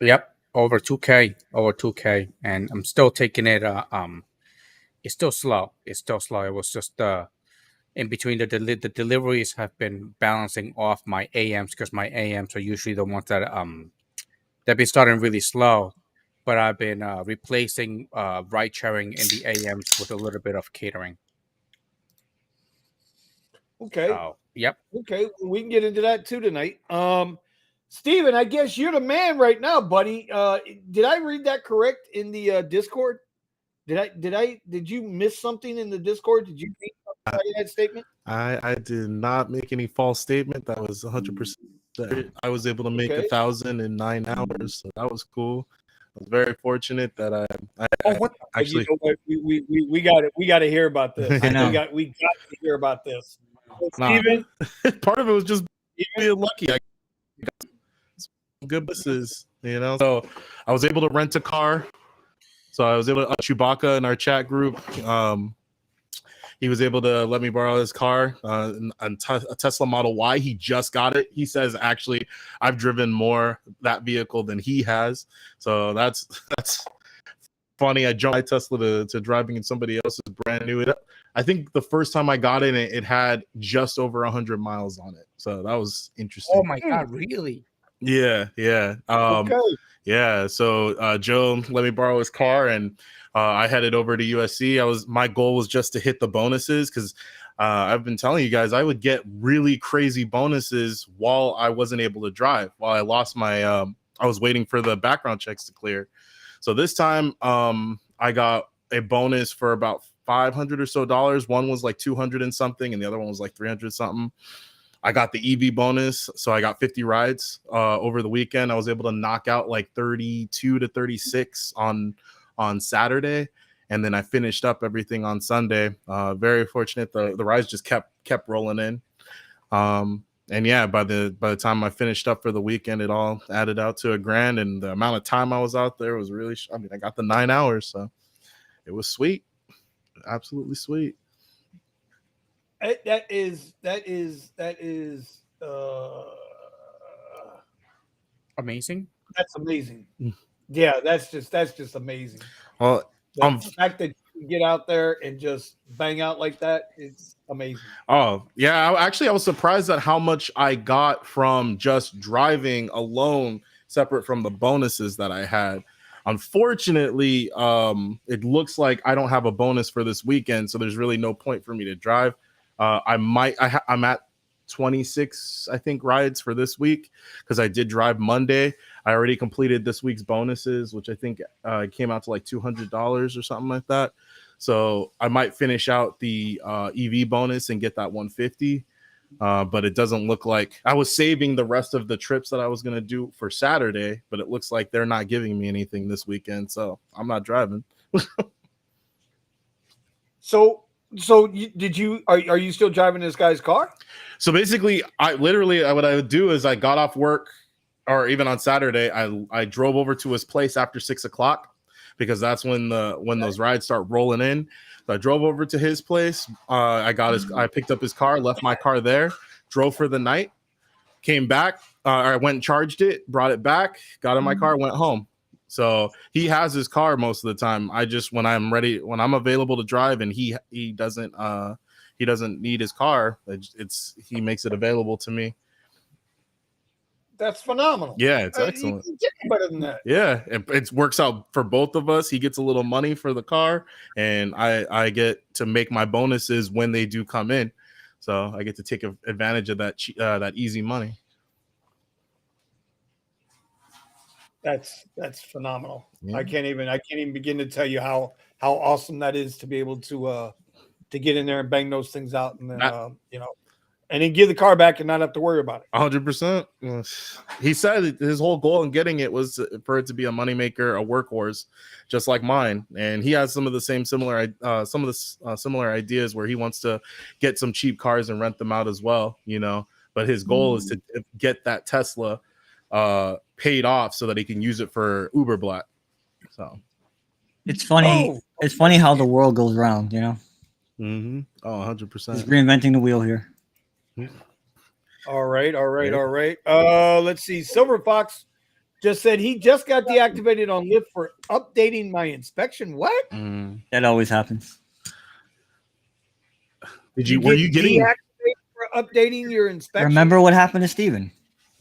Yep, over 2K, and I'm still taking it. It's still slow. It's still slow. It was just in between the deliveries have been balancing off my AMs because my AMs are usually the ones that they've been starting really slow, but I've been replacing ride sharing in the AMs with a little bit of catering. Okay. So yep. Okay, we can get into that too tonight. Steven, I guess you're the man right now, buddy. Did I read that correct in the Discord? Did you miss something in the Discord? Did you read that statement? I did not make any false statement. That was 100%. I was able to make 1,000 in 9 hours, so that was cool. I was very fortunate that I actually. You know what? We got it. We got to hear about this. I know. We got to hear about this. Steven, part of it was just being lucky. I got some good buses, you know. So I was able to rent a car. So I was able to Chewbacca in our chat group. He was able to let me borrow his car, a Tesla Model Y. He just got it. He says, actually, I've driven more that vehicle than he has. So that's funny. I jumped my Tesla to driving in somebody else's brand new. I think the first time I got in it, it had just over 100 miles on it. So that was interesting. Oh my God, really? Yeah. Okay. Yeah. So Joe let me borrow his car, and I headed over to USC. My goal was just to hit the bonuses because I've been telling you guys I would get really crazy bonuses while I wasn't able to drive. While I lost my, I was waiting for the background checks to clear. So this time, I got a bonus for about $500 or so. One was like 200 and something, and the other one was like 300 something. I got the EV bonus, so I got 50 rides over the weekend. I was able to knock out like 32 to 36 on Saturday, and then I finished up everything on Sunday. Very fortunate. The rides just kept rolling in. And yeah, by the time I finished up for the weekend, it all added out to $1,000, and the amount of time I was out there was really. I mean, I got the 9 hours, so it was sweet, absolutely sweet. That is amazing. That's amazing. Yeah, that's just amazing. Well, the fact that you get out there and just bang out like that, it's amazing. Oh yeah, I was surprised at how much I got from just driving alone, separate from the bonuses that I had. Unfortunately, it looks like I don't have a bonus for this weekend, so there's really no point for me to drive. I'm at 26, I think, rides for this week because I did drive Monday. I already completed this week's bonuses, which I think came out to like $200 or something like that. So I might finish out the EV bonus and get that 150. But it doesn't look like I was saving the rest of the trips that I was going to do for Saturday, but it looks like they're not giving me anything this weekend. So I'm not driving. So are you still driving this guy's car? So basically, what I would do is I got off work, or even on Saturday, I drove over to his place after 6 o'clock because that's when those rides start rolling in. So I drove over to his place. I picked up his car, left my car there, drove for the night, came back. I went and charged it, brought it back, got in my car, went home. So he has his car most of the time. I just when I'm available to drive, and he doesn't need his car. He makes it available to me. That's phenomenal. Yeah, it's excellent. You get better than that. Yeah, it works out for both of us. He gets a little money for the car, and I get to make my bonuses when they do come in. So I get to take advantage of that easy money. That's phenomenal. Yeah. I can't even begin to tell you how awesome that is to be able to get in there and bang those things out, and then and then give the car back and not have to worry about it. 100%. He said his whole goal in getting it was for it to be a moneymaker, a workhorse, just like mine. And he has some of the similar ideas where he wants to get some cheap cars and rent them out as well, But his goal is to get that Tesla paid off so that he can use it for Uber Black. So it's funny. It's funny how the world goes round, Mm-hmm. Oh, 100%. Just reinventing the wheel here. All right. Let's see. Silver Fox just said he just got deactivated on Lyft for updating my inspection. What? That always happens. Were you getting deactivated for updating your inspection? Remember what happened to Steven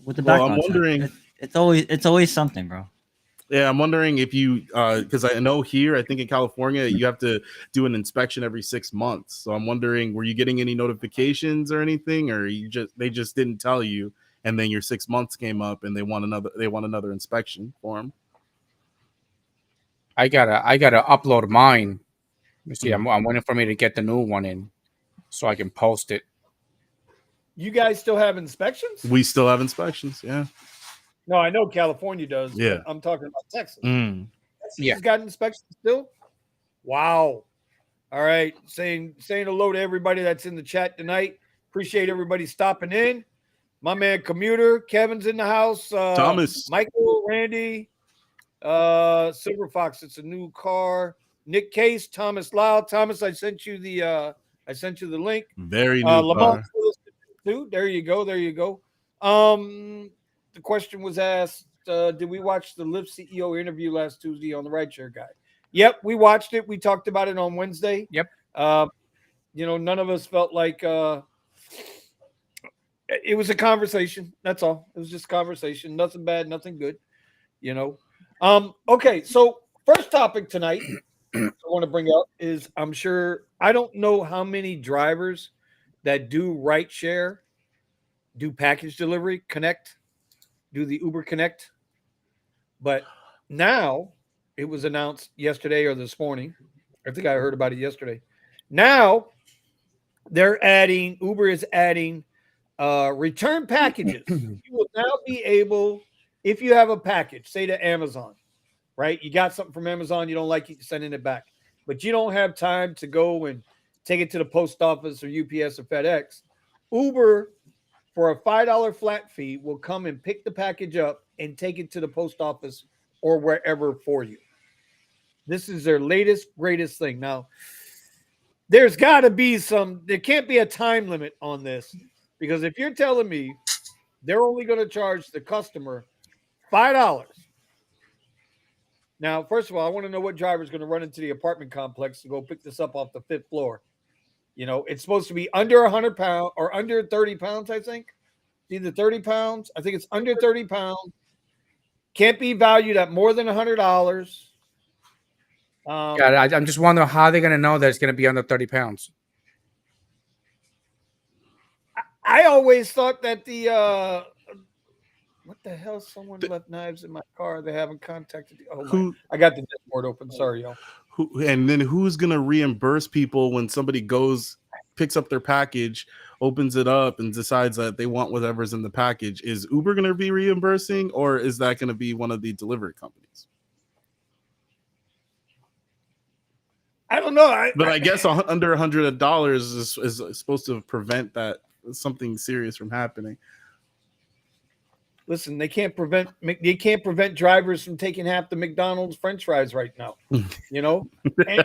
with the background I'm wondering. It's always something, bro. Yeah, I'm wondering if you, because I know here, I think in California, you have to do an inspection every 6 months. So I'm wondering, were you getting any notifications or anything, or they just didn't tell you, and then your 6 months came up and they want another inspection form. I gotta upload mine. You see, I'm waiting for me to get the new one in, so I can post it. You guys still have inspections? We still have inspections. Yeah. No, I know California does. Yeah. But I'm talking about Texas. Mm. Texas has got inspections still. Wow. All right. Saying hello to everybody that's in the chat tonight. Appreciate everybody stopping in. My man Commuter, Kevin's in the house. Thomas, Michael, Randy, Silver Fox. It's a new car. Nick Case, Thomas Lau. Thomas, I sent you the link. Very new Lamont car. too. There you go. The question was asked, did we watch the Lyft CEO interview last Tuesday on the RideShare Guide? Yep, we watched it. We talked about it on Wednesday. Yep. None of us felt like it was a conversation. That's all. It was just a conversation. Nothing bad, nothing good. Okay, so first topic tonight I want to bring up is I don't know how many drivers that do RideShare, do package delivery, do the Uber Connect. But now it was announced yesterday or this morning. I think I heard about it yesterday. Now Uber is adding return packages. You will now be able, if you have a package, say to Amazon, right? You got something from Amazon, you don't like it, you're sending it back, but you don't have time to go and take it to the post office or UPS or FedEx. Uber, for a $5 flat fee, will come and pick the package up and take it to the post office or wherever for you. This is their latest, greatest thing. Now, there can't be a time limit on this, because if you're telling me they're only going to charge the customer $5. Now, first of all, I want to know what driver is going to run into the apartment complex to go pick this up off the 5th floor. It's supposed to be under 100 pounds or under 30 pounds, I think. It's either 30 pounds. I think it's under 30 pounds. Can't be valued at more than $100. I'm just wondering how they're going to know that it's going to be under 30 pounds. I always thought that what the hell? Someone left knives in my car. They haven't contacted. I got the Discord open. Sorry, y'all. And then who's going to reimburse people when somebody picks up their package, opens it up, and decides that they want whatever's in the package? Is Uber going to be reimbursing, or is that going to be one of the delivery companies? I don't know. But I guess under $100 is supposed to prevent something serious from happening. Listen, they can't prevent drivers from taking half the McDonald's French fries right now. and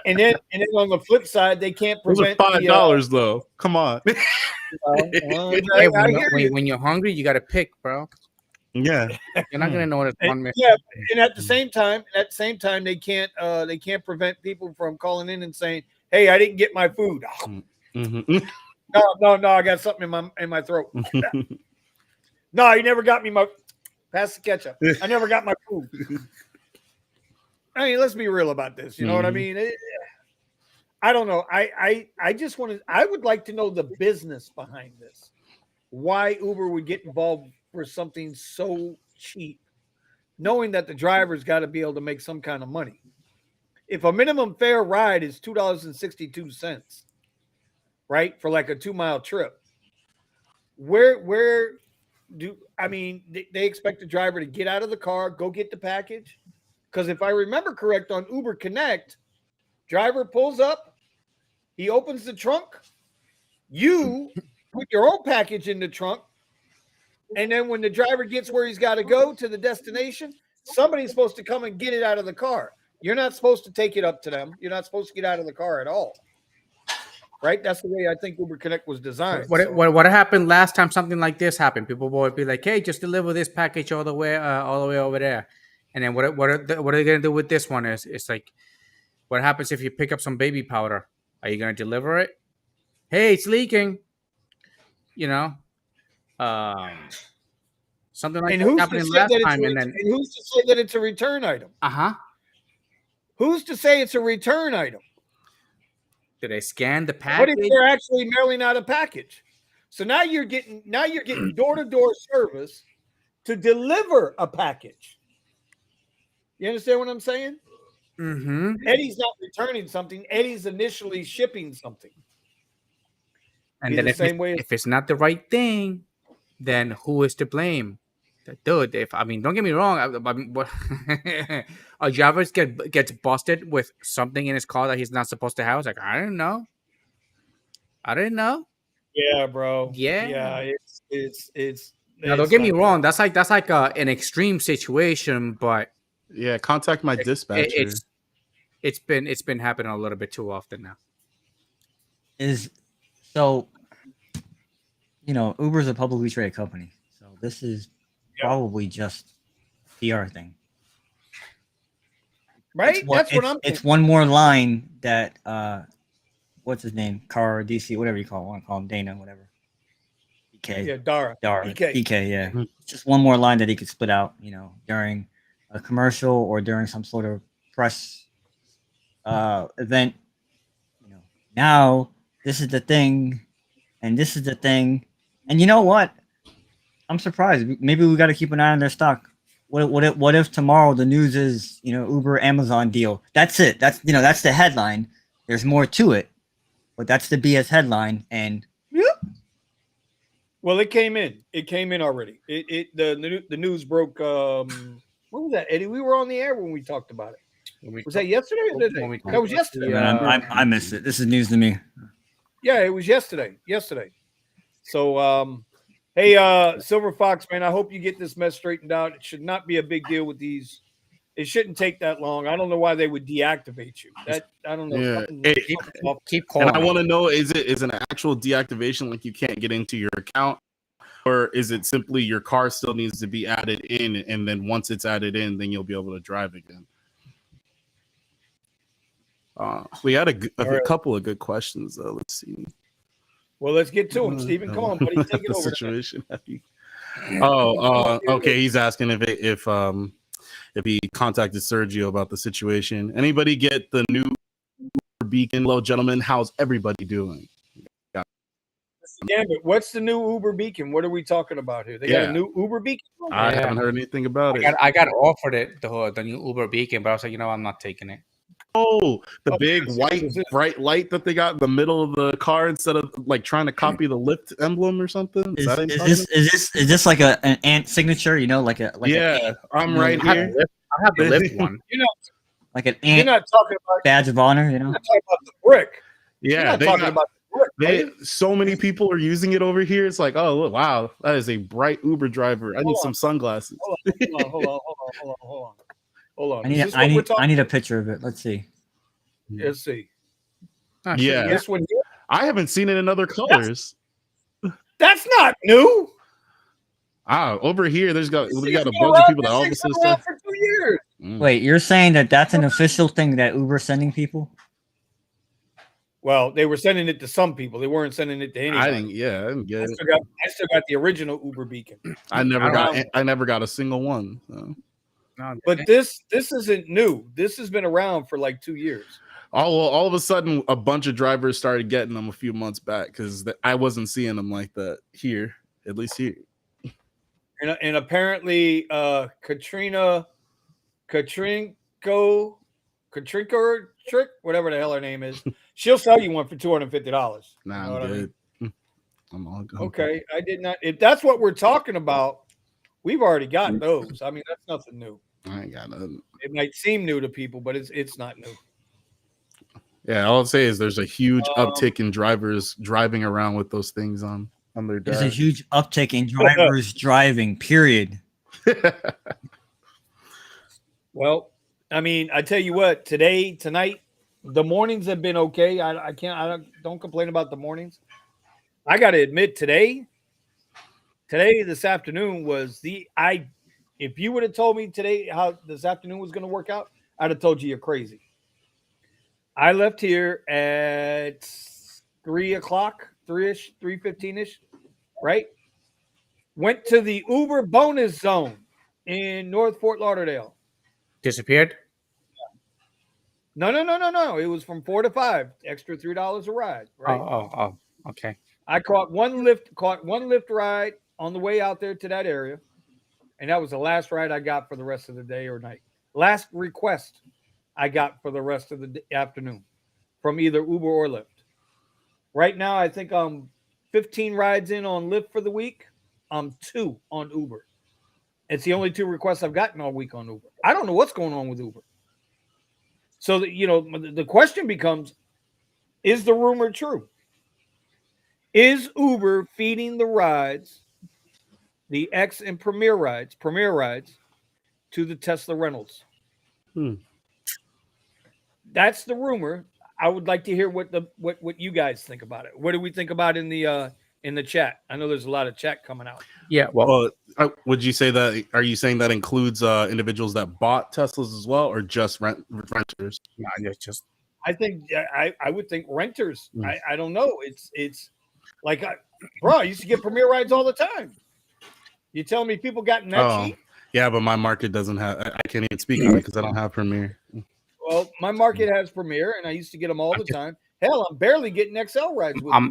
then on the flip side, they can't prevent $5 though. Come on. When you're hungry, you got to pick, bro. Yeah, you're not gonna know what it's on. Yeah, and at the same time, they can't prevent people from calling in and saying, "Hey, I didn't get my food." Mm-hmm. No, I got something in my throat. No, you never got me pass the ketchup. I never got my food. I mean, let's be real about this. You know what I mean? I don't know. I would like to know the business behind this. Why Uber would get involved for something so cheap, knowing that the driver's got to be able to make some kind of money. If a minimum fare ride is $2.62, right, for like a 2-mile trip, they expect the driver to get out of the car, go get the package? Because if I remember correct, on Uber Connect, driver pulls up, he opens the trunk, you put your own package in the trunk, and then when the driver gets where he's got to go to the destination, somebody's supposed to come and get it out of the car. You're not supposed to take it up to them. You're not supposed to get out of the car at all. right? That's the way I think Uber Connect was designed. What happened last time something like this happened? People would be like, "Hey, just deliver this package all the way over there," and then what are they gonna do with this one? It's like, what happens if you pick up some baby powder? Are you gonna deliver it? Hey, it's leaking. You know, something like And that who's to happening say last that it's time, and then who's to say that it's a return item? Who's to say it's a return item? Do they scan the What package? if they're actually mailing out a package? So now you're getting door-to-door service to deliver a package. You understand what I'm saying? Mm-hmm. Eddie's not returning something. Eddie's initially shipping something. And then if it's not the right thing, then who is to blame? Dude, don't get me wrong. A driver gets busted with something in his car that he's not supposed to have. It's like, I didn't know. Yeah, bro. Yeah. It's. Now, don't get me wrong. That's like an extreme situation, but yeah, contact my dispatcher. It's been happening a little bit too often now. Uber's a publicly traded company, so this is probably just a PR thing, right? That's what I'm thinking. It's one more line that what's his name? Car DC, whatever you call him. I want to call him Dana, whatever. DK. Yeah, Dara. DK, yeah. Mm-hmm. Just one more line that he could spit out, during a commercial or during some sort of press event. Now this is the thing, and this is the thing, and you know what? I'm surprised. Maybe we got to keep an eye on their stock. What if tomorrow the news is Uber Amazon deal? That's it. That's the headline. There's more to it, but that's the BS headline. And well, it came in. It came in already. The news broke. When was that, Eddie? We were on the air when we talked about it. Was that yesterday or today? That was yesterday. I missed it. This is news to me. Yeah, it was yesterday. So, hey, Silver Fox, man, I hope you get this mess straightened out. It should not be a big deal with these. It shouldn't take that long. I don't know why they would deactivate you. I don't know. Yeah. Keep calling. And I want to know: is an actual deactivation, like you can't get into your account, or is it simply your car still needs to be added in, and then once it's added in, then you'll be able to drive again? We had a couple of good questions, though. Let's see. Well, let's get to him, Stephen. Come on, buddy. Take it over. Situation. Okay. He's asking if he contacted Sergio about the situation. Anybody get the new beacon? Hello, gentlemen. How's everybody doing? Damn it. What's the new Uber beacon? What are we talking about here? They got a new Uber beacon? I haven't heard anything about it. I got offered the new Uber beacon, but I was like, I'm not taking it. Oh, the big white bright light that they got in the middle of the car instead of like trying to copy the Lyft emblem or something. Is this like an ant signature? I'm right here. I have the Lyft one. Like an ant. You're not talking about badge of honor. You're not talking about the brick. Yeah, so many people are using it over here. It's like, oh wow, that is a bright Uber driver. I need some sunglasses. Hold on. I need a picture of it. Let's see. Let's see. Yeah, this one here? I haven't seen it in other colors. That's not new. Over here, we got a bunch of people that all of a sudden for 2 years. Wait, you're saying that's an official thing that Uber's sending people? Well, they were sending it to some people. They weren't sending it to anybody. I didn't get it. I still got the original Uber beacon. I never got a single one. So. No, but this isn't new. This has been around for like 2 years. All of a sudden, a bunch of drivers started getting them a few months back because I wasn't seeing them like that here, at least here. And apparently, Katrina Trick, whatever the hell her name is, she'll sell you one for $250. Nah, I'm good. I'm all good. Okay, I did not. If that's what we're talking about, we've already got those. I mean, that's nothing new. I ain't got nothing. It might seem new to people, but it's not new. Yeah, all I'll say is there's a huge uptick in drivers driving around with those things on their dash. There's a huge uptick in drivers driving, period. Well, I mean, I tell you what, tonight, The mornings have been okay. I don't complain about the mornings. I got to admit today, this afternoon was if you would have told me today how this afternoon was going to work out, I'd have told you you're crazy. I left here at 3:00, 3-ish, 3:15-ish, right? Went to the Uber bonus zone in North Fort Lauderdale. Disappeared? No. It was from 4 to 5, extra $3 a ride, right? Oh, okay. I caught one Lyft ride on the way out there to that area, and that was the last ride I got for the rest of the day or night. Last request I got for the rest of the afternoon from either Uber or Lyft. Right now, I think I'm 15 rides in on Lyft for the week. I'm 2 on Uber. It's the only 2 requests I've gotten all week on Uber. I don't know what's going on with Uber. So, the question becomes, is the rumor true? Is Uber feeding the rides, the X and Premier rides, to the Tesla rentals? That's the rumor. I would like to hear what you guys think about it. What do we think about in the chat? I know there's a lot of chat coming out. Yeah, well, would you say that? Are you saying that includes individuals that bought Teslas as well, or just renters? no, just I think I would think renters. I don't know. It's like, bro, I used to get Premier rides all the time. You telling me people gotten that cheap? Yeah, but my market doesn't have. I can't even speak on it because I don't have Premier. Well, my market has Premier, and I used to get them all the time. Hell, I'm barely getting XL rides. I'm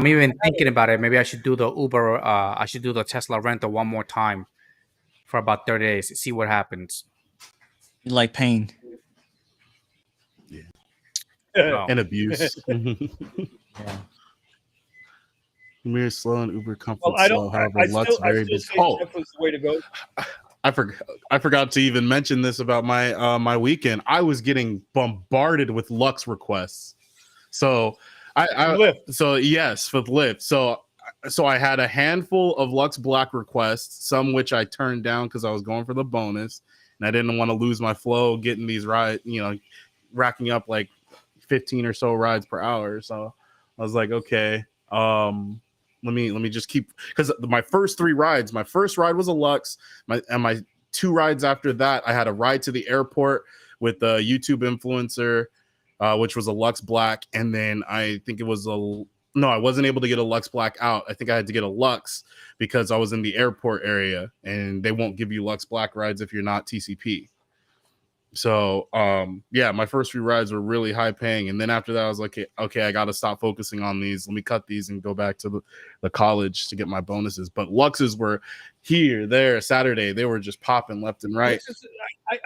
even thinking about it. Maybe I should do the Uber. I should do the Tesla rental one more time for about 30 days. See what happens. You like pain. Yeah. No. And abuse. Yeah. Premier slow and Uber comfort Well, slow. However, Lux very busy. Oh, that was the way to go. I forgot to even mention this about my weekend. I was getting bombarded with Lux requests. So yes, for Lyft. So I had a handful of Lux Black requests, some which I turned down because I was going for the bonus, and I didn't want to lose my flow getting these rides, racking up like 15 or so rides per hour. So I was like, okay, let me just keep, because my first 3 rides, my first ride was a Lux, my 2 rides after that, I had a ride to the airport with a YouTube influencer, which was a Lux Black, and then I think it was I wasn't able to get a Lux Black out. I think I had to get a Lux because I was in the airport area, and they won't give you Lux Black rides if you're not TCP. So my first few rides were really high paying, and then after that I was like, okay, I got to stop focusing on these. Let me cut these and go back to the college to get my bonuses. But Luxes were here, there, Saturday. They were just popping left and right.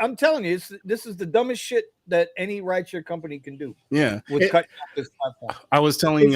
I'm telling you, this is the dumbest shit that any rideshare company can do. Yeah, with cutting off this platform. I was telling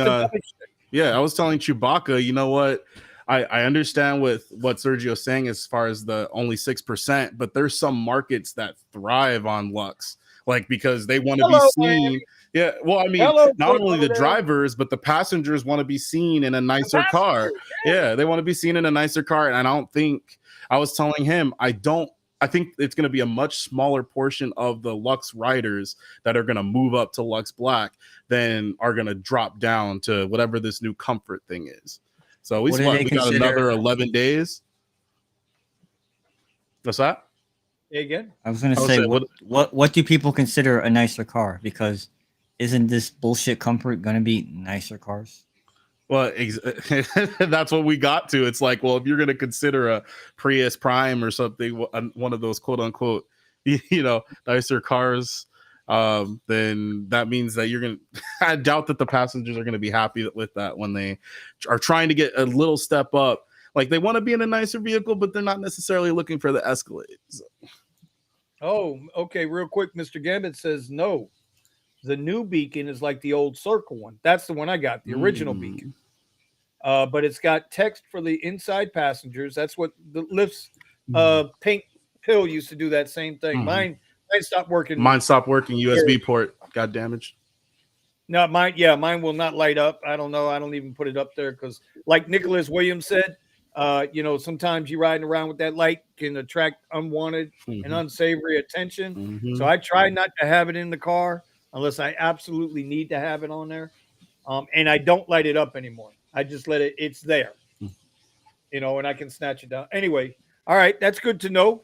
Chewbacca, you know what? I understand with what Sergio's saying as far as the only 6%, but there's some markets that thrive on Lux, like because they want to be seen. Miami. Yeah, well, I mean, not only the drivers, but the passengers want to be seen in a nicer car. Yeah, they want to be seen in a nicer car, and I was telling him, I think it's going to be a much smaller portion of the Lux riders that are going to move up to Lux Black than are going to drop down to whatever this new comfort thing is. So we got another 11 days. What's that? Again? I was going to say, what do people consider a nicer car? Because isn't this bullshit comfort going to be nicer cars? Well, that's what we got to. It's like, well, if you're going to consider a Prius Prime or something, one of those quote unquote, nicer cars, then that means that you're going to, I doubt that the passengers are going to be happy with that when they are trying to get a little step up. Like they want to be in a nicer vehicle, but they're not necessarily looking for the Escalade. So. Oh, okay. Real quick. Mr. Gambit says, no, the new Beacon is like the old Circle one. That's the one I got, the original Beacon. But it's got text for the inside passengers. That's what the Lyft's pink pill used to do, that same thing. Mine stopped working. Mine stopped working. USB port got damaged. No, mine will not light up. I don't know. I don't even put it up there because, like Nicholas Williams said, sometimes you riding around with that light can attract unwanted and unsavory attention. So I try not to have it in the car. unless I absolutely need to have it on there. And I don't light it up anymore. I just let it. It's there, and I can snatch it down. Anyway, all right, that's good to know.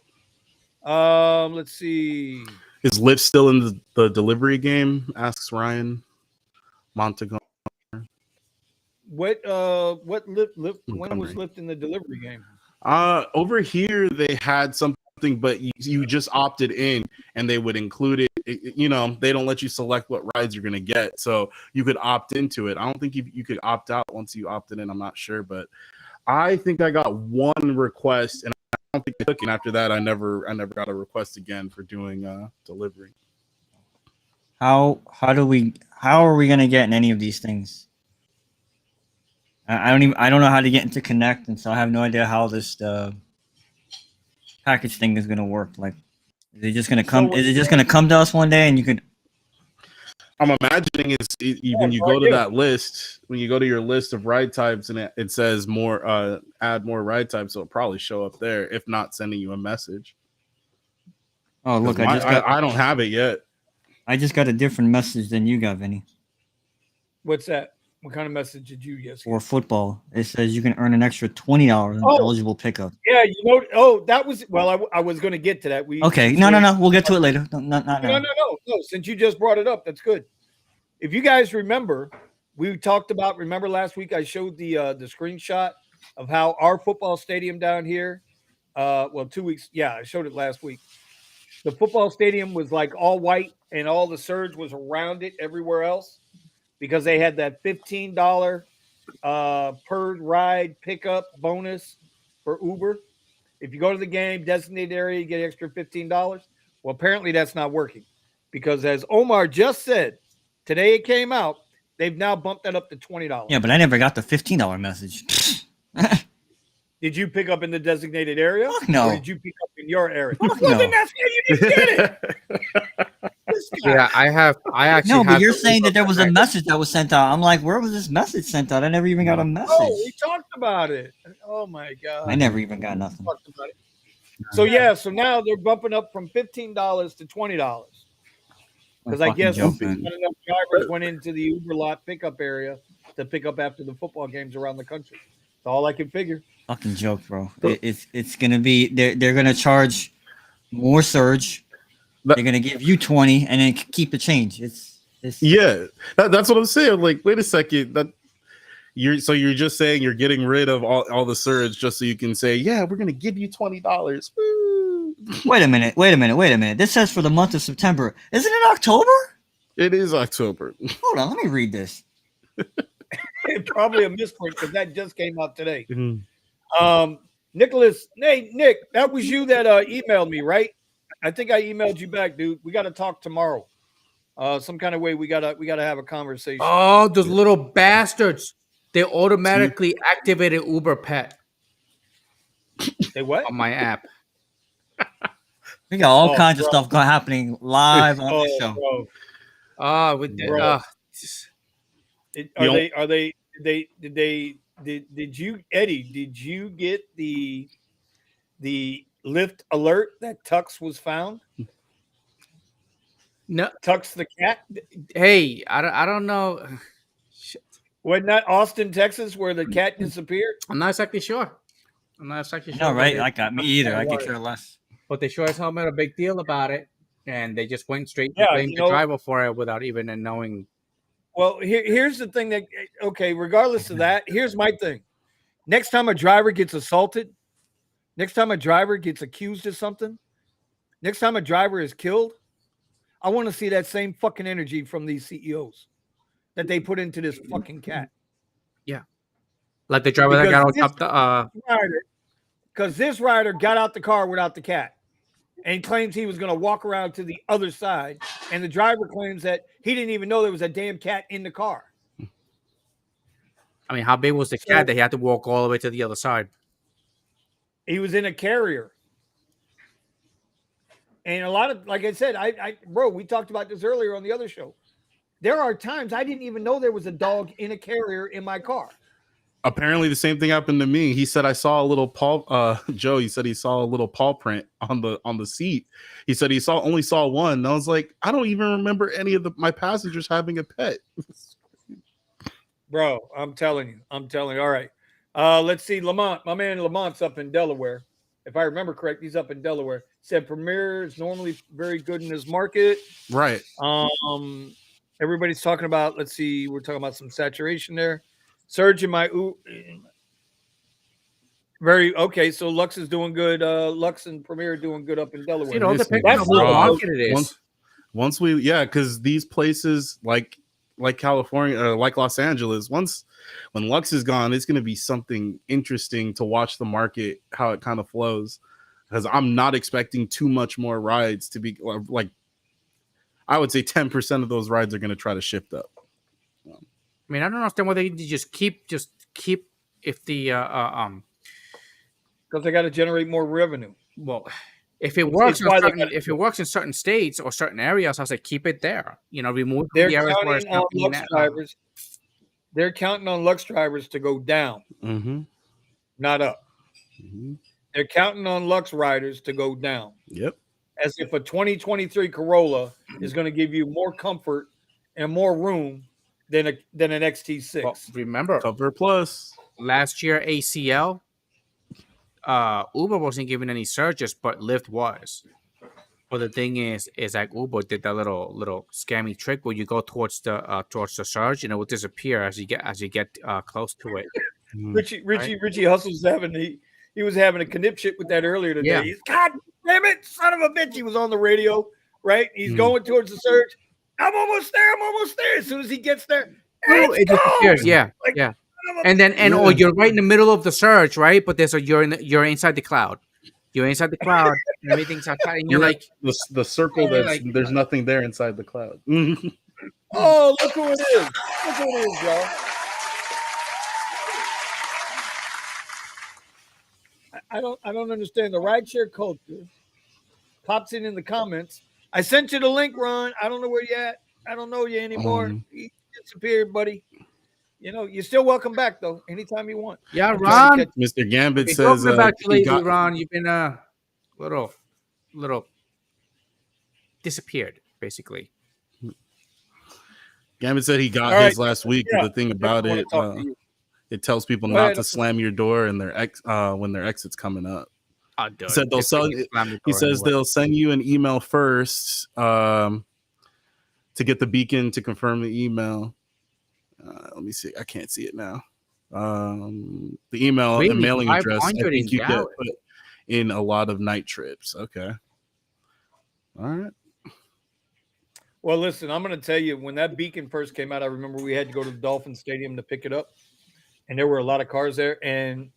Let's see. Is Lyft still in the delivery game? Asks Ryan Montgomery. What Lyft when was Montgomery. Lyft in the delivery game? Over here they had something, but you just opted in, and they would include it. They don't let you select what rides you're gonna get, so you could opt into it. I don't think you could opt out once you opted in. I'm not sure, but I think I got one request, and I don't think I took it. And after that, I never got a request again for doing delivery. How are we gonna get in any of these things? I don't know how to get into Connect, and so I have no idea how this package thing is gonna work. Like, is it just gonna come? Is it just gonna come to us one day, and you could? I'm imagining when you go to that list, when you go to your list of ride types, and it says more, add more ride types, so it'll probably show up there, if not sending you a message. Oh, look, I don't have it yet. I just got a different message than you got, Vinny. What's that? What kind of message did you get? For football, it says you can earn an extra $20 on eligible pickup. Yeah, that was I was going to get to that. No. We'll get to it later. Not now. No. Since you just brought it up, that's good. If you guys remember, we talked about. Remember last week I showed the screenshot of how our football stadium down here. 2 weeks. Yeah, I showed it last week. The football stadium was like all white, and all the surge was around it everywhere else, because they had that $15 per ride pickup bonus for Uber. If you go to the game, designated area, you get extra $15. Well, apparently that's not working, because as Omar just said, today it came out, they've now bumped that up to $20. Yeah, but I never got the $15 message. Did you pick up in the designated area? Fuck no. Or did you pick up in your area? Fuck Well, no. then that's why you didn't get it. Yeah, I actually. No, but have you're the saying that there was a Uber message that was sent out. I'm like, where was this message sent out? I never even got a message. Oh, we talked about it. Oh my God. I never even got nothing. Talked about it. So now they're bumping up from $15 to $20. Because I guess not enough drivers went into the Uber lot pickup area to pick up after the football games around the country. That's all I can figure. Fucking joke, bro. It's gonna be they're gonna charge more surge. They're gonna give you 20 and then keep the change. It's yeah. That's what I'm saying. Like, wait a second. You're just saying you're getting rid of all the surge just so you can say, yeah, we're gonna give you $20. Woo. Wait a minute. This says for the month of September. Isn't it October? It is October. Hold on, let me read this. Probably a misprint, because that just came out today. Mm-hmm. Nicholas, hey Nick, that was you that emailed me, right? I think I emailed you back, dude. We got to talk tomorrow. Some kind of way we gotta have a conversation. Oh, those little bastards! They automatically activated Uber Pet. They what? On my app. We got all kinds of stuff happening live on the show. Did you, Eddie? Did you get the Lyft alert that Tux was found? No, Tux the cat. Hey, I don't know. Shit. Wasn't that Austin, Texas, where the cat disappeared? I'm not exactly sure. No, right? Like me either. I could care less. But they sure as hell made a big deal about it, and they just went straight to blame the driver for it without even knowing. Well, here's the thing regardless of that, here's my thing. Next time a driver gets assaulted, next time a driver gets accused of something, next time a driver is killed, I want to see that same fucking energy from these CEOs that they put into this fucking cat. Yeah. Like the driver that got on top because this rider got out the car without the cat and claims he was going to walk around to the other side. And the driver claims that he didn't even know there was a damn cat in the car. I mean, how big was the cat that he had to walk all the way to the other side? He was in a carrier. And a lot of, like I said, bro, we talked about this earlier on the other show. There are times I didn't even know there was a dog in a carrier in my car. Apparently, the same thing happened to me. He said I saw a little paw. Joe, he said he saw a little paw print on the seat. He said he only saw one. And I was like, I don't even remember any of my passengers having a pet. Bro, I'm telling you. All right. Let's see. Lamont, my man Lamont's up in Delaware. If I remember correct, he's up in Delaware. Said Premier is normally very good in his market. Right. Everybody's talking about, let's see, we're talking about some saturation there. Surge in my very okay. So Lux is doing good. Lux and Premier are doing good up in Delaware. You know, Listen, depending on what market it is. Once we, because these places like California, like Los Angeles, when Lux is gone, it's going to be something interesting to watch the market, how it kind of flows. Because I'm not expecting too much more rides to be like, I would say 10% of those rides are going to try to shift up. I mean, I don't understand why they just keep if the because they got to generate more revenue. Well, if it works, if it works in certain states or certain areas, I say keep it there. You know, remove the areas where it's not Lux drivers. They're counting on Lux drivers to go down, not up. They're counting on Lux riders to go down. Yep. As if a 2023 Corolla is going to give you more comfort and more room than an XT6. Well, remember, Cover Plus last year ACL, Uber wasn't giving any surges, but Lyft was. But the thing is like Uber did that little scammy trick where you go towards the surge and it will disappear as you get close to it. Richie Hustle's he was having a conniption with that earlier today. Yeah. He's, God damn it, son of a bitch. He was on the radio, right? He's going towards the surge. I'm almost there. As soon as he gets there, it disappears. Yeah, like, yeah. Or you're right in the middle of the surge, right? But you're inside the cloud. You're inside the cloud, and everything's outside, and you're like the circle there's nothing there inside the cloud. Oh, look who it is! Look who it is, y'all. I don't understand the rideshare culture. Pops in the comments. I sent you the link, Ron. I don't know where you at. I don't know you anymore. You disappeared, buddy. You know, you're still welcome back though. Anytime you want. Yeah, Ron. Mr. Gambit says about you lately, Ron. You've been little disappeared, basically. Gambit said he got his last week. Yeah. The thing about it, it tells people not to slam your door and when their exit's coming up. He said they'll sell. He says they'll send you an email first to get the beacon to confirm the email. Let me see. I can't see it now. The email and mailing address. I think you get put in a lot of night trips. Okay. All right. Well, listen, I'm going to tell you, when that beacon first came out, I remember we had to go to the Dolphin Stadium to pick it up, and there were a lot of cars there. And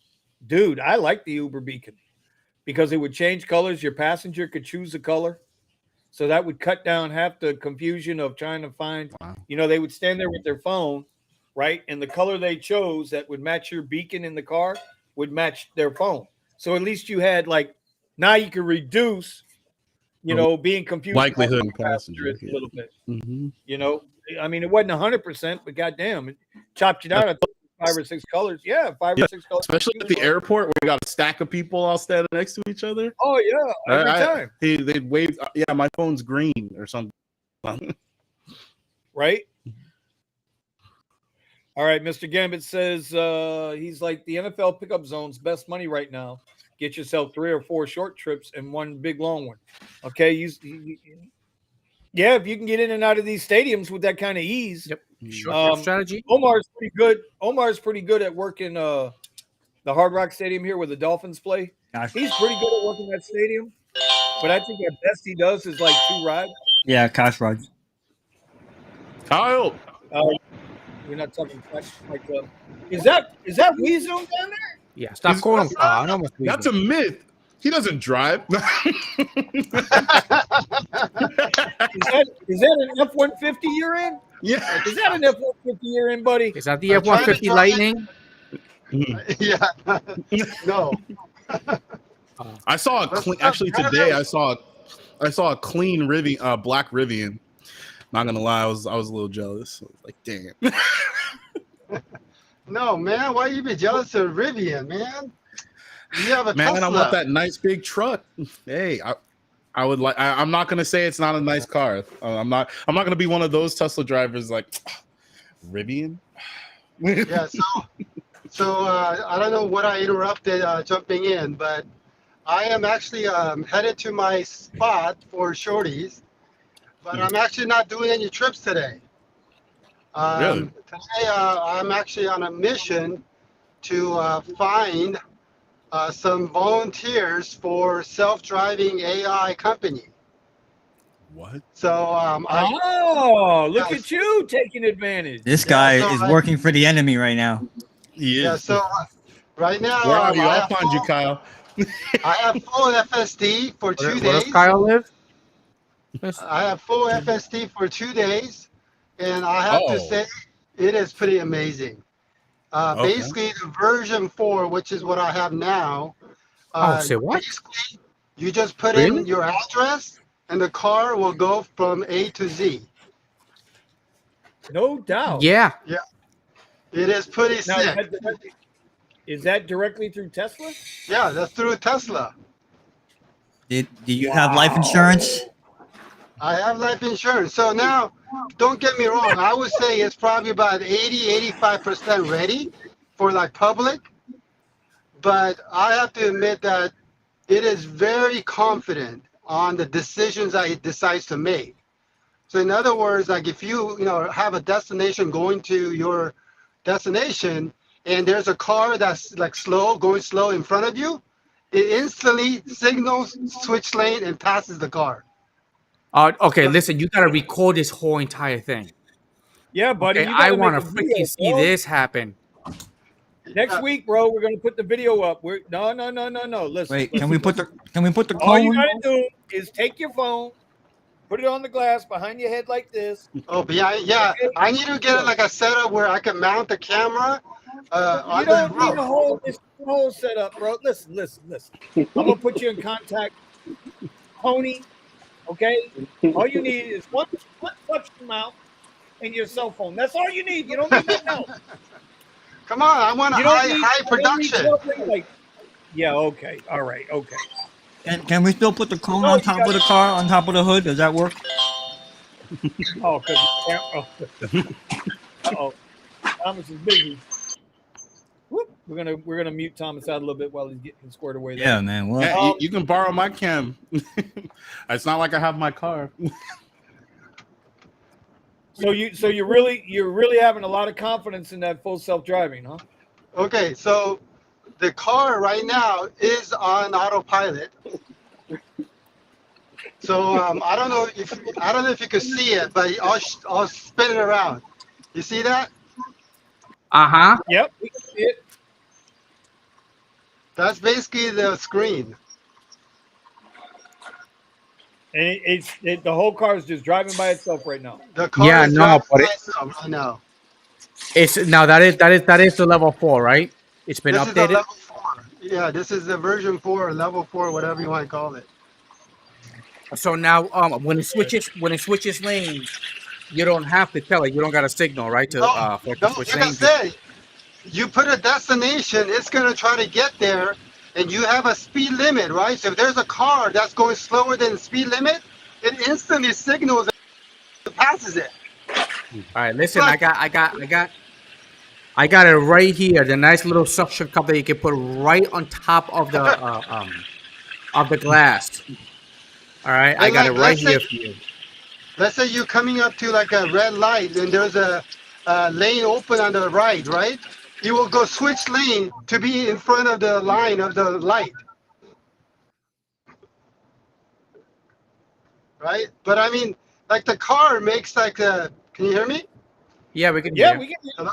dude, I like the Uber beacon because it would change colors. Your passenger could choose the color. So that would cut down half the confusion of trying to find, they would stand there with their phone, right? And the color they chose that would match your beacon in the car would match their phone. So at least you had now you can reduce, being confused. Likelihood in passengers a little bit. I mean, it wasn't 100%, but goddamn, it chopped you down at 5 or 6 colors. Yeah, 5 or 6 colors. Especially at the airport where we got a stack of people all standing next to each other. Oh, yeah. Every time. They'd wave, my phone's green or something. Right? All right, Mr. Gambit says he's like, the NFL pickup zone's best money right now. Get yourself 3 or 4 short trips and one big long one. Okay, yeah, if you can get in and out of these stadiums with that kind of ease. Yep. Short strategy. Omar's pretty good. Omar's pretty good at working the Hard Rock Stadium here where the Dolphins play. He's pretty good at working that stadium. But I think at best he does is 2 rides. Yeah, cash rides. Kyle. We're not talking is that Weezone down there? Yeah, stop calling him. That's a myth. He doesn't drive. Is that an F-150 you're in? Yeah. Is that an F-150 you're in, buddy? Is that the F-150 Lightning? Yeah. No. I saw today. I saw a clean Rivian, black Rivian. Not gonna lie, I was a little jealous. I was like, damn. No, man. Why you be jealous of Rivian, man? You have a Man, Tesla. I want that nice big truck. Hey, I would like. I'm not gonna say it's not a nice car. I'm not gonna be one of those Tesla drivers like Rivian. Yeah. So I don't know what I interrupted jumping in, but I am actually headed to my spot for shorties, but I'm actually not doing any trips today. Really? Today I'm actually on a mission to find some volunteers for self-driving AI company. What? So Look at you taking advantage. This Yeah, guy so is working for the enemy right now. He yeah. is. So right now Where are you? I I'll have find you, Kyle. I have full FSD for 2 Where does days. Kyle live? Yes. I have full FSD for 2 days, and I have to Oh, say it is pretty amazing. okay. Basically, the version 4, which is what I have now, Oh, say what? basically you just put in Really? your address, and the car will go from A to Z. No doubt. Yeah. Yeah, it is pretty Now, sick. is that directly through Tesla? Yeah, that's through Tesla. Do you have life insurance? I have life insurance. So now, don't get me wrong. I would say it's probably about 85% ready for like public. But I have to admit that it is very confident on the decisions that it decides to make. So in other words, like if you have a destination going to your destination and there's a car that's like going slow in front of you, it instantly signals switch lane and passes the car. Okay, listen, you gotta record this whole entire thing. Yeah, buddy. Okay, You got I to make want a to video, freaking see bro. this happen. Next week, bro, we're gonna put the video up. No. Listen. Wait, listen, can we put the All you cone? gotta do is take your phone, put it on the glass behind your head like this. Oh, but yeah. Okay? I need to get like a setup where I can mount the camera You on the don't need a roof. whole setup, bro. Listen. I'm gonna put you in contact, Tony. Okay. All you need is one suction mount and your cell phone. That's all you need. You don't need nothing else. Come on, I want a You don't high need production. like, yeah. Okay. All right. Okay. Can we still put the cone No, on you top got- of the car, on top of the hood? Does that work? Oh, uh-oh. Thomas is busy. Whoop. We're gonna mute Thomas out a little bit while he's getting squared away there. Yeah, man. Well, Yeah, you can borrow my cam. It's not like I have my car. So you're really having a lot of confidence in that full self-driving, huh? Okay, so the car right now is on autopilot. So I don't know if you can see it, but I'll spin it around. You see that? Uh-huh. Yep. We can see it. That's basically the screen. And the whole car is just driving by itself right now. The car Yeah, is no, driving but by it- itself right now. It's now that is the level 4, right? It's been This is the updated. level 4. Yeah, this is the version 4, level 4, whatever you want to call it. So now when it switches lanes, you don't have to tell it. You don't got a signal, right? To for it to No, switch like I lanes. said, you put a destination, it's going to try to get there, and you have a speed limit, right? So if there's a car that's going slower than the speed limit, it instantly signals and passes it. All right, listen, I got it right here. The nice little suction cup that you can put right on top of the glass. All right, I And got it right let's say- here for you. Let's say you're coming up to like a red light and there's a lane open on the right? You will go switch lane to be in front of the line of the light. Right? But I mean, like the car makes like a, can you hear me? Yeah, we can. Yeah, hear. we can. Hello?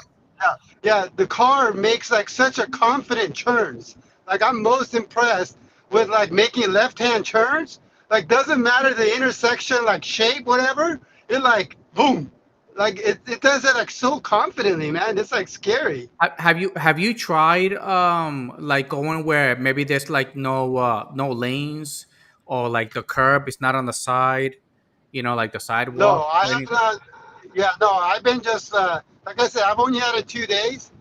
Yeah, the car makes like such a confident turns. Like I'm most impressed with like making left-hand turns. Like doesn't matter the intersection, like shape, whatever. It like boom, like it does it like so confidently, man. It's like scary. Have you tried like going where maybe there's like no lanes, or like the curb is not on the side, like the No, sidewalk? I have not. Yeah, no, I've been just like I said, I've only had it 2 days,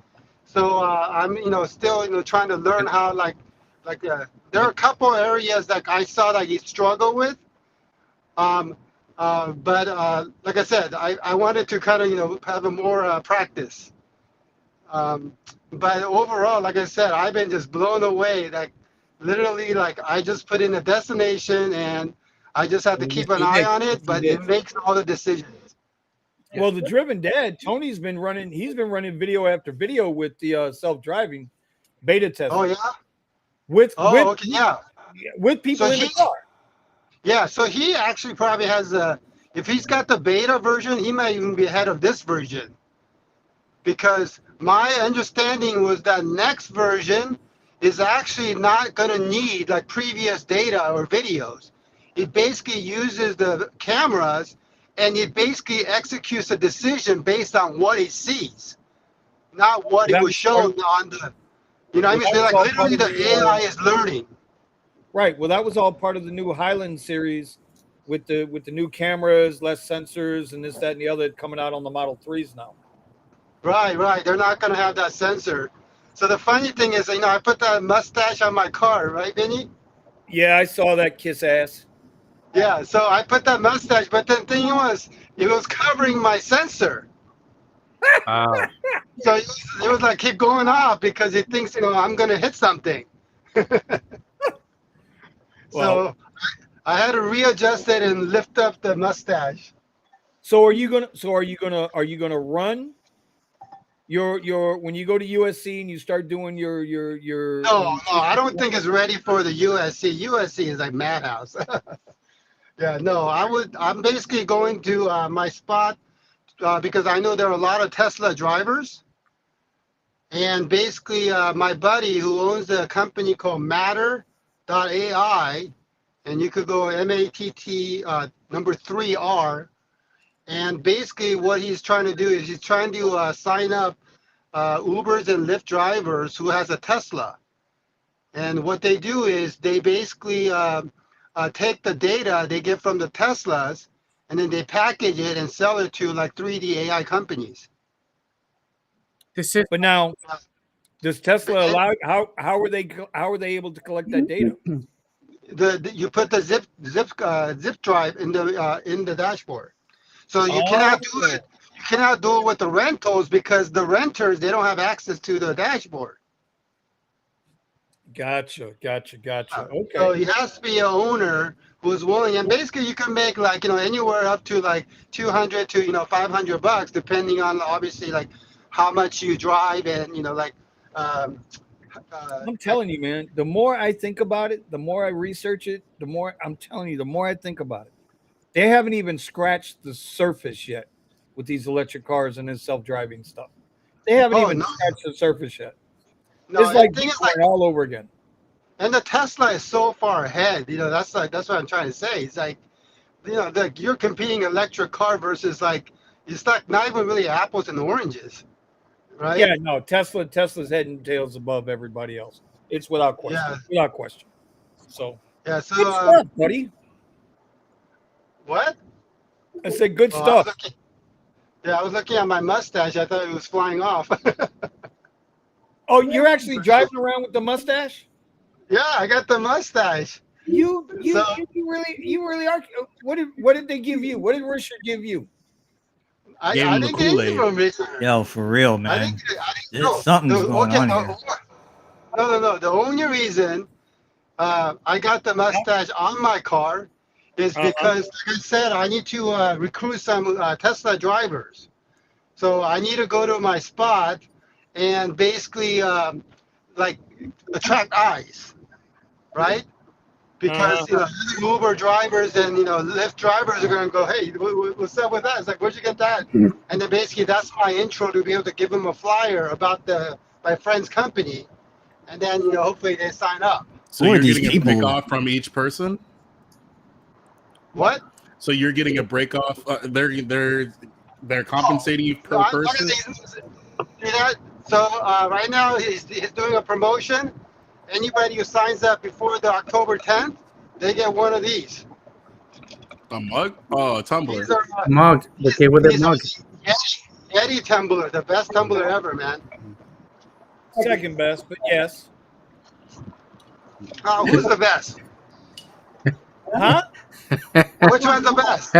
So I'm still trying to learn how there are a couple areas that I saw that you struggle with. But like I said, I wanted to kind of have a more practice. But overall, like I said, I've been just blown away. Like literally, like I just put in a destination and I just have to keep an eye on it, but it makes all the decisions. Well, the Driven Dad, Tony's been running. He's been running video after video with the self-driving beta test. Oh yeah. With people So in the car. Yeah, so he actually probably has if he's got the beta version, he might even be ahead of this version. Because my understanding was that next version is actually not going to need like previous data or videos. It basically uses the cameras and it basically executes a decision based on what it sees, not what it was shown on the, I mean, like literally the AI is learning. Right. Well, that was all part of the new Highland series with the new cameras, less sensors, and this, that, and the other coming out on the Model 3s now. Right. They're not going to have that sensor. So the funny thing is, I put that mustache on my car, right, Vinny? Yeah, I saw that kiss ass. Yeah, so I put that mustache, but the thing was, it was covering my sensor. So it was like keep going off because it thinks, I'm going to hit something. So I had to readjust it and lift up the mustache. So are you gonna run your when you go to USC and you start doing your No, I don't think it's ready for the USC. USC is like madhouse. Yeah, no, I'm basically going to my spot because I know there are a lot of Tesla drivers. And basically my buddy who owns a company called Matter.ai, and you could go MATT number 3R. And basically what he's trying to do is he's trying to sign up Ubers and Lyft drivers who has a Tesla. And what they do is they basically take the data they get from the Teslas and then they package it and sell it to like 3D AI companies. But now, does Tesla allow? How are they able to collect that data? You put the zip drive in the dashboard, so you cannot do it. You cannot do it with the rentals because the renters they don't have access to the dashboard. Gotcha. Okay. So he has to be an owner who's willing, and basically you can make like anywhere up to like $200 to $500 depending on obviously like how much you drive and I'm telling you, man, the more I think about it, the more I research it, the more I think about it. They haven't even scratched the surface yet with these electric cars and this self-driving stuff. They haven't scratched the surface yet. No, it's like Bitcoin all over again. And the Tesla is so far ahead. That's what I'm trying to say. It's like, you're competing electric car versus like it's not even really apples and oranges. Right? Yeah, no, Tesla's head and tails above everybody else. It's without question. Yeah. Without question. So yeah, so good stuff, buddy. What? I said good stuff. I was looking at my mustache. I thought it was flying off. Oh, you're actually driving around with the mustache? Yeah, I got the mustache. You really are. What did they give you? What did RideShare give you? I didn't get anything from RideShare. Yo, for real, man. Something's going on here. No. The only reason I got the mustache on my car is because, like I said, I need to recruit some Tesla drivers. So I need to go to my spot and basically attract eyes, right? Because Uber drivers and Lyft drivers are going to go, hey, what's up with that? It's like, where'd you get that? And then basically that's my intro to be able to give them a flyer about my friend's company, and then hopefully they sign up. So you're getting a break off from each person. What? So you're getting a break off. They're compensating you per person. See that? So right now he's doing a promotion. Anybody who signs up before the October 10th, they get one of these. A mug? Oh, a tumbler. Mug. Okay, with a mug. Yeti tumbler, the best tumbler ever, man. second best, but yes. Who's the best? Huh? Which one's the best?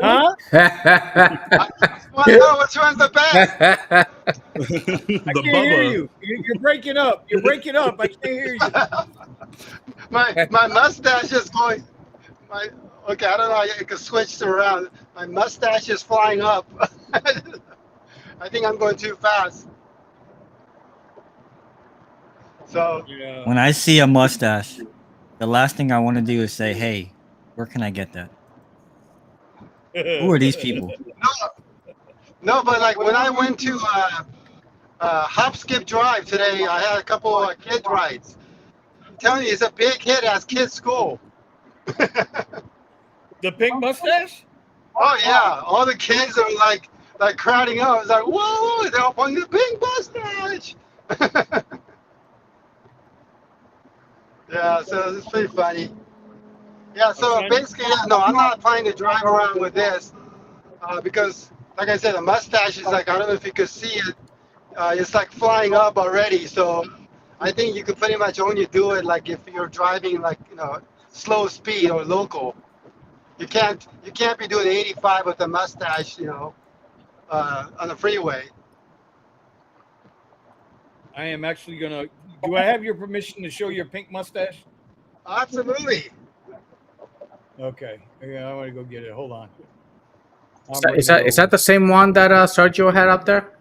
Huh? I just want to know which one's the best. I The can't hear Bubba. you. You're breaking up. You're breaking up. I can't hear you. My mustache is going. Okay, I don't know how you can switch around. My mustache is flying up. I think I'm going too fast. So Yeah. When I see a mustache, the last thing I want to do is say, "Hey, where can I get that?" Who are these people? no, but like when I went to Hop Skip Drive today, I had a couple of kid rides. I'm telling you, it's a big hit at kids' school. The pink mustache? Oh yeah, all the kids are like crowding up. It's like, whoa, they're up on the pink mustache. Yeah, so it's pretty funny. Yeah, so basically, no, I'm not planning to drive around with this because, like I said, the mustache is like, I don't know if you could see it. It's like flying up already. So I think you could pretty much only do it like if you're driving like, slow speed or local. You can't be doing 85 with the mustache, on the freeway. I am actually gonna. Do I have your permission to show your pink mustache? Absolutely. Okay. Yeah, I want to go get it. Hold on. Is that the same one that Sergio had up there?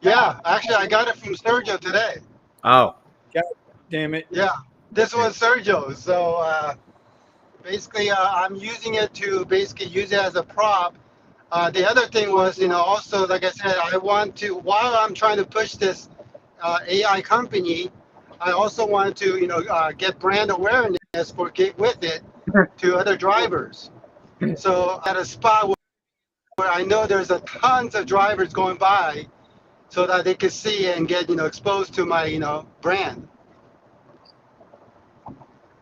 Yeah, actually, I got it from Sergio today. Oh, Damn it. Yeah, this was Sergio. So basically, I'm using it to basically use it as a prop. The other thing was, also, like I said, I want to, while I'm trying to push this AI company, I also want to, get brand awareness for Get With It to other drivers. So at a spot where I know there's a tons of drivers going by, so that they can see and get, exposed to my, brand.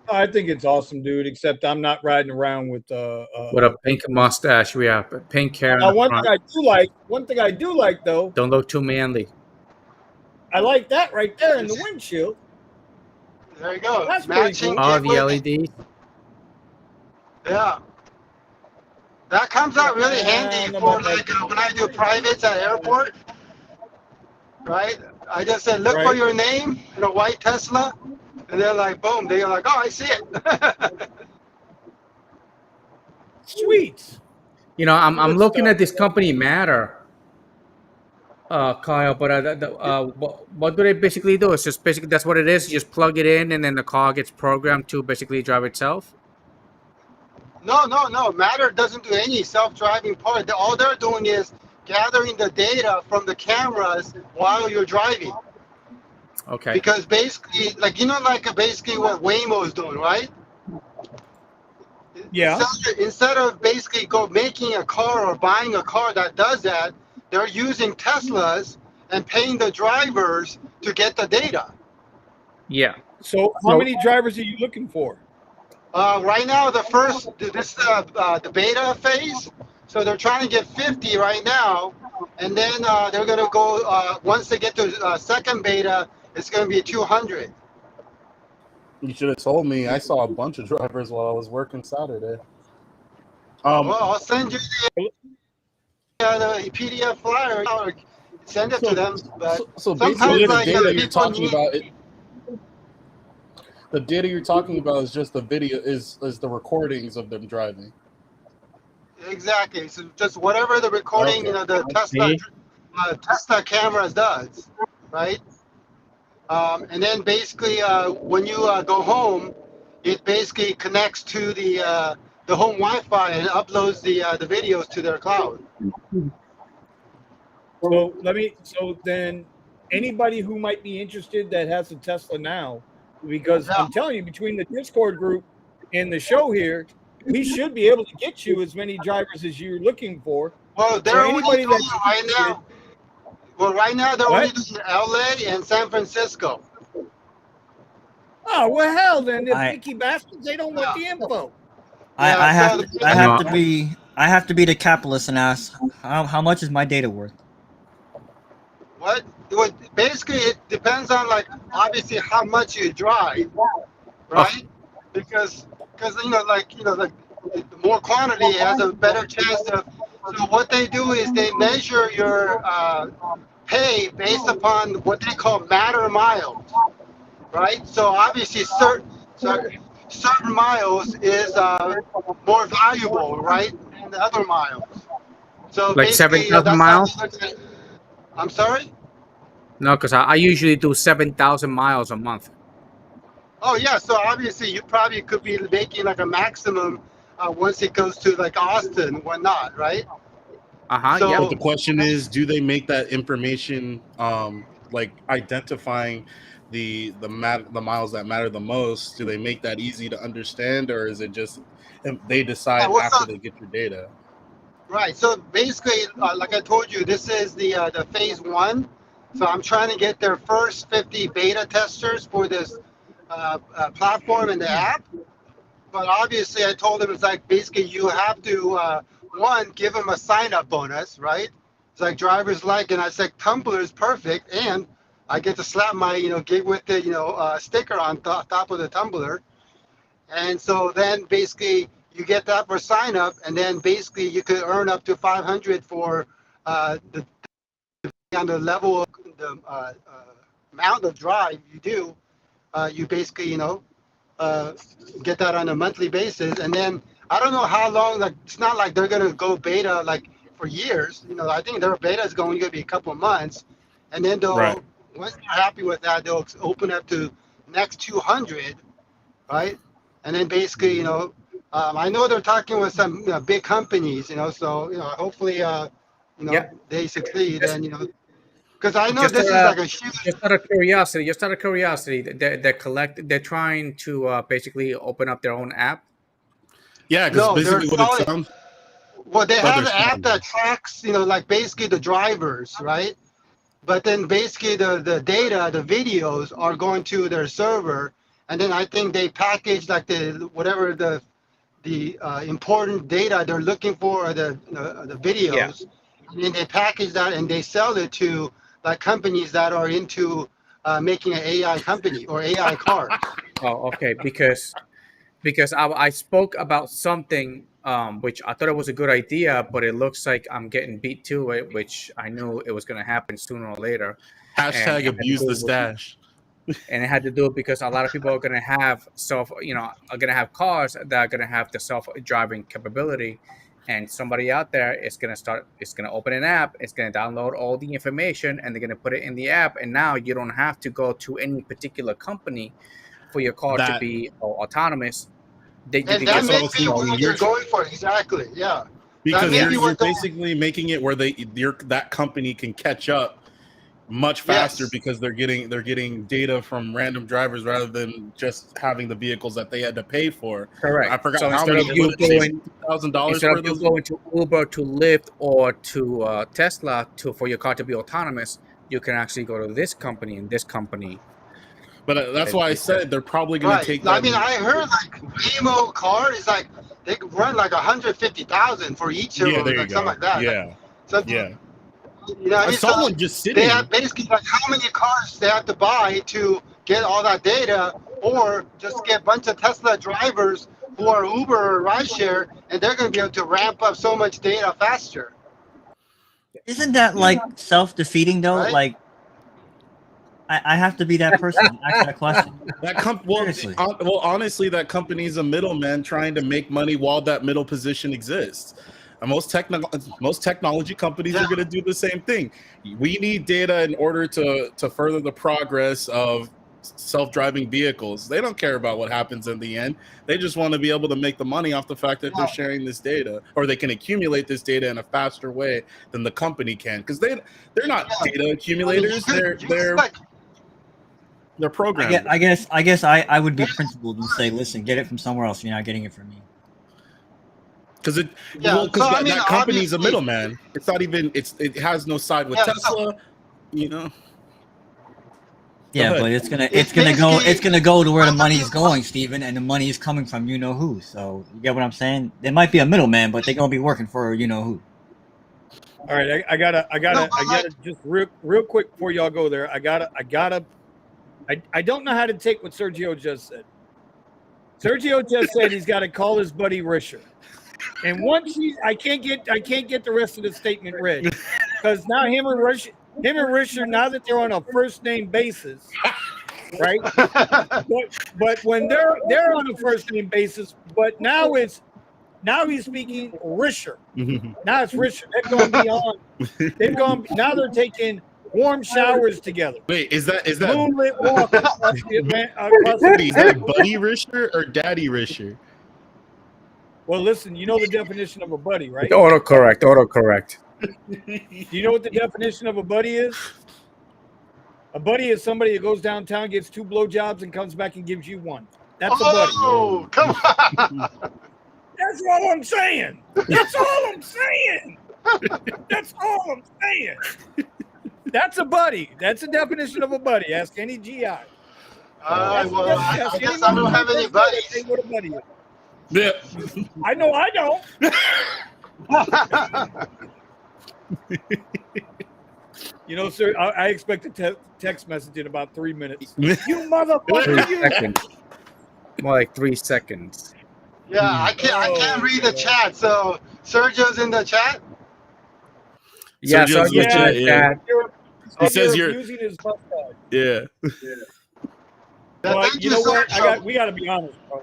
I think it's awesome, dude. Except I'm not riding around with a pink mustache. We have pink hair in Now, the one front. thing I do like though, Don't look too manly. I like that right there in the windshield. There you go. That's pretty Matching cool. Oh, Get the With It. LEDs. Yeah. That comes out really I handy don't know for about that. like when I do privates at airport, right? I just said, look for Right. your name in a white Tesla, and they're like, boom. They're like, oh, I see it. Sweet. I'm Good looking stuff. at this company Matter, Kyle. But what do they basically do? It's just basically that's what it is. You just plug it in, and then the car gets programmed to basically drive itself. No. Matter doesn't do any self-driving part. All they're doing is gathering the data from the cameras while you're driving. Okay. Because basically, like basically what Waymo is doing, right? Yeah. Instead of basically making a car or buying a car that does that, they're using Teslas and paying the drivers to get the data. Yeah. So, how many drivers are you looking for? Right now, this is the beta phase, so they're trying to get 50 right now, and then they're going to go, once they get to second beta, it's going to be 200. You should have told me. I saw a bunch of drivers while I was working Saturday. Well, I'll send you the PDF flyer or send it to them. But So basically, sometimes, the like, data you're people talking need. about, the data you're talking about is just the video, is the recordings of them driving. Exactly. So just whatever the recording, Okay. the Tesla cameras does, right? And then basically, when you go home, it basically connects to the home Wi-Fi and uploads the videos to their cloud. So then anybody who might be interested that has a Tesla now, because I'm telling you, between the Discord group and the show here, we should be able to get you as many drivers as you're looking for. Well, they're only doing right now. Well, right now they're only doing LA and San Francisco. Oh well, hell then, the picky bastards, they don't want the info. I have to be the capitalist and ask how much is my data worth? What? basically it depends on like obviously how much you drive, right? Because like the more quantity it has a better chance of. So what they do is they measure your pay based upon what they call matter miles, right? So obviously certain miles is more valuable, right, than the other miles. So Like basically, 7,000 that's how they miles? look at it. I'm sorry. No, because I usually do 7,000 miles a month. Oh yeah, so obviously you probably could be making like a maximum once it goes to like Austin and whatnot, right? Yep. But So the question is, do they make that information like identifying the miles that matter the most? Do they make that easy to understand, or is it just they yeah, decide well, after they get your data? right. So basically, like I told you, this is the phase one. So I'm trying to get their first 50 beta testers for this platform and the app. But obviously, I told them it's like basically you have to one give them a sign up bonus, right? It's like drivers like, and I said Tumblr is perfect, and I get to slap my gig with the sticker on top of the Tumblr, and so then basically you get that for sign up, and then basically you could earn up to 500 for the on the level of the amount of drive you do. You basically uh, get that on a monthly basis. And then I don't know how long. Like it's not like they're gonna go beta like for years. I think their beta is going to be a couple of months, and then Right. they'll once they're happy with that, they'll open up to next 200, right? And then basically, I know they're talking with some big companies, so hopefully, Yeah. they succeed, Just, and because I know just, this is like a huge. just out of curiosity, they're trying to basically open up their own app. Yeah, because No, they're basically what it selling. sounds. Well, they Oh, have they're an app selling them. that tracks, like basically the drivers, right? But then basically the data, the videos are going to their server, and then I think they package like the whatever the important data they're looking for, or the Yeah. videos, and then they package that and they sell it to like companies that are into making an AI company or AI cars. Oh, okay. Because I spoke about something which I thought it was a good idea, but it looks like I'm getting beat to it, which I knew it was going to happen sooner or later, and Hashtag abuse the stash. it had to do because a lot of people are going to have are going to have cars that are going to have the self-driving capability, and somebody out there is going to open an app, it's going to download all the information, and they're going to put it in the app, and now you don't have to go to any particular company for your car to That be autonomous. That you And can that just may so be see what you're they're going for exactly. Yeah, that because may yeah. be you're what they're. basically making it where that company can catch up much faster Yes. because they're getting data from random drivers rather than just having the vehicles that they had to pay for. I Correct. forgot So how instead many. of Was you it going $60,000 instead of for you those? going to Uber, to Lyft, or to Tesla for your car to be autonomous, you can actually go to this company and this company. But that's why I said they're probably going to Right. take I that. mean, I heard like Waymo car is like they could run like 150,000 for each of Yeah, them, there you like something go. like that. Like, Yeah, something, yeah. I I mean, saw so one just they have sitting. basically like how many cars they have to buy to get all that data, or just get a bunch of Tesla drivers who are Uber or RideShare, and they're going to be able to ramp up so much data faster, Isn't that Yeah. like self-defeating though? right? Like I have to be that person to ask that question. That well, Seriously. honestly, that company's a middleman trying to make money while that middle position exists. And most technology companies Yeah. are going to do the same thing. We need data in order to further the progress of self-driving vehicles. They don't care about what happens in the end. They just want to be able to make the money off the fact that they're sharing this data, or they can accumulate this data in a faster way than the company can, because they're not Yeah. data I mean, you accumulators. could use They're like they're I guess programmers. I guess I guess I would be principled and say, listen, get it from somewhere else. You're not getting it from me. Because yeah. So because I mean, that company's a obviously, middleman. It's not even it has no side with yeah. So Tesla. You know. Go Yeah, but ahead. it's it's basically gonna go to where the how money many is going, Steven, and the money is coming from you know who. So you get what I'm saying? There might be a middleman, but they're gonna be working for you know who. All right, I gotta just real quick before y'all go there. I don't know how to take what Sergio just said. Sergio just said he's got to call his buddy Risher, and once I can't get the rest of the statement read because now him and Risher, now that they're on a first name basis, right? but when they're on a first name basis, but now he's speaking Risher. Now it's Risher. They've gone. Now they're taking warm showers together. Wait, is that Moonlit walk across the is that Buddy Risher or Daddy Risher? Well, listen, you know the definition of a buddy, right? Autocorrect. Do you know what the definition of a buddy is? A buddy is somebody that goes downtown, gets 2 blowjobs, and comes back and gives you 1. That's a buddy. Oh, come on. That's all I'm saying. That's all I'm saying. That's all I'm saying. That's a buddy. That's the definition of a buddy. Ask any GI. Well, I guess I don't have any buddies. Say what a buddy is. Yeah. I know I don't. You know, sir, I expect a text message in about 3 minutes. You motherfucker! 3 seconds. More like 3 seconds. Yeah, I can't read the chat. So Sergio's in the chat. Yeah, Sergio's so in the chat. He says you're using his mustache. Yeah. Well, Thank you know so what? much. We got to be honest, bro.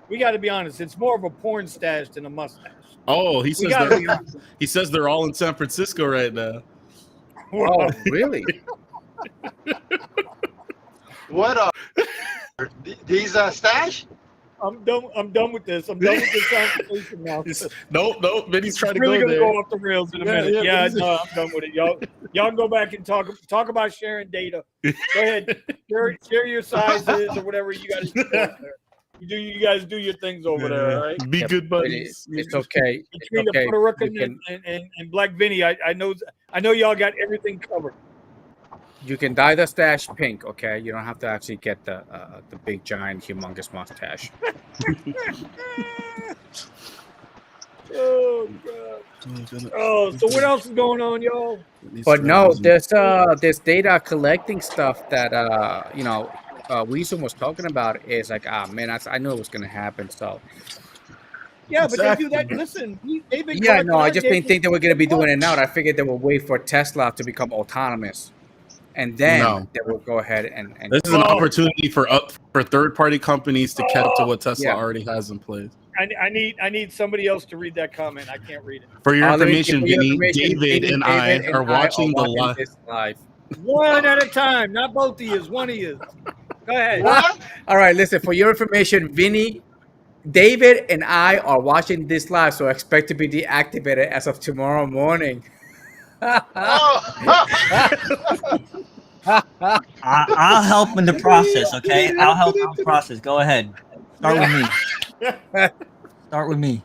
We got to be honest. It's more of a porn stash than a mustache. Oh, he We says got to be honest. he says they're all in San Francisco right now. Oh, really? What are these stash? I'm done with this. I'm done with this conversation now. Nope. Vinny's trying to really go gonna there. go off the rails in a minute. Yeah, No, I'm done with it. Y'all go back and talk about sharing data. Go ahead, share your sizes or whatever you guys do over there. You guys do your things over there, all right? Be good buddies. It's okay. Between It's okay. the Puerto Rican You can- and Black Vinny, I know y'all got everything covered. You can dye the stash pink, okay? You don't have to actually get the big, giant, humongous mustache. Oh god. Oh, so what else is going on, y'all? But no, there's data collecting stuff that Weasel was talking about is like, man, I knew it was gonna happen. So Yeah, but they do that. Listen, they've been. yeah, no, I just collecting didn't think they were gonna be doing it now. I figured they would wait for Tesla to become autonomous, and then they will go ahead and This is an opportunity for third-party companies to catch up to what Tesla Yeah. already has in place. I need somebody else to read that comment. I can't read it. For your let me information, give you Vinny, information, David and I are watching the live. this live. One at a time, not both of you. One of you. Go ahead. What? All right, listen, for your information, Vinny, David, and I are watching this live, so expect to be deactivated as of tomorrow morning. Oh. I'll help in the process, okay? I'll help in the process. Go ahead. Start with me. Start with me.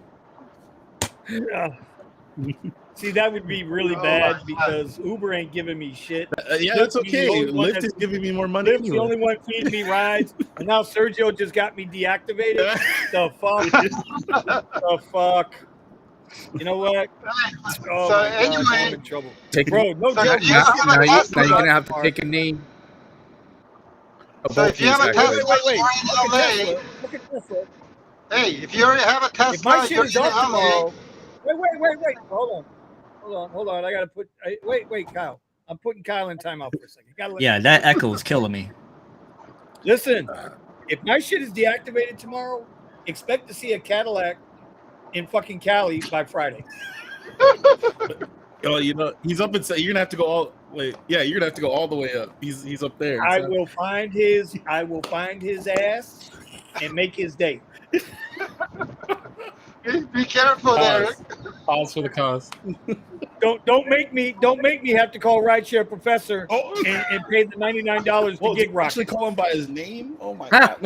See, that would be really bad because Uber ain't giving me shit. Yeah, that's okay. The only one Lyft is giving me more money. Lyft's the only one feeding me rides, and now Sergio just got me deactivated. The fuck? The fuck? You know what? Oh So my God, anyway- I'm in trouble. Bro, no So joke. if you have a Now Tesla- you're gonna have to take a knee. So if you have a Tesla, Wait. you're in Look LA. at Tesla. Look at Tesla. Hey, if you already have a If my Tesla, shit you're is in up LA. tomorrow. Wait. Hold on. I gotta put. Wait, Kyle. I'm putting Kyle in timeout for a second. Yeah, that echo is killing me. Listen, if my shit is deactivated tomorrow, expect to see a Cadillac in fucking Cali by Friday. Oh, he's up and you're gonna have to go all. Wait, yeah, you're gonna have to go all the way up. He's up there. I will find his ass and make his day. Be careful there. Pause for the cause. Don't make me have to call RideShare Professor Oh, and pay the $99 to Gig Rock. actually call him by his name. Oh my god.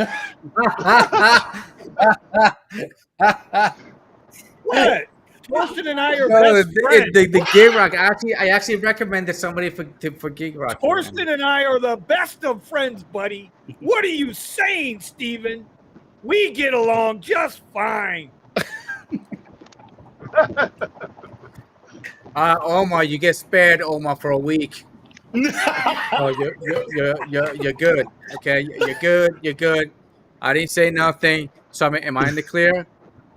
What? Torsten and I are No, best friends. the Gig Rock. I actually recommended somebody for Gig Rock. Torsten and I are the best of friends, buddy. What are you saying, Steven? We get along just fine. Omar, you get spared, Omar, for a week. Oh, you're good. Okay, you're good. You're good. I didn't say nothing. So am I in the clear?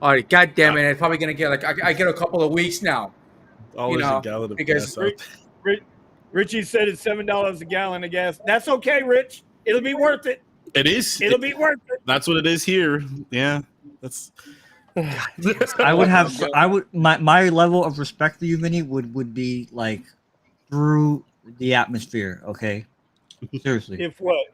All right. God damn it! I'm probably gonna get like I get a couple of weeks now. Always a gallon of because gas out there. Richie said it's $7 a gallon of gas. That's okay, Rich. It'll be worth it. It is. It'll be worth it. That's what it is here. Yeah, that's. I would have. I would. My level of respect for you, Vinny, would be like through the atmosphere. Okay, seriously. If what?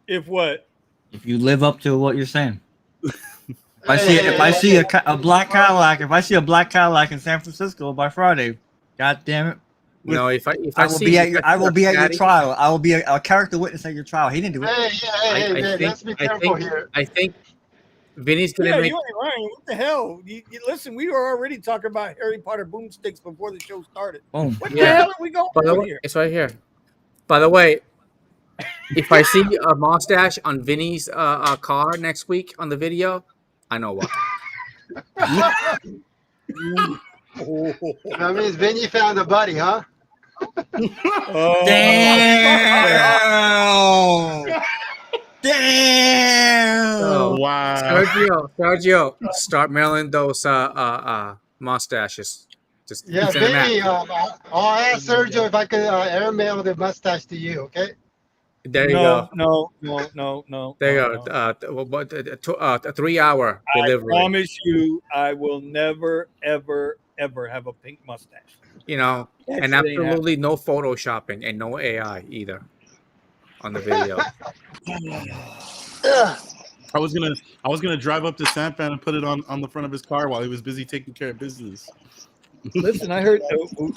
If what? If you live up to what you're saying. If I see a black Cadillac, if I see a black Cadillac in San Francisco by Friday, God damn it. No, if I I will be at your trial. I will be a character witness at your trial. He didn't do it. Hey, man, let's be careful here. I think Vinny's gonna make. You ain't lying. What the hell? You listen, we were already talking about Harry Potter boomsticks before the show started. Boom. What the hell are we going on here? It's right here. By the way, if I see a mustache on Vinny's car next week on the video, I know why. That means Vinny found a buddy, huh? Damn! Damn! Oh, Wow. Sergio, start mailing those mustaches. Just Yeah, send them out. Vinny, I'll ask Sergio if I can airmail the mustache to you, okay? There you go. No. There you go. A 3-hour delivery. I promise you, I will never, ever have a pink mustache. You know, and absolutely no photoshopping and no AI either on the video. I was gonna drive up to San Fran and put it on the front of his car while he was busy taking care of business. Listen, I heard.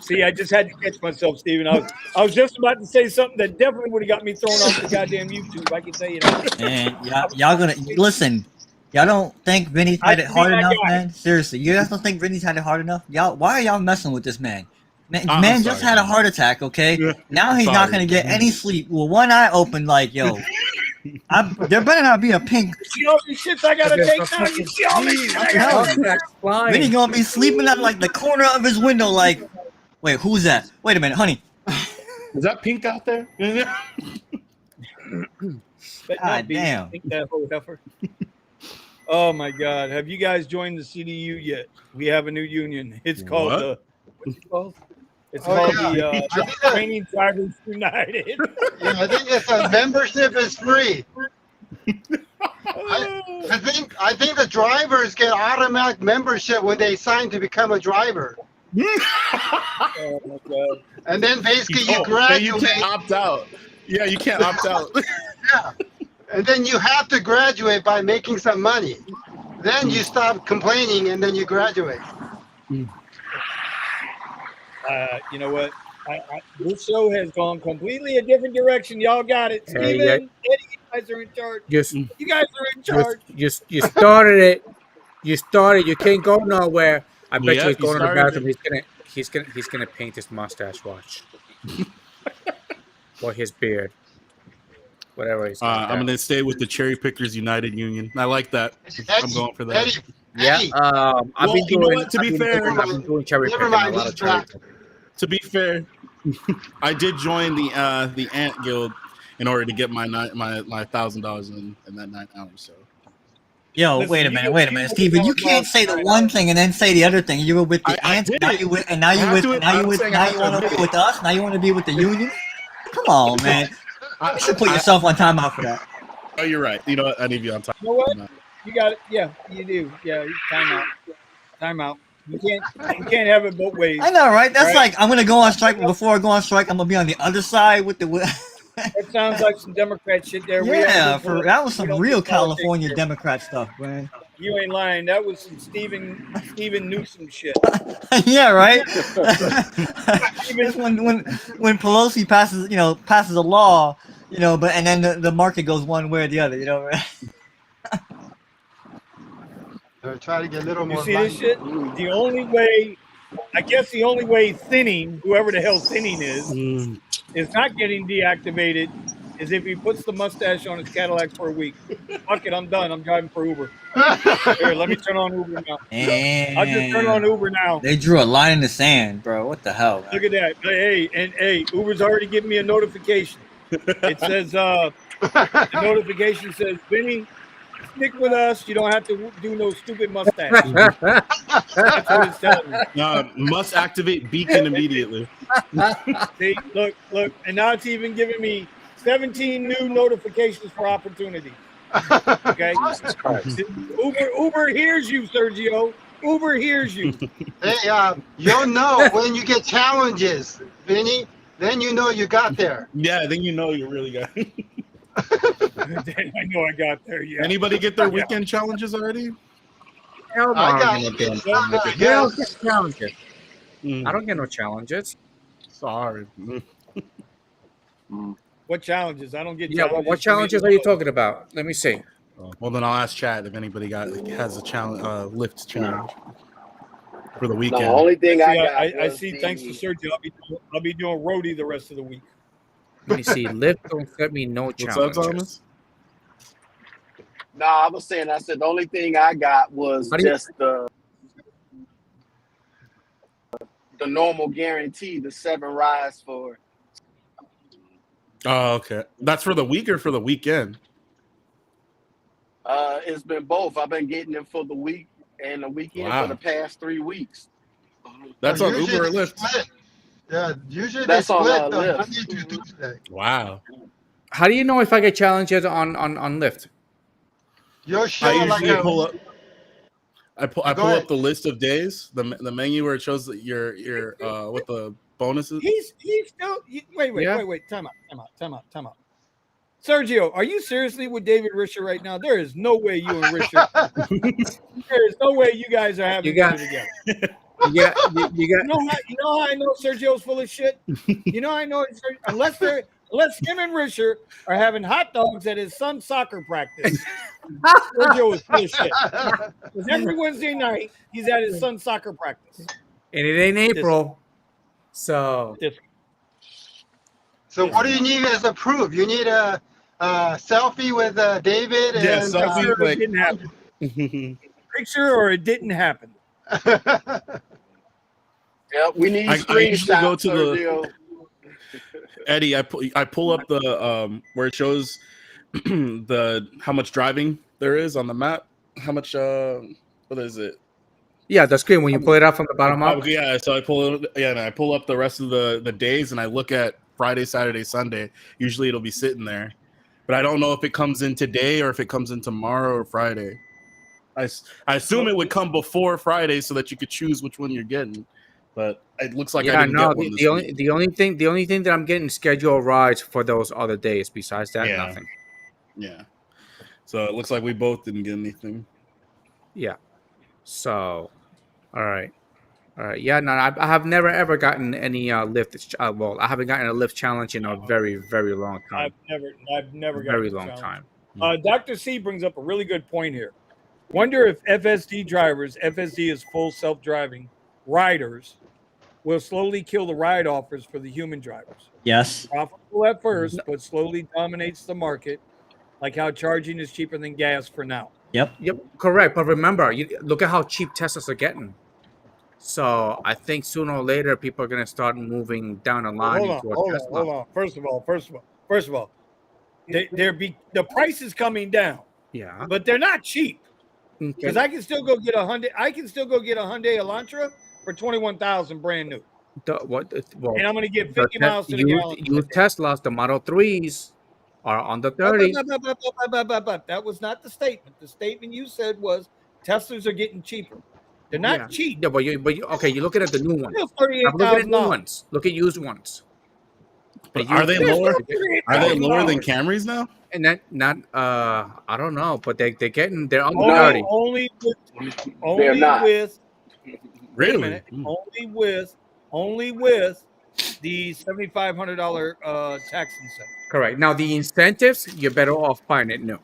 See, I just had to catch myself, Steven. I was just about to say something that definitely would have got me thrown off the goddamn YouTube. I can tell you that. And y'all gonna listen. Y'all don't think Vinny's had it hard enough, man? Seriously, you guys don't think Vinny's had it hard enough? Y'all, why are y'all messing with this man? Man just had a heart attack, okay? Yeah. Now he's not gonna get any sleep. Well, one eye open, like, yo, there better not be a pink. You know the shits I gotta take now. You see all these? Vinny gonna be sleeping at like the corner of his window, like, wait, who's that? Wait a minute, honey. Is that pink out there? God damn. Think that whole heifer. Oh my God! Have you guys joined the CDU yet? We have a new union. It's called what's it called? It's called the Training Drivers United. Yeah, I think it's a membership is free. I think the drivers get automatic membership when they sign to become a driver. Oh my God! And then basically you graduate. You can't opt out. Yeah, you can't opt out. Yeah. And then you have to graduate by making some money. Then you stop complaining and then you graduate. You know what? This show has gone completely a different direction. Y'all got it. Steven, Eddie, you guys are in charge. You guys are in charge. You started it. You started. You can't go nowhere. I bet you he's going to the bathroom. He's gonna paint his mustache. Watch. Or his beard. Whatever he's I'm gonna stay with the Cherry Pickers United Union. I like that. I'm going for that. I've been doing. To be fair, I've been doing cherry picking. To be fair, I did join the Ant Guild in order to get my $1,000 in that 9 hours. So. Yo, wait a minute, Steven. You can't say the one thing and then say the other thing. You were with the ants, now you want to be with us. Now you want to be with the union. Come on, man. You should put yourself on timeout for that. Oh, you're right. You know what? I need you on time. You know what? You got it. Yeah, you do. Yeah, timeout. You can't have it both ways. I know, right? That's like I'm gonna go on strike, but before I go on strike, I'm gonna be on the other side with the. That sounds like some Democrat shit there. Yeah, that was some real California Democrat stuff, man. You ain't lying. That was some Steven Newsom shit. Yeah, right. It's when Pelosi passes a law, but and then the market goes one way or the other, right? They're trying to get a little more. You see this shit? The only way thinning, whoever the hell thinning is not getting deactivated is if he puts the mustache on his Cadillac for a week. Fuck it, I'm done. I'm driving for Uber. Here, let me turn on Uber now. I'll just turn on Uber now. They drew a line in the sand, bro. What the hell? Man? Look at that. Hey, Uber's already giving me a notification. It says the notification says, Vinny, stick with us. You don't have to do no stupid mustache. That's what it's telling me. Must activate beacon immediately. See, look, and now it's even giving me 17 new notifications for opportunities. Okay, Uber hears you, Sergio. Uber hears you. Hey, you'll know when you get challenges, Vinny. Then you know you got there. Yeah, then you know you really got. I know I got there. Yeah. Anybody get their weekend challenges already? Hell no, I got I don't get challenges. I don't get no challenges. Sorry. What challenges? I don't get. Yeah, what challenges are you talking about? Let me see. Well, then I'll ask Chad if anybody has a challenge, lift challenge for the weekend. The only thing I see. Thanks to Sergio, I'll be doing roadie the rest of the week. Let me see. Lift don't set me no What's up, challenges. Thomas? No, I was saying. I said the only thing I got was just the normal guarantee, the 7 rides for. Oh, okay. That's for the week or for the weekend? It's been both. I've been getting it for the week and the weekend for the past 3 weeks. That's on Uber or Lyft. Yeah, usually That's they on split Lyft. Monday to Tuesday. Wow. How do you know if I get challenges on Lyft? You're I sure usually pull up. I pull ahead. up the list of days, the menu where it shows that your what the bonuses. He's still. Wait. Time out. Sergio, are you seriously with David Risher right now? There is no way you and Risher. There is no way you guys are having dinner together. You got. You know how I know Sergio's full of shit? You know I know unless him and Risher are having hot dogs at his son's soccer practice. Sergio is full of shit. Because every Wednesday night he's at his son's soccer practice. And it ain't April, so. So what do you need as a proof? You need a selfie with David. Yeah, and, selfie. It didn't happen. Picture or it didn't happen. Yeah, we need I usually go to Sergio. Eddie. I pull up the where it shows the how much driving there is on the map. How much what is it? Yeah, the screen when you pull it up from the bottom up. Yeah, so I pull up the rest of the days and I look at Friday, Saturday, Sunday. Usually it'll be sitting there, but I don't know if it comes in today or if it comes in tomorrow or Friday. I assume it would come before Friday so that you could choose which one you're getting, but it looks like I didn't get one this week. The only thing that I'm getting scheduled rides for those other days. Besides that, nothing. Yeah. So it looks like we both didn't get anything. Yeah. So, all right. Yeah. No, I have never ever gotten any Lyft. Well, I haven't gotten a Lyft challenge in a very, very long time. I've never gotten Very a long challenge. time. Dr. C brings up a really good point here. Wonder if FSD drivers, FSD is full self-driving, riders will slowly kill the ride offers for the human drivers. Yes. Profitable at first, but slowly dominates the market, like how charging is cheaper than gas for now. Yep. Correct. But remember, look at how cheap Teslas are getting. So I think sooner or later, people are going to start moving down the line into a Tesla. Hold on. First of all, the price is coming down. Yeah. But they're not cheap. Because Okay. I can still go get a Hyundai Elantra for $21,000 brand new. And I'm going to get 50 miles to the gallon. Used Teslas, the Model 3s are under 30. That was not the statement. The statement you said was Teslas are getting cheaper. They're not cheap. Yeah, but you looking at the new ones. Still I'm looking at new $38,000. ones. Look at used ones. But are they lower? Are they lower than $38,000. Camrys now? And that not I don't know, but they're under 30. Only not. with Really? wait a minute, only with the $7,500 tax incentive. Correct. Now the incentives, you're better off buying it new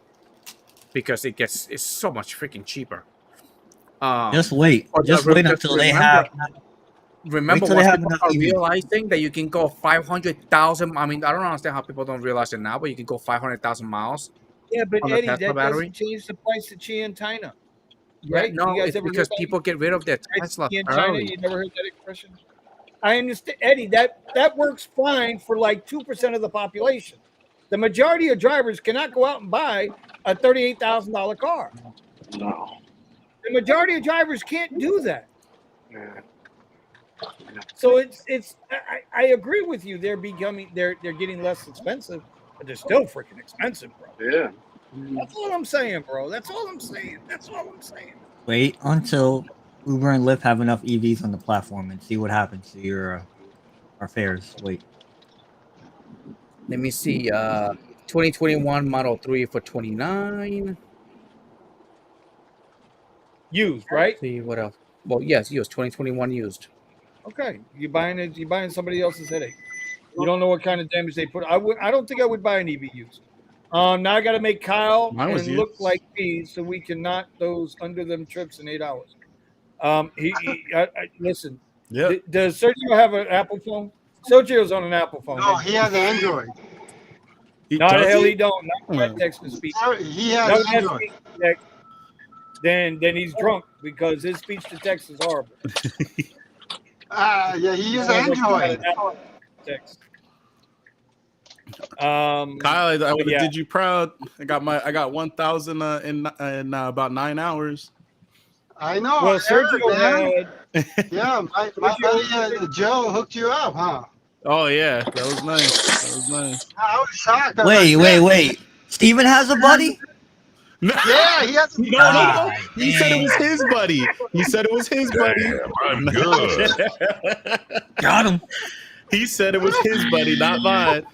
because it's so much freaking cheaper. Just wait. Just wait until they have remember till they once have people enough are EVs. realizing that you can go 500,000. I mean, I don't understand how people don't realize it now, but you can go 500,000 miles Yeah, but on the Eddie, Tesla that battery. doesn't change the price of China, Yeah, right? no, You guys it's ever heard because that people get rid of their price Tesla of in China? early. You never heard that expression? I understand, Eddie. That works fine for like 2% of the population. The majority of drivers cannot go out and buy a $38,000 car. No. The majority of drivers can't do that. Yeah. So I agree with you. They're getting less expensive, but they're still freaking expensive, bro. Yeah. That's all I'm saying, bro. That's all I'm saying. Wait until Uber and Lyft have enough EVs on the platform and see what happens to your our fares. Wait. Let me see. 2021 Model 3 for 29. Used, right? See what else? Well, yes, used. 2021 used. Okay, you're buying somebody else's headache. You don't know what kind of damage they put. I don't think I would buy an EV used. Now I got to make Kyle Mine was and look used. like me so we can knock those under them trips in 8 hours. Listen. Yep. Does Sergio have an Apple phone? Sergio's on an Apple phone. No, he has Android. No, the Does hell he? he don't. Not by text and speech. He Not has with that Android. speech to text. Then he's drunk because his speech to text is horrible. Yeah, he uses Sounds like he's got Android. an Apple text. Kyle, I would have yeah. did you proud. I got 1,000 in about 9 hours. I know. Well, I heard, Sergio man. had. Yeah, my buddy Joe hooked you up, huh? Oh yeah, that was nice. I was shocked. I was Wait. like, Steven has a buddy? Yeah, he has. No. He said it was his buddy. He said it was his buddy. Damn, I'm good. Got him. He said it was his buddy, not mine.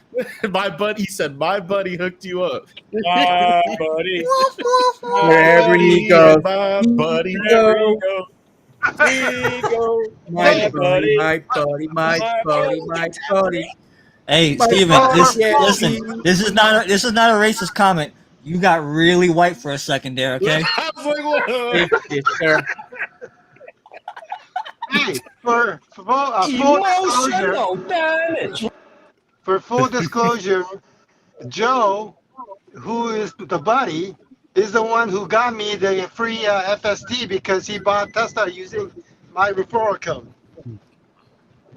My buddy. He said my buddy hooked you up. Buddy. Wherever he goes, my buddy. There you go. There you go. my buddy, my buddy. Hey, My Steven, God, yeah. listen, this is not a racist comment. You got really white for a second there, okay? I was like, what? Yes, sir. Hey, for full disclosure, Joe, who is the buddy, is the one who got me the free FSD because he bought Tesla using my referral code.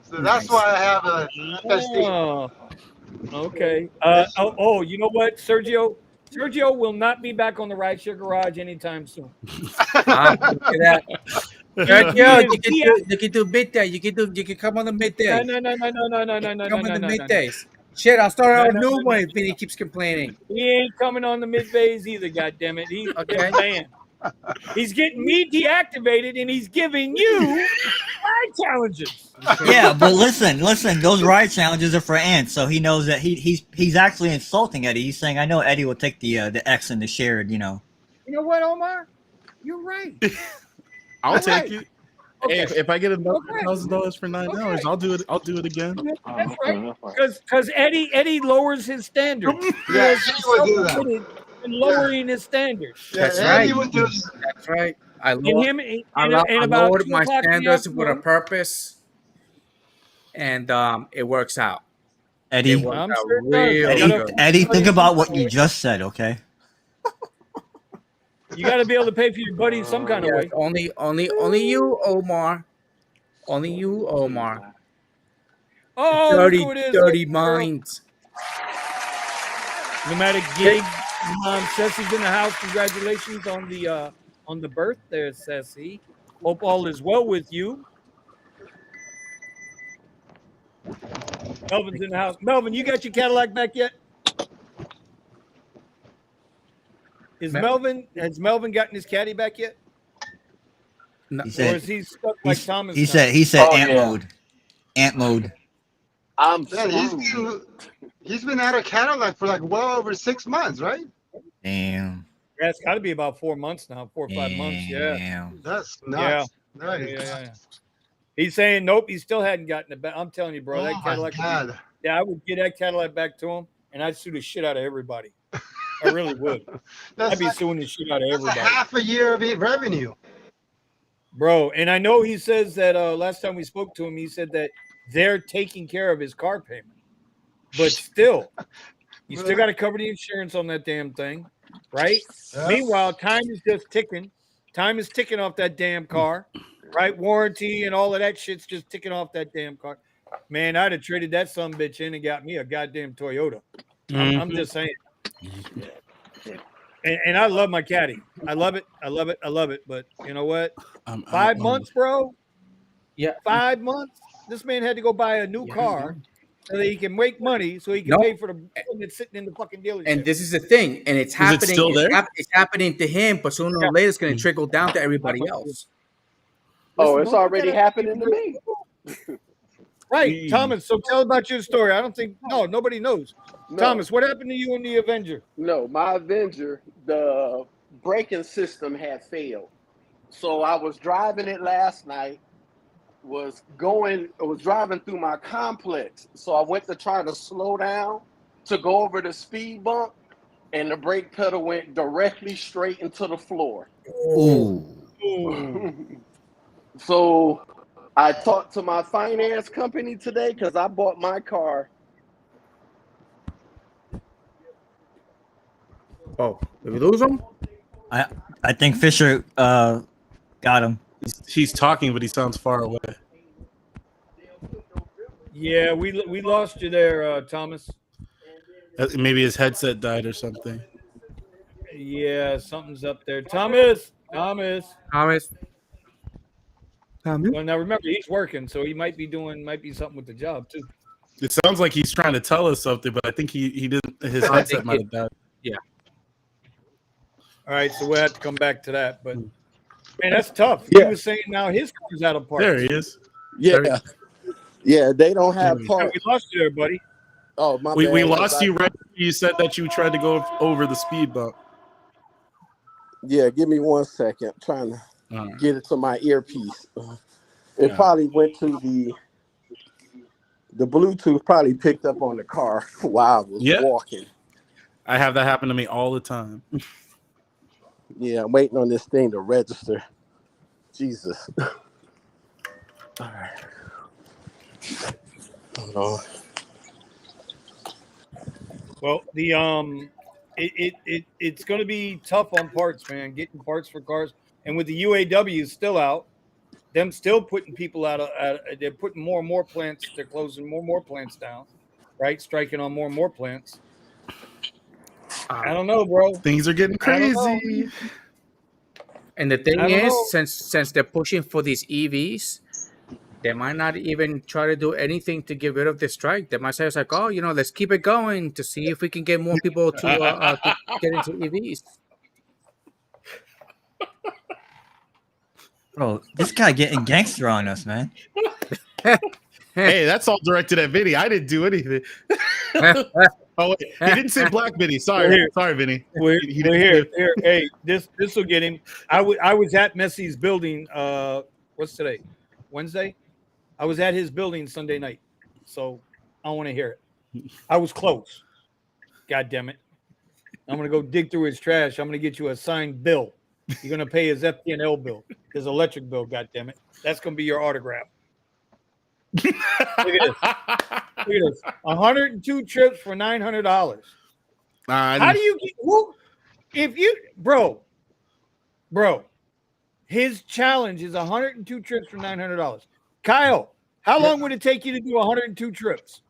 So that's why I have a FSD. Oh, okay. You know what, Sergio? Sergio will not be back on the RideShare Garage anytime soon. Look at that. You can do midday. You can come on the midday. No. Come on the middays. Shit, I'll start out a new one if Vinny keeps complaining. He ain't coming on the middays either, goddammit. He's Okay. banned. He's getting me deactivated and he's giving you ride challenges. Yeah, but listen, those ride challenges are for ants, so he knows that he's actually insulting Eddie. He's saying, I know Eddie will take the X and the shared, You know what, Omar? You're right. I'll take it. Okay. Hey, if I get another Okay. $1,000 for 9 hours, I'll do it. I'll do it again. That's right. Because Eddie lowers his standards. Yeah, He's Eddie would do that. self-committed in lowering his standards. That's Eddie right. would do. That's right. I And I about lowered 2 my o'clock in the standards with a afternoon, purpose, and it works out. It Eddie. works I'm out sure it does. real good. Eddie, think about what you just said, okay? you got to be able to pay for your buddy some kind of Yes, way. only you, Omar. Only you, Omar. Oh, Dirty, look who it is. dirty Look, girl. minds. Nomadic gig. Ceci's in the house. Congratulations on the birth there, Ceci. Hope all is well with you. Melvin's in the house. Melvin, you got your Cadillac back yet? Has Melvin gotten his caddy back yet? No, He Or said is he stuck like Thomas? he now? said Oh, ant yeah. mode. Ant mode. I'm Man, he's been out of Cadillac for like well over 6 months, right? Damn. Yeah, it's got to be about 4 months now, 4 or 5 months. Yeah. Damn. That's nuts. That is Yeah. nuts. He's saying nope. He still hadn't gotten it back. I'm telling you, bro. Oh That my Cadillac. God. Yeah, I would get that Cadillac back to him, and I'd sue the shit out of everybody. I really would. I'd That's be like, suing the shit out of that's a everybody. half a year of revenue. bro. And I know he says that last time we spoke to him, he said that they're taking care of his car payment. But still, you still got to cover the insurance on that damn thing, right? Yeah. Meanwhile, time is just ticking. Time is ticking off that damn car, right? Warranty and all of that shit's just ticking off that damn car. Man, I'd have traded that son bitch in and got me a goddamn Toyota. I'm just saying. And I love my caddy. I love it. I love it. I love it. But you know what? 5 months, bro. Yeah. 5 months. This man had to go buy a new car so that he can make money, so he can No. pay for the that's sitting in the fucking dealership. And this is the thing, and it's happening. Is it still there? It's happening to him, but sooner or later it's going to trickle down to everybody else. Oh, it's already happening to me. Right, Thomas. So tell about your story. I don't think nobody knows. No. Thomas, what happened to you in the Avenger? No, my Avenger, the braking system had failed. So I was driving it last night. Was driving through my complex. So I went to try to slow down to go over the speed bump, and the brake pedal went directly straight into the floor. Ooh. So I talked to my finance company today because I bought my car. Oh, did we lose him? I think Fisher got him. He's talking, but he sounds far away. Yeah, we lost you there, Thomas. Maybe his headset died or something. Yeah, something's up there. Thomas. Thomas. Well, now remember, he's working, so he might be something with the job too. It sounds like he's trying to tell us something, but I think he didn't. His headset might have died. Yeah. All right, so we'll have to come back to that. But man, that's tough. Yeah. He was saying now his car's out of parts. There he is. Yeah. Yeah, they don't have Yeah, parts. we lost you there, buddy. Oh, my We bad. lost you right after you said that you tried to go over the speed bump. Yeah, give me 1 second. I'm trying to Alright. get it to my earpiece. It probably went to the Bluetooth probably picked up on the car while I was walking. I have that happen to me all the time. Yeah, I'm waiting on this thing to register. Jesus. All right. Hold on. Well, it's going to be tough on parts, man. Getting parts for cars, and with the UAW still out, them still putting people out. They're putting more and more plants. They're closing more and more plants down, right? Striking on more and more plants. I don't know, bro. Things are getting crazy. And the thing is, since they're pushing for these EVs, they might not even try to do anything to get rid of the strike. They might say, it's like, oh, let's keep it going to see if we can get more people to get into EVs. Bro, this guy getting gangster on us, man. Hey, that's all directed at Vinny. I didn't do anything. Oh, wait. He didn't say Black Vinny. Sorry, Vinny. We're here. Hey, this will get him. I was at Messi's building. What's today? Wednesday. I was at his building Sunday night, so I want to hear it. I was close. God damn it! I'm gonna go dig through his trash. I'm gonna get you a signed bill. You're gonna pay his FP&L bill, his electric bill. God damn it! That's gonna be your autograph. Look at this. Look at this. 102 trips for $900. How do you get? If you, bro, his challenge is 102 trips for $900. Kyle, how long would it take you to do 102 trips?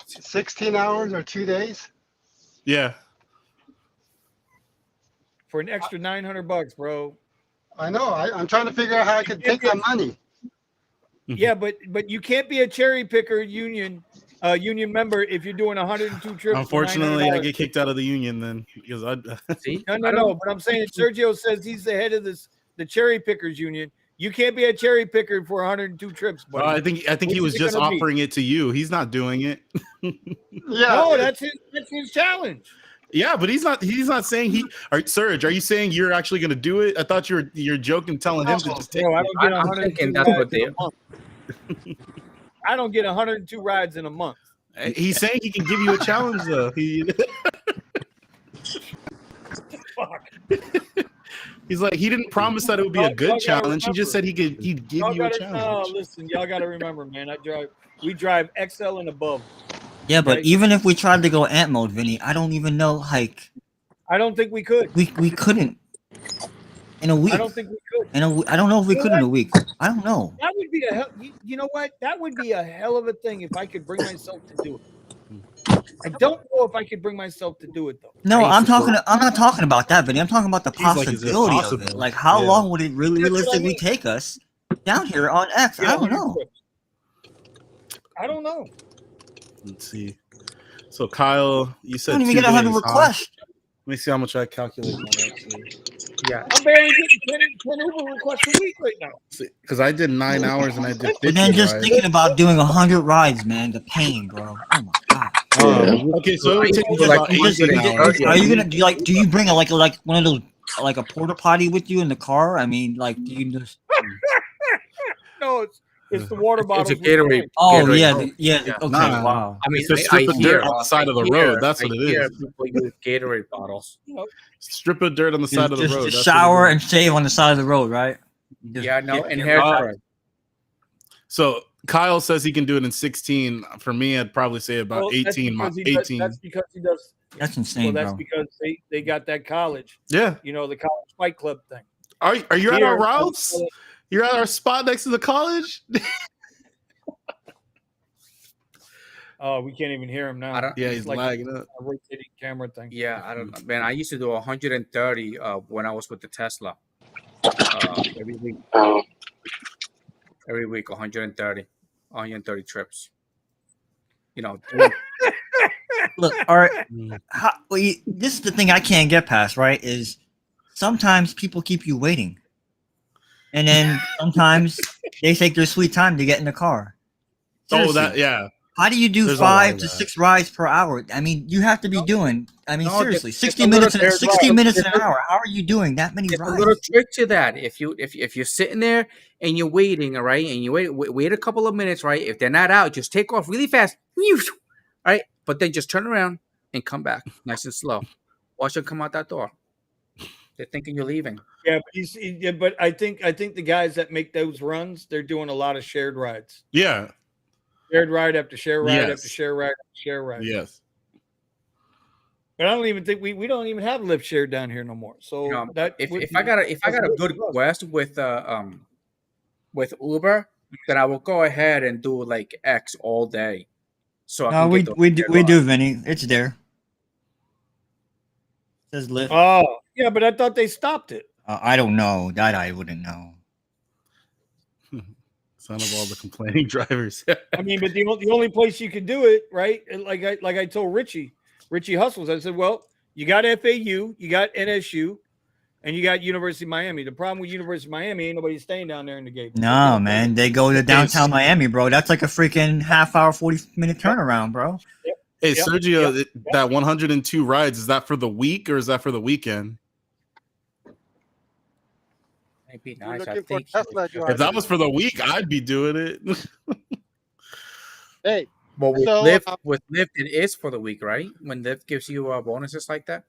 16 hours or 2 days? Yeah. For an extra $900, bro. I know. I'm trying to figure out how I can take that money. Yeah, but you can't be a cherry picker union member if you're doing 102 trips. Unfortunately, I get kicked out of the union then because I See? No. But I'm saying Sergio says he's the head of the cherry pickers union. You can't be a cherry picker for 102 trips, buddy. I think he was just offering it to you. He's not doing it. Yeah. No, that's his challenge. Yeah, but he's not saying he. Serge, are you saying you're actually going to do it? I thought you're joking, telling him to just take. No, I it. don't get I'm 102 thinking that's what rides in a month. I don't get 102 rides in a month. He's saying he can give you a challenge though. Fuck. He's like, he didn't promise that it would be a good Y'all gotta challenge. He just said he'd give Y'all you a gotta, challenge. listen, y'all got to remember, man. We drive XL and above. Yeah, but Okay? even if we tried to go ant mode, Vinny, I don't even know. Like, I don't think we could. we couldn't in a week. I don't think we could. I don't know if we You know could in what? a week. I don't know. That would be a hell. You know what? That would be a hell of a thing if I could bring myself to do it. I don't know if I could bring myself to do it though. No, I used to do it. I'm not talking about that, Vinny. I'm talking about the He's like, is it possibility of it. possible? Like, how Yeah. long would it really That's what I realistically mean. take us down here on X? I don't know. I don't know. Let's see. So Kyle, you I said don't even 2 get 100 days, huh? requests. Let me see how much I calculate on that. Yeah. I'm barely getting 10 Uber requests a week right now. Because I did 9 hours and I did 50 And then just rides. thinking about doing 100 rides, man, the pain, bro. Oh my god. Okay, so it would take me Like, about you just- 18 you just- hours. Are you gonna do you bring like one of those like a porta potty with you in the car? I mean, like, do you just? No, it's the water bottles. It's a with the Gatorade. drink. Oh Gatorade. yeah, Yeah. okay, Nah. wow. I mean, It's a strip of dirt on the side of the road. That's what it hear is. people use Gatorade bottles. Strip of dirt on the side of the road. Just That's shower what it and is. shave on the side of the road, right? Just Yeah, no, get- and get hair right. spray. So Kyle says he can do it in 16. For me, I'd probably say about Well, that's 18. because he does- 18. That's because he does. That's Well, insane, that's bro. because they got that college. Yeah. You know, the college fight club thing. Are you at our Here, routes? You're at our spot next to the college? Oh, we can't even hear him now. I don't- Yeah, It's he's like lagging up. a rotating camera thing. Yeah, I don't know, man. I used to do 130 when I was with the Tesla. Every week. Every week, 130 trips. You know, Look, all right. This is the thing I can't get past, right? Is sometimes people keep you waiting, and then sometimes they take their sweet time to get in the car. Oh, Seriously. yeah. How do you do There's a lot 5 of to that. 6 rides per hour? I mean, you have to be doing. I mean, No, seriously, there's 60 a minutes, little- 60 minutes an hour. How are you doing that many there's a rides? little trick to that. If you're sitting there and you're waiting, all right, and you wait a couple of minutes, right? If they're not out, just take off really fast, right? But then just turn around and come back, nice and slow. Watch them come out that door. They're thinking you're leaving. Yeah, but I think the guys that make those runs, they're doing a lot of shared rides. Yeah. Shared ride after share ride Yes. after share ride after share ride. Yes. But I don't even think we don't even have lift share down here no more. So You know, that if I got a good quest with Uber, then I will go ahead and do like X all day. So I No, can we get those we do, shared we do, rides. Vinny. It's there. It says lift. Oh yeah, but I thought they stopped it. I don't know. That I wouldn't know. Son of all the complaining drivers. I mean, but the only place you could do it, right? And like I told Richie Hustles, I said, well, you got FAU, you got NSU, and you got University of Miami. The problem with University of Miami ain't nobody staying down there in the gate. No, man. They go to downtown Miami, bro. That's like a freaking half-hour, 40-minute turnaround, bro. Hey, Yep. Sergio, that 102 rides, is that for the week or is that for the weekend? It'd be You're nice. I looking for think. Tesla If drivers. that was for the week, I'd be doing it. Hey, Well, with So, Lyft, it is for the week, right? When Lyft gives you bonuses like that.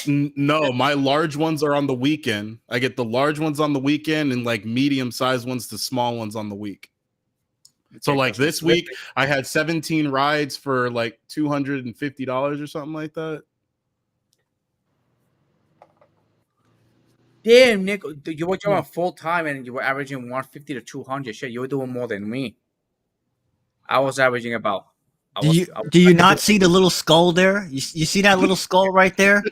No, my large ones are on the weekend. I get the large ones on the weekend and like medium-sized ones to small ones on the week. So Okay, like 'cause this with week, I had 17 rides for like $250 or something like that. Damn, Nick, you were doing full time and you were averaging 150 to 200. Shit, you were doing more than me. I was averaging about. Do you not see the little skull there? You see that little skull right there?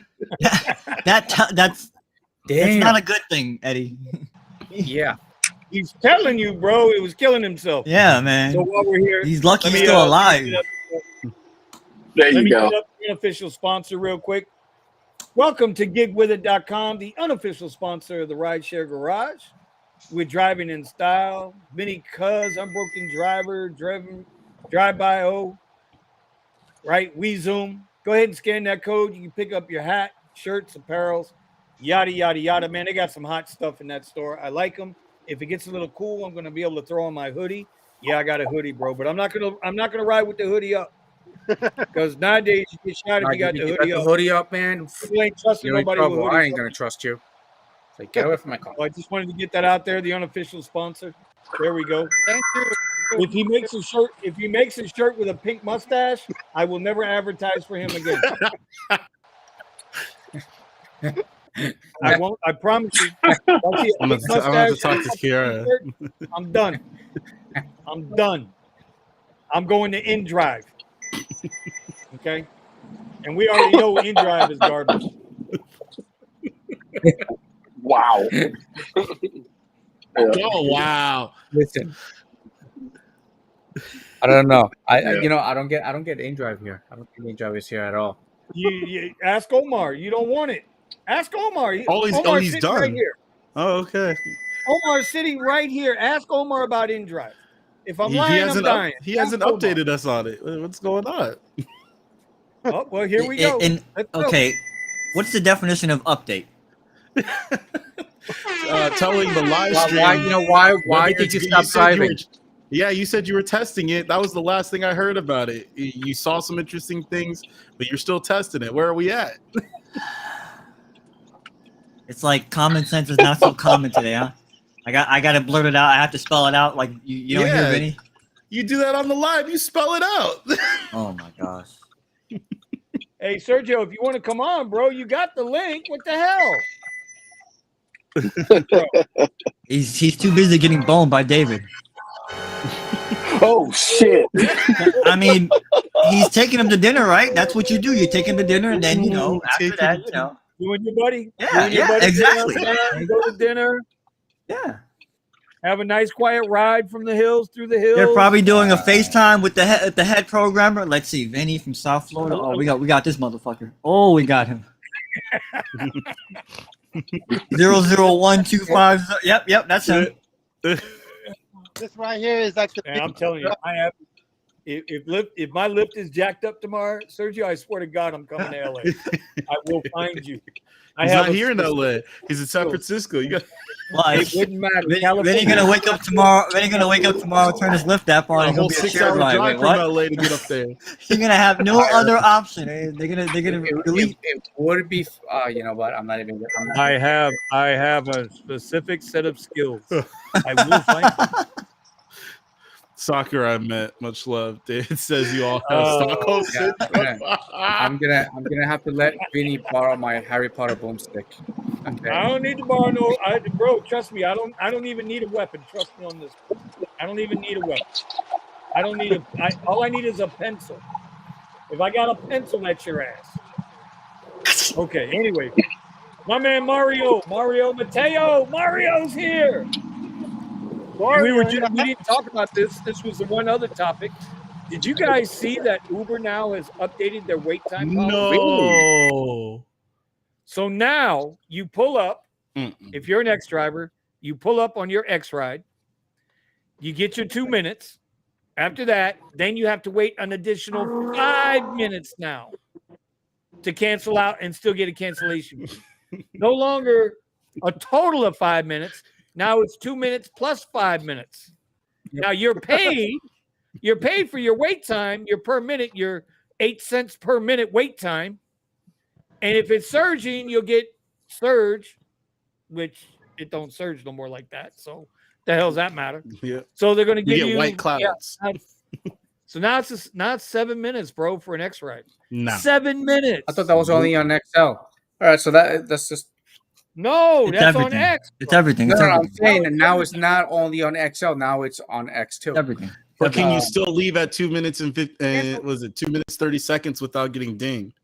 That's Damn. not a good thing, Eddie. Yeah. He's telling you, bro, he was killing himself. Yeah, man. So while we're here, He's lucky let he's me, still let me alive. get up- There Let you me go. get up the unofficial sponsor real quick. Welcome to gigwithit.com, the unofficial sponsor of the RideShare Garage. We're driving in style. Vinny Cuz, Unbroken Driver, Drive by O. Right? We Zoom. Go ahead and scan that code. You can pick up your hat, shirts, apparels, yada, yada, yada. Man, they got some hot stuff in that store. I like them. If it gets a little cool, I'm going to be able to throw on my hoodie. Yeah, I got a hoodie, bro, but I'm not gonna ride with the hoodie up. Because nowadays you get shot if you got the hoodie up. hoodie up, man. You ain't trusting You're in nobody with trouble. I hoodies ain't up. gonna trust you. Like, get away from my car. I just wanted to get that out there. The unofficial sponsor. There we go. Thank you. If he makes a shirt with a pink mustache, I will never advertise for him again. I won't. I promise you. I'm gonna have to talk to Kiara. I'm done. I'm done. I'm going to InDrive. Okay, and we already know InDrive is garbage. Wow. Oh wow! Listen, I don't know. I don't get InDrive here. I don't think InDrive is here at all. You ask Omar. You don't want it. Ask Omar. Omar's sitting done. right here. Oh, okay. Omar's sitting right here. Ask Omar about InDrive. If I'm He lying, I'm dying. he hasn't Ask Omar. updated us on it. What's going on? Oh, well, here we go. And Let's go. okay, what's the definition of update? Telling the live stream. Why whether did you it's- stop said driving? Yeah, you said you were testing it. That was the last thing I heard about it. You saw some interesting things, but you're still testing it. Where are we at? It's like common sense is not so common today, huh? I got to blurt it out. I have to spell it out. Like you don't hear Vinny? You do that on the live. You spell it out. Oh my gosh. Hey, Sergio, if you want to come on, bro, you got the link. What the hell? He's too busy getting boned by David. Oh shit. I mean, he's taking him to dinner, right? That's what you do. You take him to dinner, and then after that, You and your buddy? Yeah, You and your yeah, buddy exactly. go outside, go to dinner, yeah. have a nice quiet ride from the hills through the hills. They're probably doing a FaceTime with the head programmer. Let's see, Vinny from South Florida. Oh, we got this motherfucker. Oh, we got him. 001250. Yep, that's him. This right here is like the. And I'm telling you, I have. If my lift is jacked up tomorrow, Sergio, I swear to God, I'm coming to LA. I will find you. He's not here in LA. He's in San Francisco. You got. Well, It wouldn't matter. Vinny gonna wake up tomorrow. Vinny gonna wake up tomorrow, turn his lift app on, A and whole gonna be a 6 shared hour ride. drive Wait, from what? LA to get up there. You're gonna have no other option. They're gonna delete. It would be. You know what? I'm not even. I have a specific set of skills. I will find. Soccer, I met. Much love. David says you all have Stockholm Yeah, syndrome. I'm gonna have to let Vinny borrow my Harry Potter boomstick. Okay. I don't need to borrow no. Bro, trust me. I don't even need a weapon. Trust me on this. I don't even need a weapon. I don't need all I need is a pencil. If I got a pencil, that's your ass. Okay. Anyway, my man Mario Mateo. Mario's here. We didn't talk about this. This was the one other topic. Did you guys see that Uber now has updated their wait time policy? No. So now you pull up. If you're an X driver, you pull up on your X ride. You get your 2 minutes. After that, then you have to wait an additional 5 minutes now to cancel out and still get a cancellation. No longer a total of 5 minutes. Now it's 2 minutes plus 5 minutes. Now you're paid for your wait time, your per minute, your 8 cents per minute wait time. And if it's surging, you'll get surge, which it don't surge no more like that. So the hell's that matter? Yeah. So they're going to give You you get white clouds. Yeah, so now it's 7 minutes, bro, for an X ride. No. 7 minutes. I thought that was only on XL. All right, so that's just. No, It's that's everything. on X. It's everything. No, It's no, I'm everything. saying that now it's not only on XL. Now it's on X2. Everything. But can you still leave at 2 minutes and 2 minutes 30 seconds without getting dinged?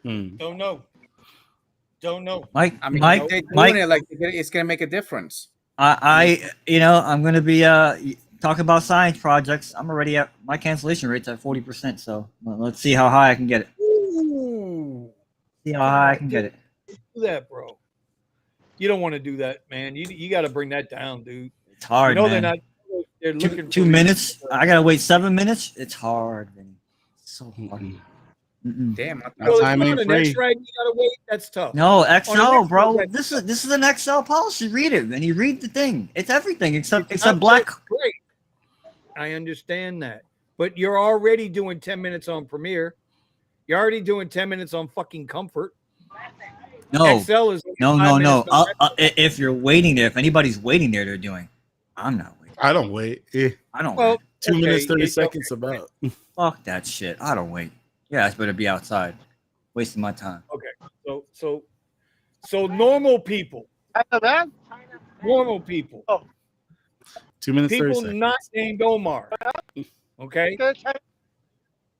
Don't know. Mike, I mean, Mike, they're doing Mike, it like it's gonna make a difference. I'm gonna be talking about science projects. I'm already at my cancellation rate's at 40%. So let's see how high I can get it. Ooh. See how high I can get it. Do that, bro. You don't want to do that, man. You got to bring that down, dude. It's hard, You know man. they're not. They're looking Two for minutes. I gotta wait 7 minutes. It's hard, man. It's so hard. Damn, Well, time if ain't you're on an free. X-Ride, you gotta wait. That's tough. No, On XL, an bro. X-Ride, This is an XL policy. Read it, and you read the thing. It's everything except not black. great. I understand that, but you're already doing 10 minutes on Premiere. You're already doing 10 minutes on fucking Comfort. No, XL is no, 5 no, minutes. no. If you're waiting there, if anybody's waiting there, they're doing. I'm not waiting. I don't wait. Eh, I don't Well, wait. 2 minutes, 30 okay. seconds about. Fuck that shit. I don't wait. Yeah, I better be outside, wasting my time. Okay. So normal people, normal people, 2 minutes, 30 people seconds. not named Omar. Okay.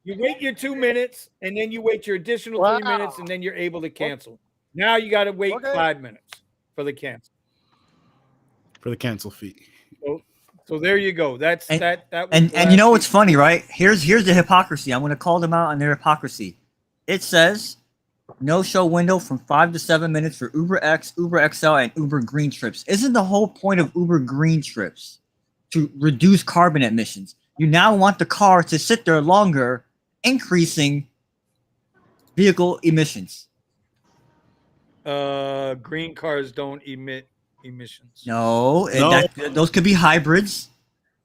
You wait your 2 minutes, and then you wait your additional 3 minutes, and then you're able to cancel. Now you got to wait 5 minutes for the cancel. For the cancel fee. So there you go. That was And last you know what's week. funny, right? Here's the hypocrisy. I'm going to call them out on their hypocrisy. It says no show window from 5 to 7 minutes for Uber X, Uber XL, and Uber Green trips. Isn't the whole point of Uber Green trips to reduce carbon emissions? You now want the car to sit there longer, increasing vehicle emissions. Green cars don't emit emissions. No, those could be hybrids.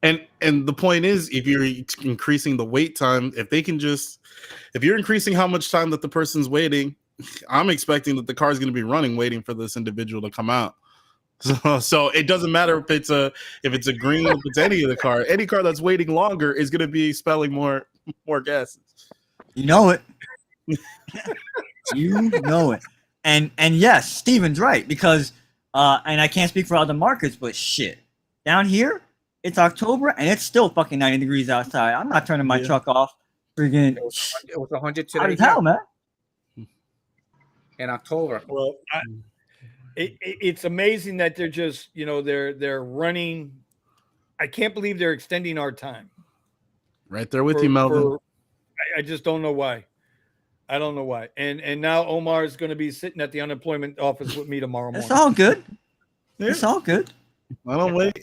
And the point is, if you're increasing the wait time, if you're increasing how much time that the person's waiting, I'm expecting that the car is going to be running, waiting for this individual to come out. So it doesn't matter if it's a green, if it's any of the car. Any car that's waiting longer is going to be expelling more gases. You know it. You know it. And yes, Steven's right, because and I can't speak for other markets, but shit, down here it's October and it's still fucking 90 degrees outside. I'm not turning my truck off. Friggin' It was 100 hot today as hell, man. in October. Well, it's amazing that they're just, they're running. I can't believe they're extending our time. Right there with you, Melvin. I just don't know why. I don't know why. And now Omar is going to be sitting at the unemployment office with me tomorrow morning. It's all good. It's all good. I don't wait.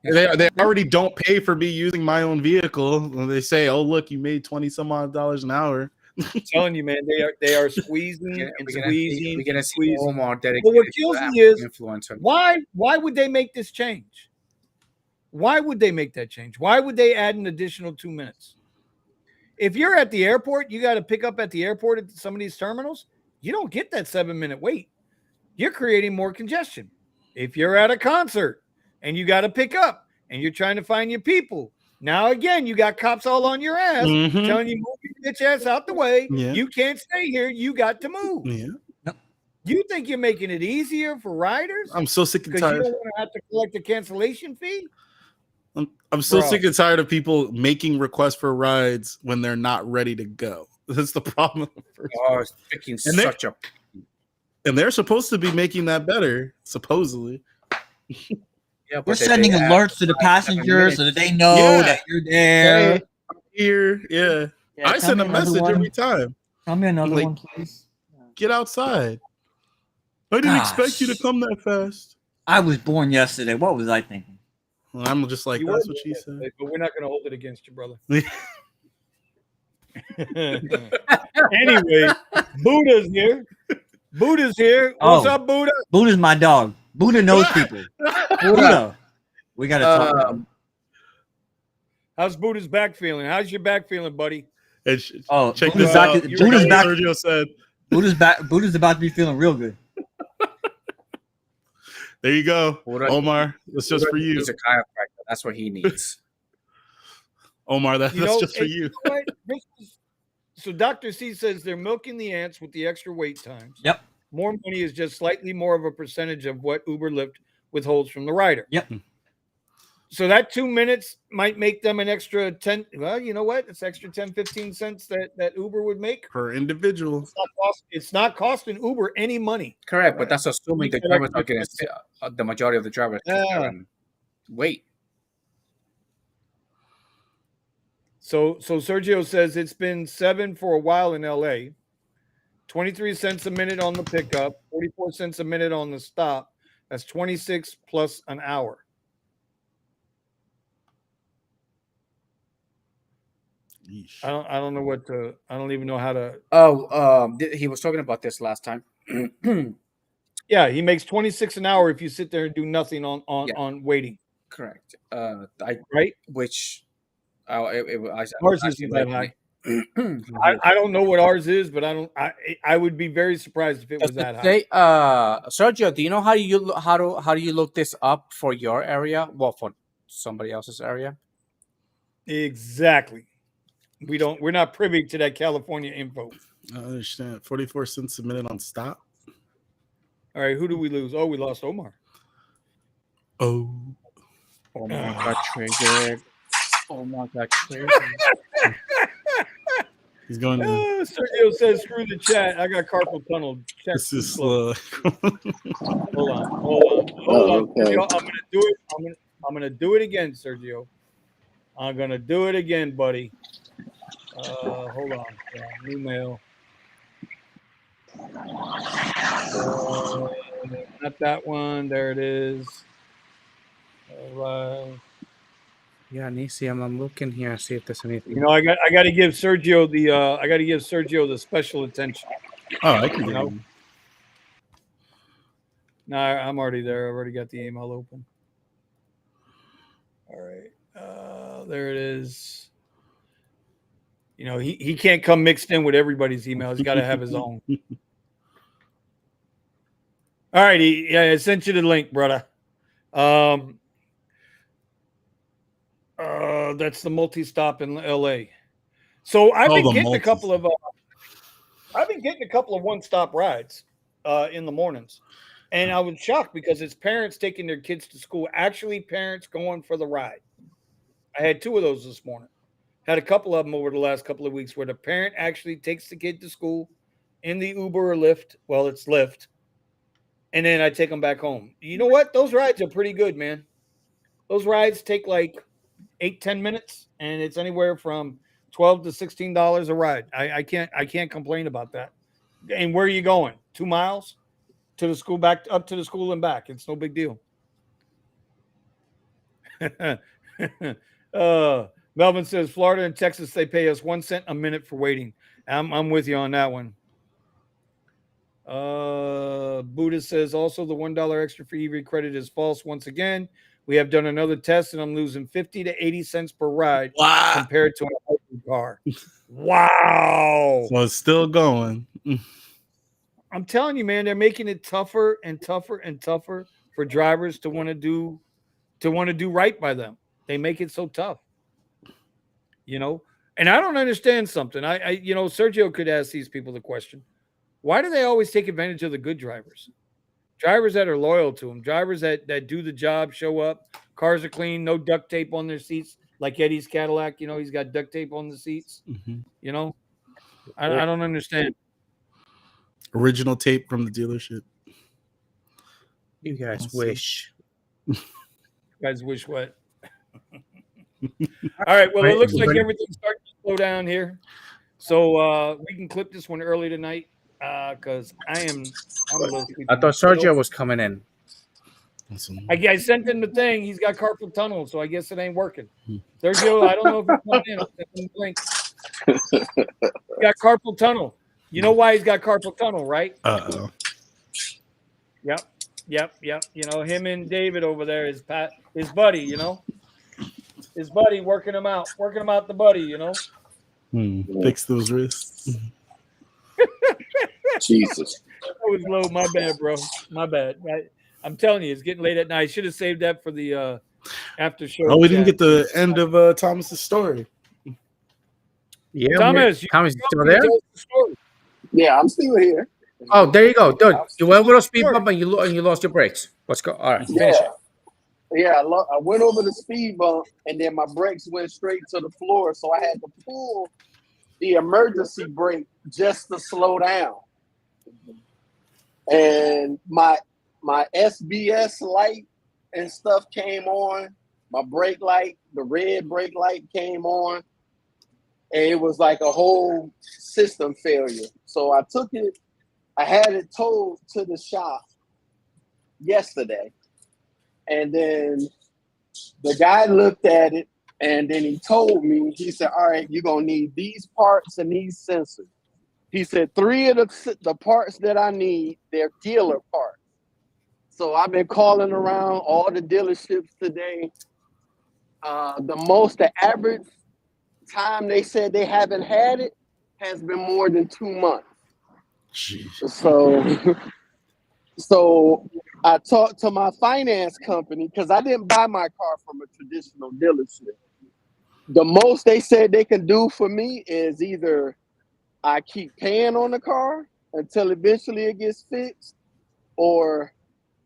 They already don't pay for me using my own vehicle. They say, "Oh, look, you made $20-some odd an hour." I'm telling you, man, they are squeezing and squeezing. We're gonna see squeezing. Omar dedicated But what kills me is influencer. why would they make this change? Why would they make that change? Why would they add an additional 2 minutes? If you're at the airport, you got to pick up at the airport at some of these terminals. You don't get that 7-minute wait. You're creating more congestion. If you're at a concert and you got to pick up and you're trying to find your people, now again, you got cops all on your ass telling you, move your bitch ass out the way. Yeah. You can't stay here. You got to move. Yeah. You think you're making it easier for riders? I'm so sick and Because you tired. don't want to have to collect a cancellation fee? I'm so Bro. sick and tired of people making requests for rides when they're not ready to go. That's the problem. Oh, it's freaking And they're- such a. And they're supposed to be making that better, supposedly. Yeah, We're but sending they add alerts to the 5, 7 passengers so minutes. that they know Yeah. that you're there. Hey, I'm here. Yeah. Yeah, I tell send me a another message one. every time. Tell me another Like, one, please. Get outside. I didn't expect you to Gosh. come that fast. I was born yesterday. What was I thinking? Well, I'm just like, You that's were what she doing said. it, but we're not going to hold it against you, brother. Anyway, Buddha's here. Buddha's here. What's Oh. up, Buddha? Buddha's my dog. Buddha knows people. Buddha. We got to talk about him. How's Buddha's back feeling? How's your back feeling, buddy? And Oh, check Buddha's this back- out. Buddha's Check out what back. Sergio said. Buddha's back. Buddha's about to be feeling real good. There you go. Buddha- Omar, that's just for you. He's a chiropractor. That's what he needs. Omar, that's just for and you. know what? So Dr. C says they're milking the ants with the extra wait times. Yep. More money is just slightly more of a percentage of what Uber Lyft withholds from the rider. Yep. So that 2 minutes might make them an extra 10. Well, you know what? It's extra 10, 15 cents that Uber would make. Per individual. It's not costing Uber any money. Correct, but that's assuming the Yeah. drivers are going to the majority of the drivers. Yeah. Wait. So Sergio says it's been 7 for a while in LA. 23 cents a minute on the pickup, 44 cents a minute on the stop. That's 26 plus an hour. Yeesh. I don't know what to. I don't even know how to. Oh, he was talking about this last time. Yeah, he makes 26 an hour if you sit there and do nothing on Yeah. on waiting. Correct. Right? Which Ours isn't that high. I don't know what ours is, but I would be very surprised if it was that high. Say, Sergio, do you know how do you look this up for your area? Well, for somebody else's area. Exactly. We're not privy to that California info. I understand. 44 cents a minute on stop. All right, who do we lose? Oh, we lost Omar. Oh. Omar got traded. Omar got traded. He's going to. Sergio says, "Screw the chat. I got carpal tunnel." Check This is slow. slow. Hold on. Okay. Sergio, I'm gonna do it. I'm gonna do it again, Sergio. I'm gonna do it again, buddy. Hold on. Yeah, new mail. Not that one. There it is. All right. Yeah, Nisi, I'm looking here, see if there's anything. You know, I got to give Sergio the special attention. Oh, I can You do know? it. No, I'm already there. I've already got the email open. All right. There it is. You know, he can't come mixed in with everybody's email. He's got to have his own. All righty. Yeah, I sent you the link, brother. That's the multi-stop in LA. So I've been getting a couple of one-stop rides in the mornings. And I was shocked because it's parents taking their kids to school, actually parents going for the ride. I had 2 of those this morning. Had a couple of them over the last couple of weeks where the parent actually takes the kid to school in the Uber or Lyft. Well, it's Lyft. And then I take them back home. You know what? Those rides are pretty good, man. Those rides take like 8-10 minutes, and it's anywhere from $12 to $16 a ride. I can't complain about that. And where are you going? 2 miles to the school, back up to the school and back. It's no big deal. Melvin says Florida and Texas, they pay us 1 cent a minute for waiting. I'm with you on that one. Buddha says also the $1 extra for EV credit is false once again. We have done another test, and I'm losing 50 to 80 cents per ride compared to an electric car. Wow. So it's still going. I'm telling you, man, they're making it tougher and tougher and tougher for drivers to want to do right by them. They make it so tough. You know, and I don't understand something. I Sergio could ask these people the question. Why do they always take advantage of the good drivers? Drivers that are loyal to them, drivers that do the job, show up, cars are clean, no duct tape on their seats, like Eddie's Cadillac. You know, he's got duct tape on the seats. Mm-hmm. You know, I don't understand. Original tape from the dealership. You guys wish. You guys wish what? All right. Well, it looks like everything's starting to slow down here. So we can clip this one early tonight because I'm a little sleepy. I thought Sergio was coming in. I sent him the thing. He's got carpal tunnel, so I guess it ain't working. Sergio, I don't know if he's coming in. I'll send him the link. He's got carpal tunnel. You know why he's got carpal tunnel, right? Uh-oh. Yep. You know, him and David over there is his buddy, you know. His buddy working him out the buddy, you know. Fix those wrists. Jesus. That was low. My bad, bro. My bad. I'm telling you, it's getting late at night. I should have saved that for the after show. Oh, we didn't get the end of Thomas's story. Yeah, Thomas, Thomas, you still there? Yeah, I'm still here. Oh, there you go. Dude, you went with a speed bump and you lost your brakes. Let's go. All right, finish it. Yeah, I went over the speed bump, and then my brakes went straight to the floor, so I had to pull the emergency brake just to slow down. And my SBS light and stuff came on. My brake light, the red brake light came on, and it was like a whole system failure. So I took it. I had it towed to the shop yesterday. And then the guy looked at it, and then he told me, he said, all right, you're going to need these parts and these sensors. He said 3 of the parts that I need, they're dealer parts. So I've been calling around all the dealerships today. The average time they said they haven't had it has been more than 2 months. Jeez. So I talked to my finance company because I didn't buy my car from a traditional dealership. The most they said they can do for me is either I keep paying on the car until eventually it gets fixed, or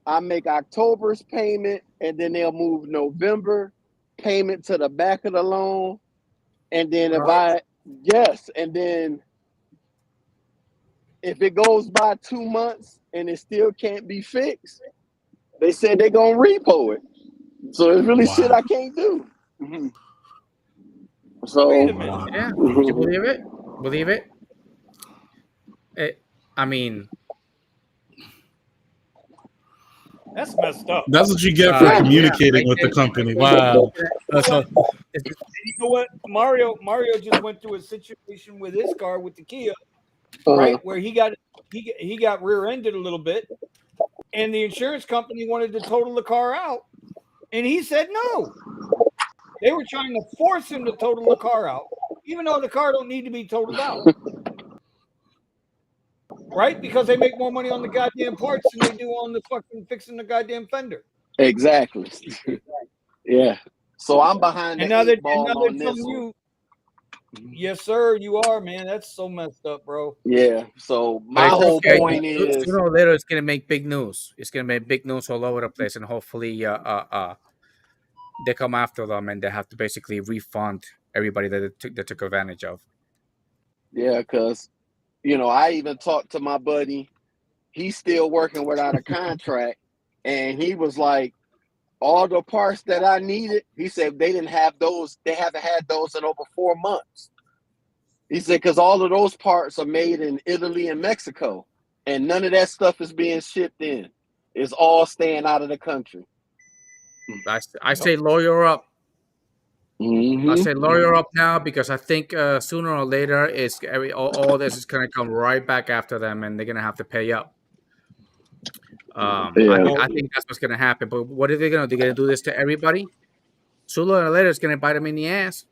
I make October's payment and then they'll move November payment to the back of the loan. And then and then if it goes by 2 months and it still can't be fixed, they said they're gonna repo it. So it's really shit I can't do. Mm-hmm. So Wait a minute. Yeah, you believe it? Believe it? I mean, That's messed up. That's what you get for yeah, communicating with the company. Wow. That's a, You know what? Mario just went through a situation with his car with the Kia, right? Where he got rear-ended a little bit, and the insurance company wanted to total the car out, and he said no. They were trying to force him to total the car out, even though the car don't need to be totaled out. Right? Because they make more money on the goddamn parts than they do on the fucking fixing the goddamn fender. Exactly. Yeah. So I'm behind And the now they're eight ball on this telling one. you, yes, sir, you are, man. That's so messed up, bro. Yeah. So but my it's whole okay. point is, Sooner or later, it's gonna make big news. It's gonna make big news all over the place, and hopefully, they come after them and they have to basically refund everybody that they took advantage of. yeah, because I even talked to my buddy. He's still working without a contract, and he was like, all the parts that I needed, he said they didn't have those. They haven't had those in over 4 months. He said because all of those parts are made in Italy and Mexico, and none of that stuff is being shipped in. It's all staying out of the country. I say lawyer up. Mm-hmm. I say lawyer up now because I think sooner or later all this is gonna come right back after them, and they're gonna have to pay up. I think that's what's gonna happen. But what are they gonna do? They're gonna do this to everybody. Sooner or later, it's gonna bite them in the ass.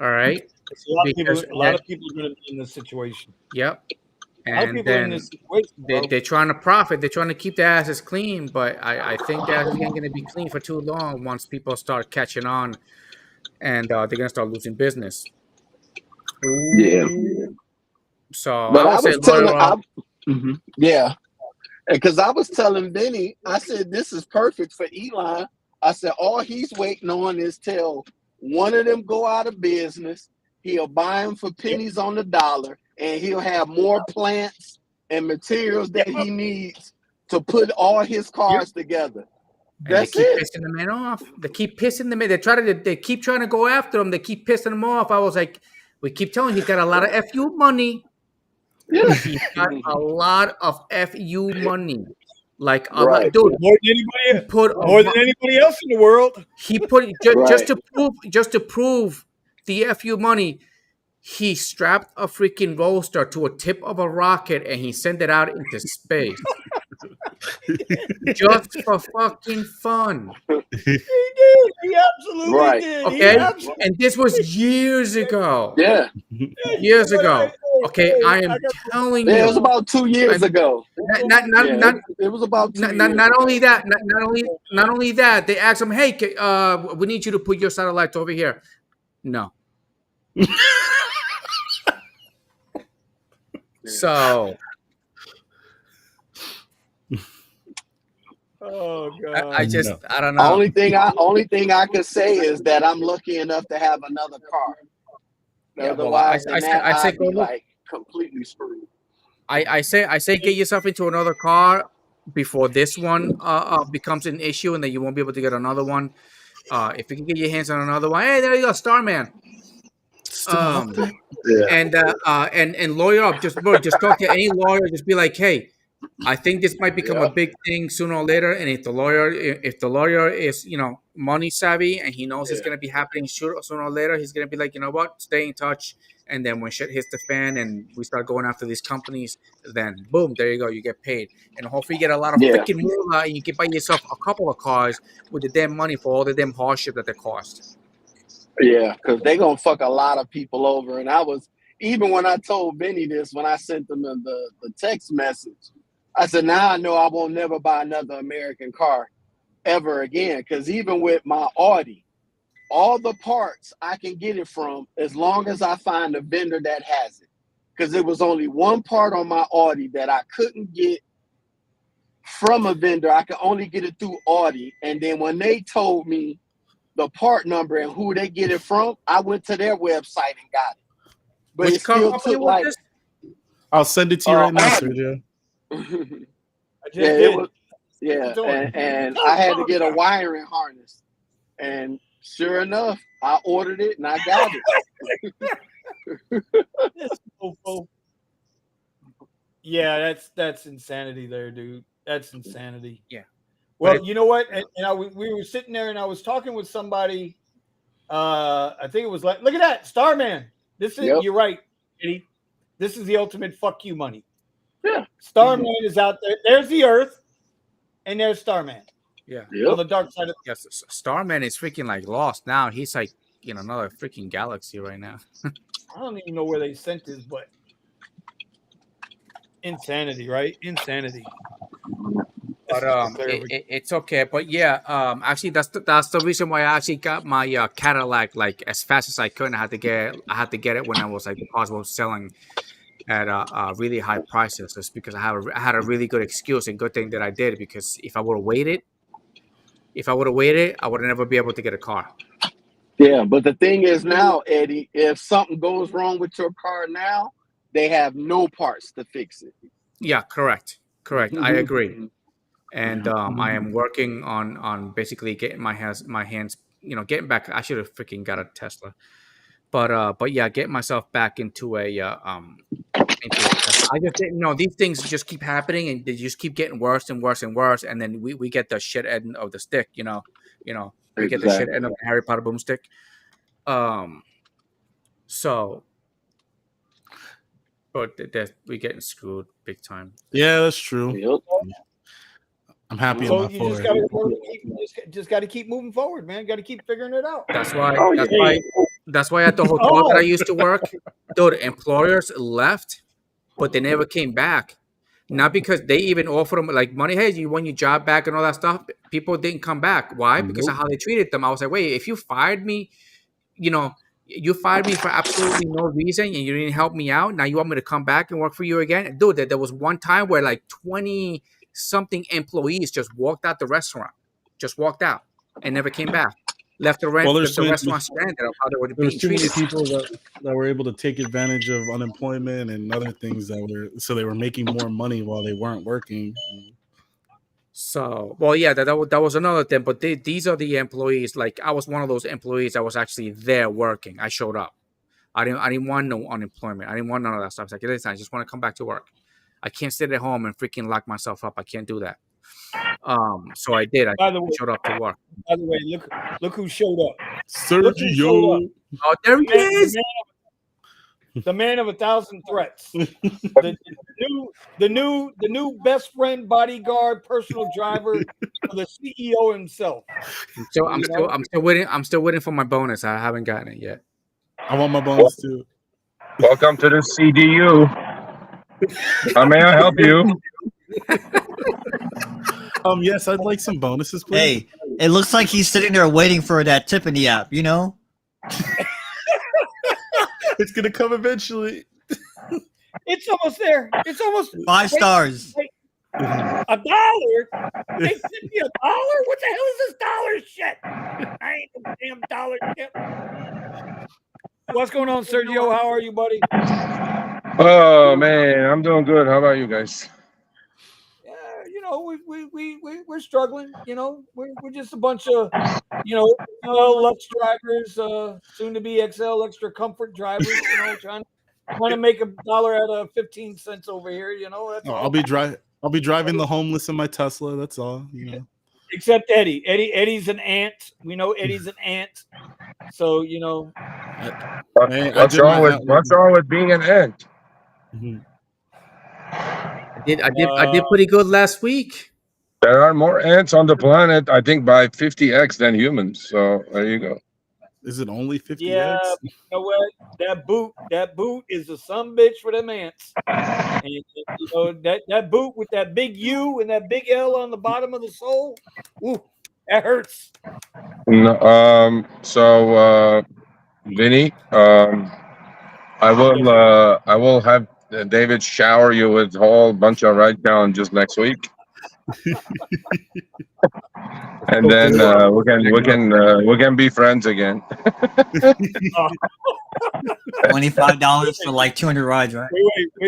All right. A lot of people are going to be in this situation. Yep. A lot of And people are in then this situation, bro. they're trying to profit. They're trying to keep their asses clean, but I think their asses ain't gonna be clean for too long once people start catching on, and they're gonna start losing business. Yeah. So But I would say lawyer up. yeah. Because I was telling Benny, I said, this is perfect for Elon. I said, all he's waiting on is till one of them go out of business. He'll buy them for pennies on the dollar, and he'll have more plants and materials that he needs to put all his cars together. And they keep pissing the man off. They keep pissing the man. They keep trying to go after him. They keep pissing him off. I was like, we keep telling him he's got a lot of FU money. Yeah. He's got a lot of FU money. Like a Right. lot, dude. More than anybody else in the world. He put just to prove the FU money. He strapped a freaking roadster to a tip of a rocket and he sent it out into space. Just for fucking fun. He did. He absolutely did. Okay. And this was years ago. Yeah. Years ago. Okay. I am telling you. It was about 2 years ago. It was about 2 years not only that, not only that, they asked him, hey, we need you to put your satellites over here. No. So oh god, I don't know. Only thing I could say is that I'm lucky enough to have another car. Yeah, Otherwise, I say I'd be like completely screwed. I say get yourself into another car before this one becomes an issue, and then you won't be able to get another one. If you can get your hands on another one, hey, there you go, Starman. And lawyer up, just talk to any lawyer. Just be like, hey, I think this might become a big thing sooner or later. And if the lawyer is money savvy and he knows it's gonna be happening sooner or later, he's gonna be like, you know what, stay in touch. And then when shit hits the fan and we start going after these companies, then boom, there you go, you get paid, and hopefully you get a lot of freaking moolah, and you can buy yourself a couple of cars with the damn money for all the damn hardship that they cost. Yeah, because they gonna fuck a lot of people over. And I was, even when I told Benny this, when I sent them the text message, I said, now I know I won't never buy another American car ever again. Because even with my Audi, all the parts I can get it from as long as I find a vendor that has it. Because there was only one part on my Audi that I couldn't get from a vendor. I could only get it through Audi. And then when they told me the part number and who they get it from, I went to their website and got it. But Which it still company took was like, this? I'll send it to you right now, Audi. Sergio. I just Yeah, did. it was. Yeah, What you doing? and I had to get a wiring harness, and sure enough, I ordered it and I got it. This mofo. Yeah, that's insanity there, dude. That's insanity. Yeah. Well, you know what? And we were sitting there, and I was talking with somebody. I think it was like, look at that, Starman. This is Yep. You're right, Eddie. This is the ultimate fuck you money. Yeah. Starman is out there. There's the Earth, and there's Starman Yeah. on Yep. the dark side of. Yes. Starman is freaking like lost now. He's like another freaking galaxy right now. I don't even know where they sent this, but insanity, right? Insanity. But it's okay. But yeah, actually that's the reason why I actually got my Cadillac like as fast as I could. I had to get it when I was like the cars was selling at really high prices. It's because I had a really good excuse and good thing that I did, because if I would have waited, I would never be able to get a car. Yeah, but the thing is now, Eddie, if something goes wrong with your car now, they have no parts to fix it. Yeah, correct. I agree. And I am working on basically getting my hands, getting back. I should have freaking got a Tesla, but yeah, get myself back into a Tesla. I just didn't. These things just keep happening, and they just keep getting worse and worse and worse, and then we get the shit end of the stick. We get the shit end of the Harry Potter boomstick. So, but we getting screwed big time. Yeah, that's true. Yep. I'm happy So in my you Ford. just got to keep moving forward, man. Got to keep figuring it out. That's why. Oh, That's why at the hotel that I used to work, dude, employers left, but they never came back. Not because they even offered them like money. Hey, you want your job back and all that stuff. People didn't come back. Why? Because of how they treated them. I was like, wait, if you fired me, you fired me for absolutely no reason, and you didn't help me out. Now you want me to come back and work for you again, dude? There was one time where like 20-something employees just walked out the restaurant, and never came back. Left the restaurant stranded of how they were being Too many treated. people that were able to take advantage of unemployment and other things so they were making more money while they weren't working. So, well, yeah, that was another thing. But these are the employees. Like I was one of those employees that was actually there working. I showed up. I didn't want no unemployment. I didn't want none of that stuff. I was like, listen, I just want to come back to work. I can't sit at home and freaking lock myself up. I can't do that. So I did. I showed up to work. By the way, look who showed up. Sergio. Oh, there he is. The man of 1,000 threats. the new best friend, bodyguard, personal driver for the CEO himself. I'm still waiting. I'm still waiting for my bonus. I haven't gotten it yet. I want my bonus too. Welcome to the CDU. How may I help you? Yes, I'd like some bonuses, please. Hey, it looks like he's sitting there waiting for that tip in the app, It's gonna come eventually. It's almost there. It's almost 5 stars. $1. They sent me $1. What the hell is this dollar shit? I ain't no damn dollar shit. What's going on, Sergio? How are you, buddy? Oh man, I'm doing good. How about you guys? We're struggling. We're just a bunch of Lux drivers, soon to be XL extra comfort drivers. Trying to make $1 out of 15 cents over here. That's I'll be driving the homeless in my Tesla. That's all. Except Eddie. Eddie's an ant. We know Eddie's an ant. So What's wrong with being an ant? Mm-hmm. I did pretty good last week. There are more ants on the planet, I think, by 50x than humans. So there you go. Is it only 50 Yeah, eggs? but you know what? That boot is a sumbitch for them ants. And you know that boot with that big U and that big L on the bottom of the sole. Ooh, that hurts. So, Vinny, I Yes, sir. will have David shower you with a whole bunch of ride challenges next week, and Go then through it. we can be friends again. Oh, $25 for like 200 rides, right?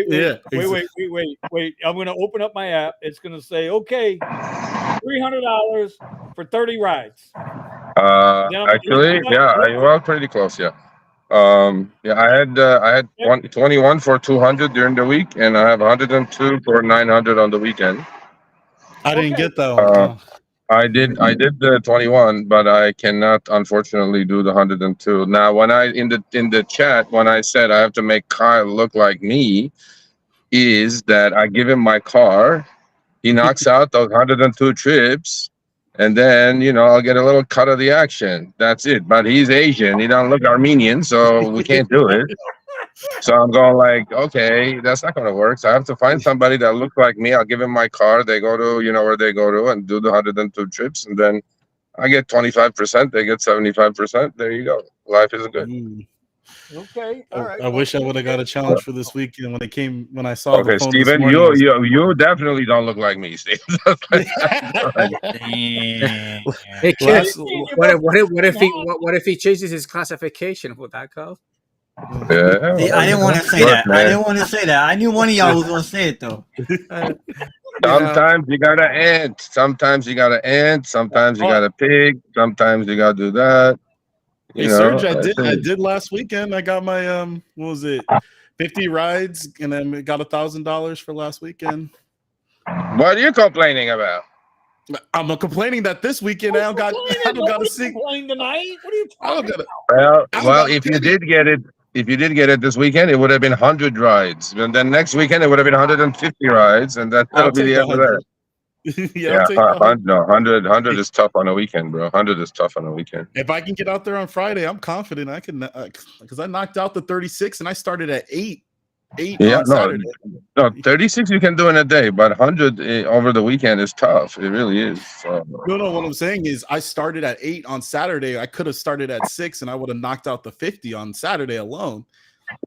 Yeah, wait. I'm gonna open up my app. It's gonna say, okay, $300 for 30 rides. Then I'm gonna Actually, yeah, you are pretty close. Yeah. Yeah, I had 21 for 200 during the week, and I have 102 for 900 on the weekend. I didn't Okay. get that one. Uh, I did the 21, but I cannot unfortunately do the 102. Now, when I in the chat when I said I have to make Kyle look like me, is that I give him my car, he knocks out those 102 trips, and then I'll get a little cut of the action. That's it. But he's Asian, he don't look Armenian, so we can't do it. So I'm going like, okay, that's not going to work. So I have to find somebody that looks like me. I'll give him my car. They go to, where they go to and do the 102 trips. And then I get 25%. They get 75%. There you go. Life is good. Okay. All right. I wish I would have got a challenge for this weekend when I saw the Okay, phone Steven, this morning. you definitely don't look like me, Steve. Damn. Hey kid, what if he changes his classification? Would that go? Yeah, See, I didn't want to say Look, that. I man. didn't want to say that. I knew one of y'all was going to say it, though. Sometimes you got an ant. Sometimes you got an ant. Sometimes you got a pig. Sometimes you got to do that. Hey, Serge, I did last weekend. I got my what was it, 50 rides, and then got $1,000 for last weekend. What are you complaining about? I'm complaining that this weekend I don't got a single. Tonight? What are you talking about? Well, if you did get it this weekend, it would have been 100 rides, and then next weekend it would have been 150 rides, and that'll be the end of that. Yeah, I'll take the 100. 100 is tough on a weekend, bro. 100 is tough on a weekend. If I can get out there on Friday, I'm confident I can, because I knocked out the 36 and I started at 8 on Saturday. No, 36 you can do in a day, but 100 over the weekend is tough. It really is. So. No. What I'm saying is, I started at 8 on Saturday. I could have started at 6, and I would have knocked out the 50 on Saturday alone.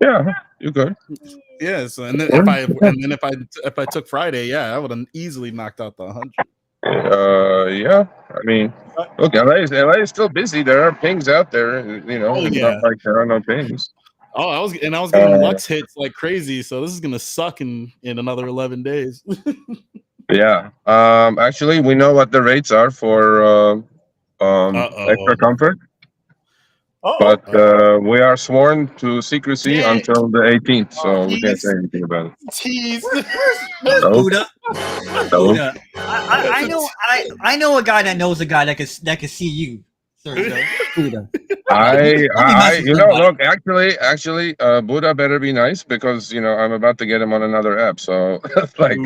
Yeah, you could. Yeah. So, and then if I took Friday, yeah, I would have easily knocked out the 100. Yeah. I mean, look, LA is still busy. There are pings out there. It's not like there are no pings. Oh, I was getting Lux hits like crazy. So this is gonna suck in another 11 days. Yeah. Actually, we know what the rates are for extra comfort. But we are sworn to secrecy until the 18th, so we can't say anything about it. Jeez. Buddha. Buddha. I know a guy that knows a guy that can see you. Sir, Buddha. Look, actually, Buddha better be nice because I'm about to get him on another app. So like,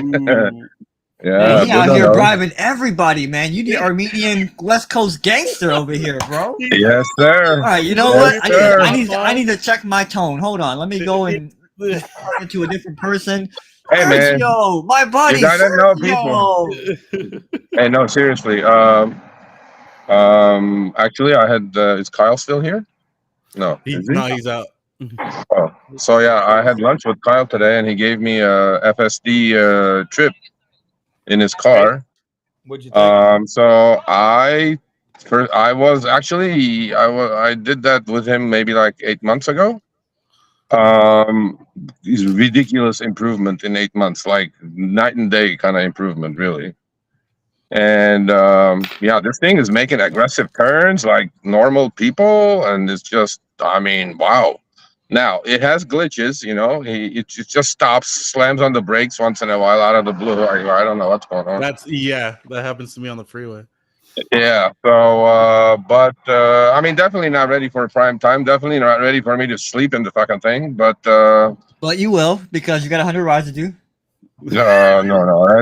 yeah, he out here bribing everybody, man. You the Armenian West Coast gangster over here, bro. Yes, sir. All right, you know what? I need to check my tone. Hold on, let me go and talk into a different person. Hey, man, yo, my buddy. You gotta know people. Hey, no, seriously. Actually, I had. Is Kyle still here? No. He's out. Oh, so yeah, I had lunch with Kyle today, and he gave me a FSD trip in his car. What'd you think? So I did that with him maybe like 8 months ago. Is ridiculous improvement in 8 months, like night and day kind of improvement, really. And this thing is making aggressive turns like normal people, and it's just, I mean, wow. Now it has glitches, it just stops, slams on the brakes once in a while out of the blue. I don't know what's going on. That happens to me on the freeway. Yeah. So, but I mean, definitely not ready for prime time. Definitely not ready for me to sleep in the fucking thing. But you will, because you got 100 rides to do. No.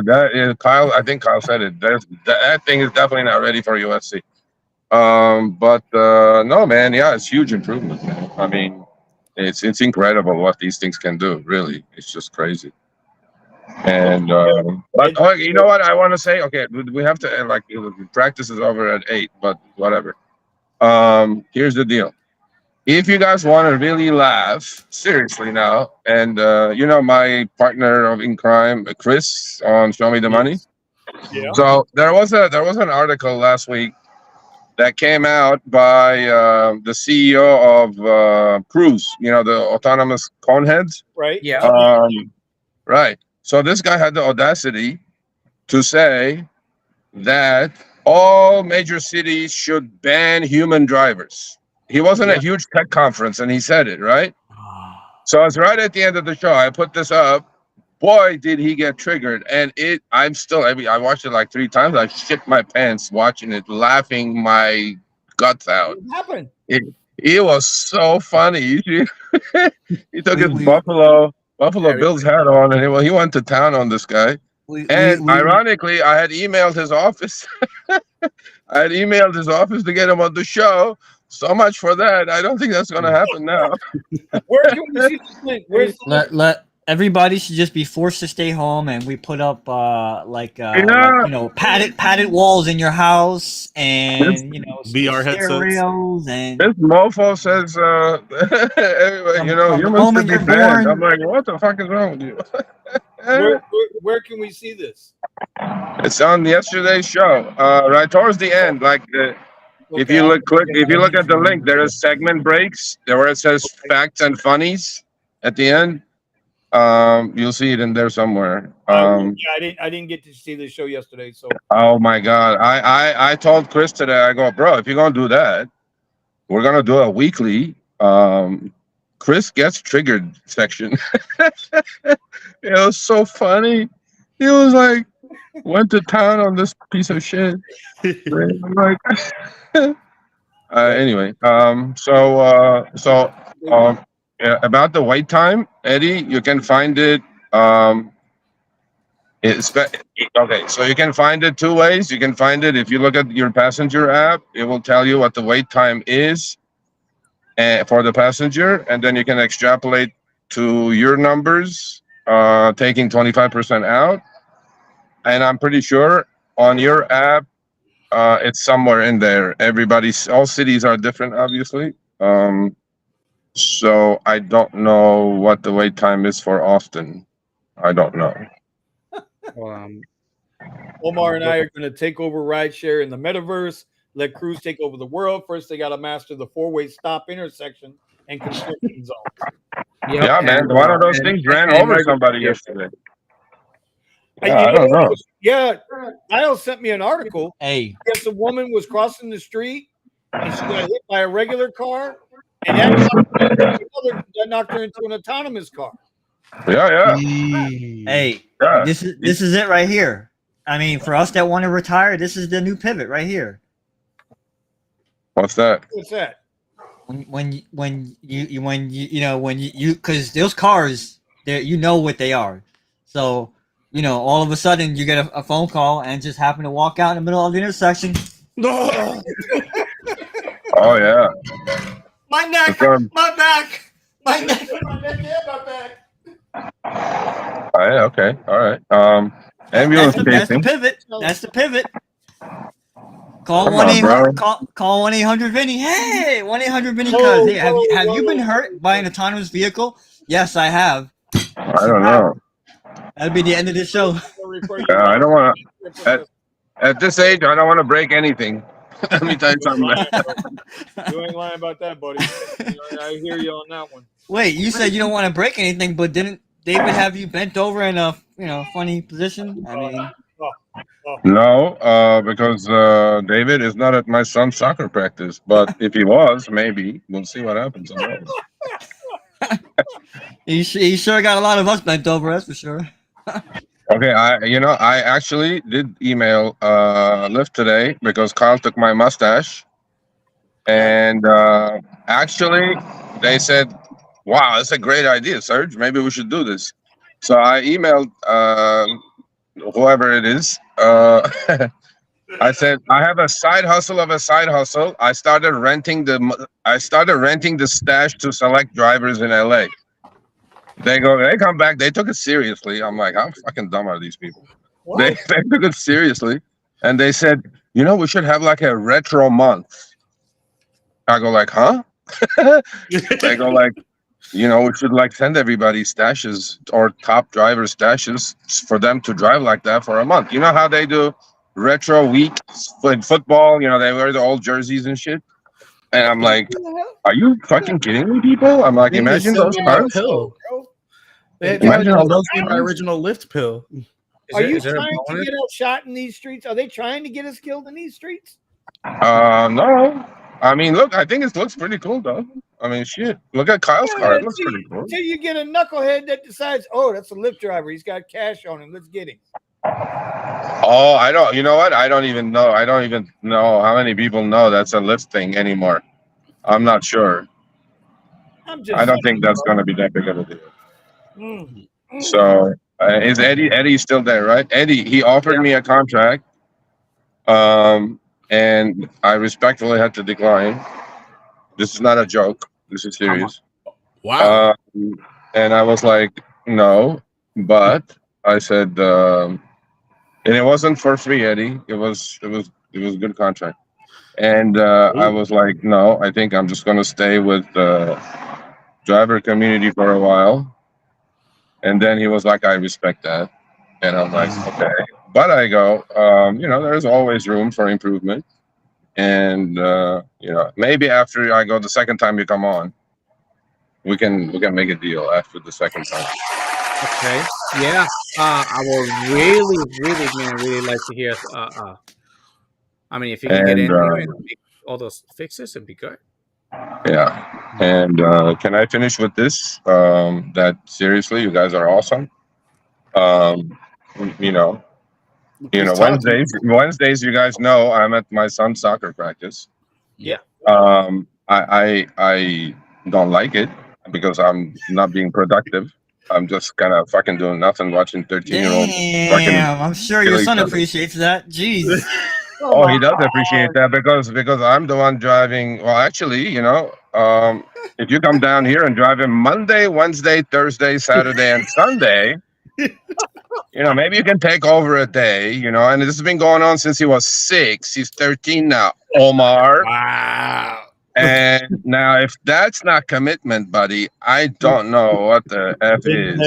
That is, Kyle. I think Kyle said it. That thing is definitely not ready for USC. But no, man, yeah, it's huge improvement, man. I mean, it's incredible what these things can do. Really, it's just crazy. And but oh, you know what I want to say? Okay, we have to like practice is over at 8, but whatever. Here's the deal. If you guys want to really laugh seriously now, and you know my partner in crime, Chris, on Show Me the Money. Yeah. So there was an article last week that came out by the CEO of Cruise. You know, the autonomous coneheads. Right. Yeah. Right. So this guy had the audacity to say that all major cities should ban human drivers. He wasn't a huge tech conference and he said it, right? So it's right at the end of the show. I put this up. Boy, did he get triggered. And I watched it like 3 times. I shit my pants watching it, laughing my guts out. What happened? It was so funny. He took his Buffalo Bills hat on and he went to town on this guy. Ironically, I had emailed his office. I had emailed his office to get him on the show. So much for that. I don't think that's going to happen now. Where can we see this link? Where's the Let everybody should just be forced to stay home, and we put up like padded walls in your house, and VR headsets. stereos, and This mofo says, humans should be banned. I'm like, what the fuck is wrong with you? where can we see this? It's on yesterday's show, right towards the end. Like if you look at the link, there is segment breaks there where it says facts and funnies at the end. You'll see it in there somewhere. I didn't get to see the show yesterday. So oh my god, I told Chris today. I go, bro, if you're gonna do that, we're gonna do a weekly. Chris gets triggered section. It was so funny. He was like, went to town on this piece of shit. I'm like, anyway. Yeah, about the wait time, Eddie, you can find it. Okay, so you can find it 2 ways. You can find it if you look at your passenger app. It will tell you what the wait time is for the passenger, and then you can extrapolate to your numbers, taking 25% out. And I'm pretty sure on your app, it's somewhere in there. All cities are different, obviously. So I don't know what the wait time is for Austin. I don't know. Omar and I are going to take over RideShare in the metaverse. Let Cruise take over the world. First, they got to master the 4-way stop intersection and construction zones. Yeah, man. One of those things ran over somebody yesterday. I don't know. Yeah, Kyle sent me an article. Hey, Yes, a woman was crossing the street and she got hit by a regular car, and that knocked her into an autonomous car. Yeah. hey, Yeah. this is it right here. I mean, for us that want to retire, this is the new pivot right here. What's that? What's that? When you because those cars, you know what they are. So all of a sudden you get a phone call and just happen to walk out in the middle of the intersection. No. Oh yeah. My neck, my back, my neck, my back. Yeah, okay, all right. Ambulance That's the chasing. pivot. That's the pivot. Call Come one on, 800. bro. Call 1-800-VINNY. Hey, 1-800-VINNY. Cuz hey, have you been hurt by an autonomous vehicle? Yes, I have. I don't know. That'll be the end of the show. I don't want to. At this age, I don't want to break anything. Let me tell you something. You ain't lying about that, buddy. I hear you on that one. Wait, you said you don't want to break anything, but didn't David have you bent over in a funny position? I mean, No, because David is not at my son's soccer practice. But if he was, maybe we'll see what happens. he sure got a lot of us bent over, that's for sure. Okay, I actually did email Lyft today because Kyle took my mustache, and actually they said, "Wow, that's a great idea, Serge. Maybe we should do this." So I emailed whoever it is, I said I have a side hustle of a side hustle. I started renting the stash to select drivers in LA. They come back, they took it seriously. I'm like, how fucking dumb are these people? They took it seriously, and they said, we should have like a retro month. I go like, huh? They go like, we should like send everybody stashes or top driver stashes for them to drive like that for a month. You know how they do retro week in football? They wear the old jerseys and shit. And I'm like, are you fucking kidding me, people? I'm like, They just imagine send those me my cars. pill. They Imagine all those me my original lift pill. Are you trying to get us shot in these streets? Are they trying to get us killed in these streets? No. I mean, look, I think it looks pretty cool, though. I mean, shit. Look at Kyle's car. It looks pretty cool. Until you get a knucklehead that decides, oh, that's a Lyft driver. He's got cash on him. Let's get him. Oh, I don't. You know what? I don't even know. I don't even know how many people know that's a Lyft thing anymore. I'm not sure. I don't think that's going to be that big of a deal. So, is Eddie still there, right? Eddie, he offered me a contract. And I respectfully had to decline. This is not a joke. This is serious. Wow. And I was like, no, but I said, and it wasn't for free, Eddie. It was a good contract. And I was like, no, I think I'm just going to stay with the driver community for a while. And then he was like, I respect that. And I'm like, okay. But I go, there's always room for improvement. And maybe after I go the second time you come on, we can make a deal after the second time. Okay. Yeah. I would really like to hear. I mean, if you can get in there and make all those fixes, it'd be good. Yeah. And can I finish with this? That seriously, you guys are awesome. Wednesdays, you guys know I'm at my son's soccer practice. Yeah. I don't like it because I'm not being productive. I'm just kind of fucking doing nothing, watching 13-year-olds. Damn, I'm sure your son appreciates that. Jeez. Oh, he does appreciate that because I'm the one driving. Well, actually, if you come down here and drive him Monday, Wednesday, Thursday, Saturday, and Sunday, maybe you can take over a day, and this has been going on since he was 6. He's 13 now, Omar. Wow. And now, if that's not commitment, buddy, I don't know what the F is.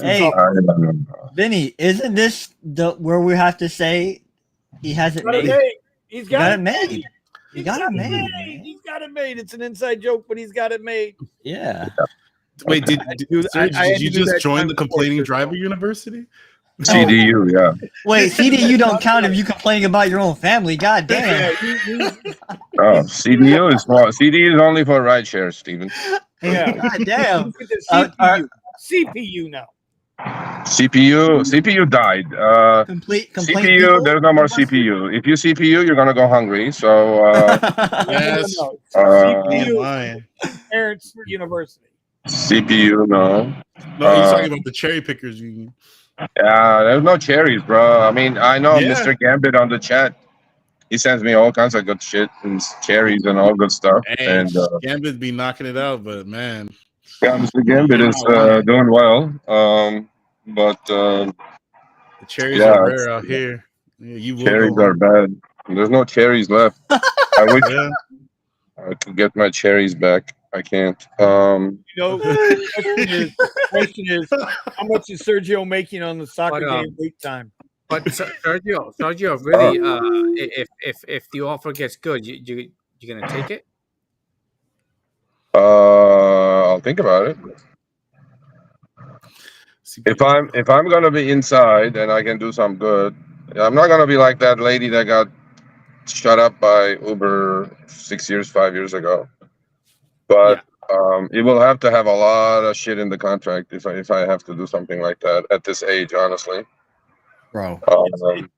Hey, Vinny, isn't this where we have to say he has it made? He's got it made. He got it made. He's got it made. It's an inside joke, but he's got it made. Yeah. Wait, did you just join the Complaining Driver University? CDU, yeah. Wait, CDU don't count if you complaining about your own family. God damn. Oh, CDU is only for rideshare, Steven. Yeah. God damn. CPU now. CPU died. CPU, there's no more CPU. If you CPU, you're gonna go hungry. So yes. CPU, Parents University. CPU, no. No, he's talking about the cherry pickers union. Yeah, there's no cherries, bro. I mean, I know Mr. Gambit on the chat. He sends me all kinds of good shit and cherries and all good stuff. Hey, and Gambit be knocking it out, but man. Yeah, Mr. Gambit is doing well. But the cherries are rare out here. Yeah, cherries are bad. There's no cherries left. I wish I could get my cherries back. I can't. The question is, how much is Sergio making on the soccer game wait time? But Sergio, really, if the offer gets good, you're gonna take it? I'll think about it. If I'm gonna be inside and I can do some good, I'm not gonna be like that lady that got shut up by Uber 5 years ago. But it will have to have a lot of shit in the contract if I have to do something like that at this age, honestly. Bro, it's a big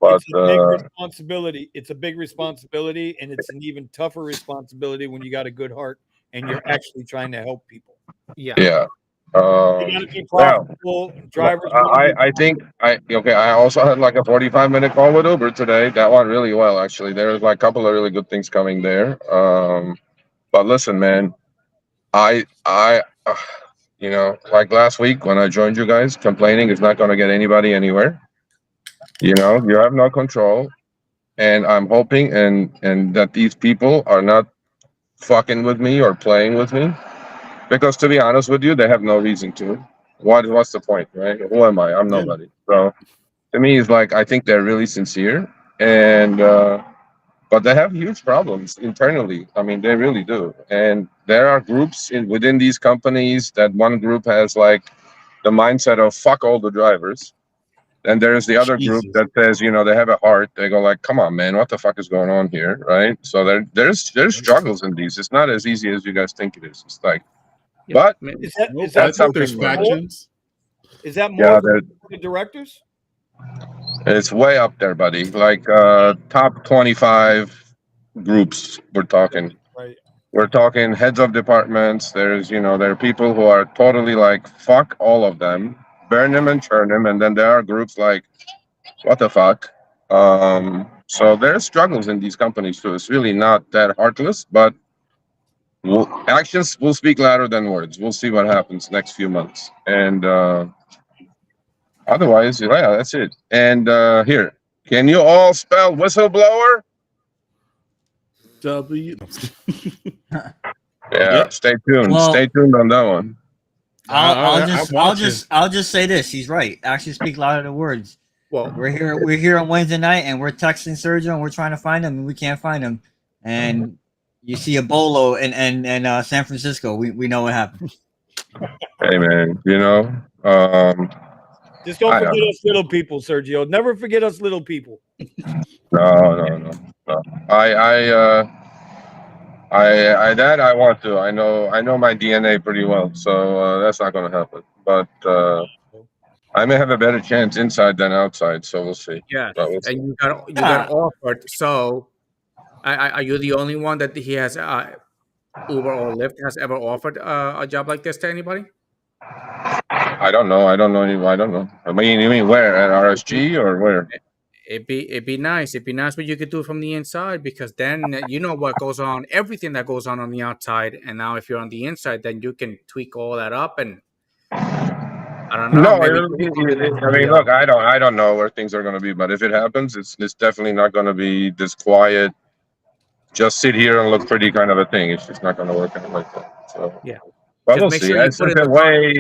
responsibility. It's a big responsibility, and it's an even tougher responsibility when you got a good heart and you're actually trying to help people. Yeah. You got to be Well, profitable. Drivers. I think I also had like a 45-minute call with Uber today. That went really well actually. There's like a couple of really good things coming there. But listen, man, I you know, like last week when I joined you guys, complaining is not going to get anybody anywhere. You know, you have no control, and I'm hoping and that these people are not fucking with me or playing with me, because to be honest with you, they have no reason to. What's the point, right? Who am I? I'm Yeah. nobody. So to me, it's like I think they're really sincere, and but they have huge problems internally. I mean, they really do. And there are groups within these companies that one group has like the mindset of fuck all the drivers. And there's the other group Jesus. that says, you know, they have a heart. They go like, come on, man, what the fuck is going on here, right? So there's struggles in these. It's not as easy as you guys think it is. It's like, but Is that Nope. is I that think there's more? factions. Is that yeah, more than the directors? it's way up there, buddy. Like top 25 groups we're talking. Right. We're talking heads of departments. There's, you know, there are people who are totally like, fuck all of them, burn them and churn them. And then there are groups like, what the fuck? So there's struggles in these companies too. It's really not that heartless, but actions will speak louder than words. We'll see what happens next few months. And otherwise, yeah, that's it. And here, can you all spell whistleblower? W. Yeah, Yep. stay tuned. Well- Stay tuned on that one. I'll just say this. He's right. Actions speak louder than words. Well, We're here on Wednesday night, and we're texting Sergio, and we're trying to find him, and we can't find him. And you see a bolo in San Francisco. We know what happened. Hey man, you know, Just don't I forget know. us little people, Sergio. Never forget us little people. no. I that I want to. I know my DNA pretty well, so that's not going to happen. But I may have a better chance inside than outside, so we'll see. yeah, But we'll see. and you got offered. So, are you the only one that he has Uber or Lyft has ever offered a job like this to anybody? I don't know. I don't know. I don't know. I mean, you mean where, at RSG or where? It'd be nice. It'd be nice, but you could do it from the inside, because then you know what goes on, everything that goes on the outside, and now if you're on the inside, then you can tweak all that up. And I don't know. No, maybe I mean, look, I don't know where things are going to be, but if it happens, it's definitely not going to be this quiet, just sit here and look pretty kind of a thing. It's just not going to work out like that. So Yeah. but Just we'll make see. sure you It's put just in a the way.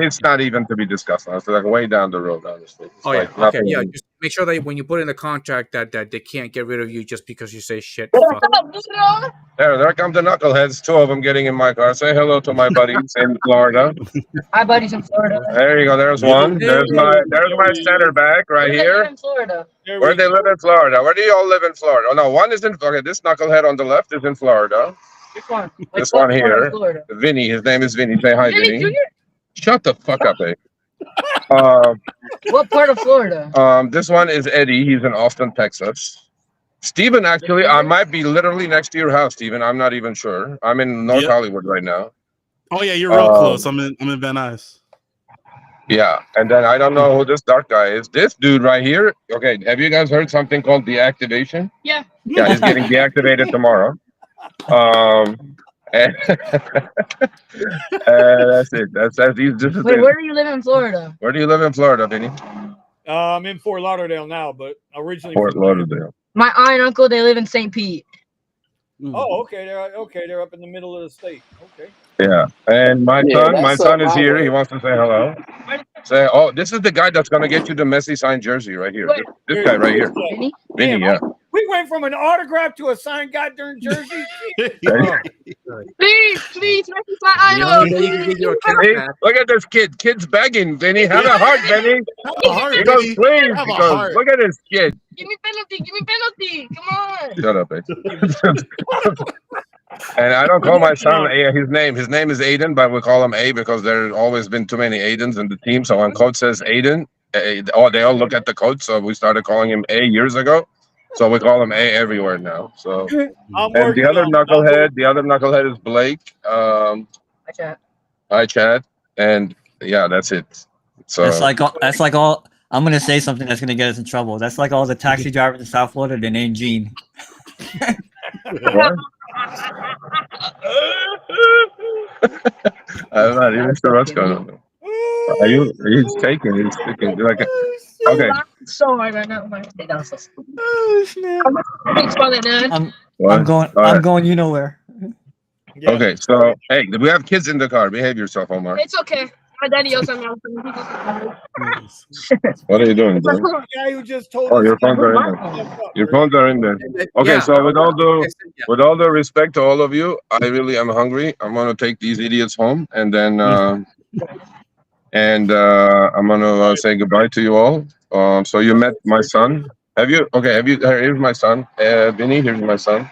It's not even to be discussed. It's like way down the road, honestly. It's Oh like yeah, okay, nothing. yeah. Just make sure that when you put in the contract that they can't get rid of you just because you say shit. What's Fuck. up, Ludo? There come the knuckleheads. Two of them getting in my car. Say hello to my buddies in Florida. My buddy's in Florida. There you go. There's one. There's my center back right Where do they live here. in Florida? Where they live in Florida? Where do you all live in Florida? Oh no, one is in. Okay, this knucklehead on the left is in Florida. Which one? This What one part here, of Florida? Vinny. His name is Vinny. Say hi, Vinny Vinny. Jr.? Shut the fuck up, eh? What part of Florida? This one is Eddie. He's in Austin, Texas. Steven, actually, I might be literally next to your house, Steven. I'm not even sure. I'm in North Hollywood right now. Oh yeah, you're real close. I'm in Van Nuys. Yeah, and then I don't know who this dark guy is. This dude right here. Okay, have you guys heard something called deactivation? Yeah. Yeah, he's getting deactivated tomorrow. And that's it. This is Wait, it. where do you live in Florida? Where do you live in Florida, Vinny? I'm in Fort Lauderdale now, but originally Fort Lauderdale. My aunt and uncle, they live in St. Pete. Oh, okay. They're up in the middle of the state. Okay. Yeah, and my that's son is my here. way. He wants to say hello. Say, oh, this is the guy that's gonna get you the Messi signed jersey right here. This guy right here, Vinny? Vinny. Yeah. We went from an autograph to a signed goddamn jersey. Please, Messi, my idol. Hey, look at this kid. Kid's begging, Vinny. Have a heart, Vinny. He goes, please. He goes, look at this kid. Give me penalty. Come on. Shut up, eh? And I don't call my son his name. His name is Aiden, but we call him A because there's always been too many Aidens in the team. So when coach says Aiden, they all look at the coach. So we started calling him A years ago. So we call him A everywhere now. So and the other knucklehead is Blake. Hi, chat. Hi, Chad. and yeah, that's it. So That's like all. I'm gonna say something that's gonna get us in trouble. That's like all the taxi drivers in South Florida. They named Gene. what? I'm not even sure what's going on. Are you? He's taking. He's taking. Like, okay. So hard right now. My stay down so stupid. Oh snap! Thanks for that, Dad. I'm What? going. All I'm right. going. You know where? Yeah. Okay. So, hey, we have kids in the car. Behave yourself, Omar. It's okay. My daddy yells at me all the time. What are you doing, bro? The guy who just told Oh, us. your phones are in there. Your phones are in there. Okay. Yeah, So, with all yeah. the respect to all of you, I really am hungry. I'm gonna take these idiots home, and then I'm gonna say goodbye to you all. So you met my son. Have you? Okay. Have you? Here's my son, Vinny. Here's my son.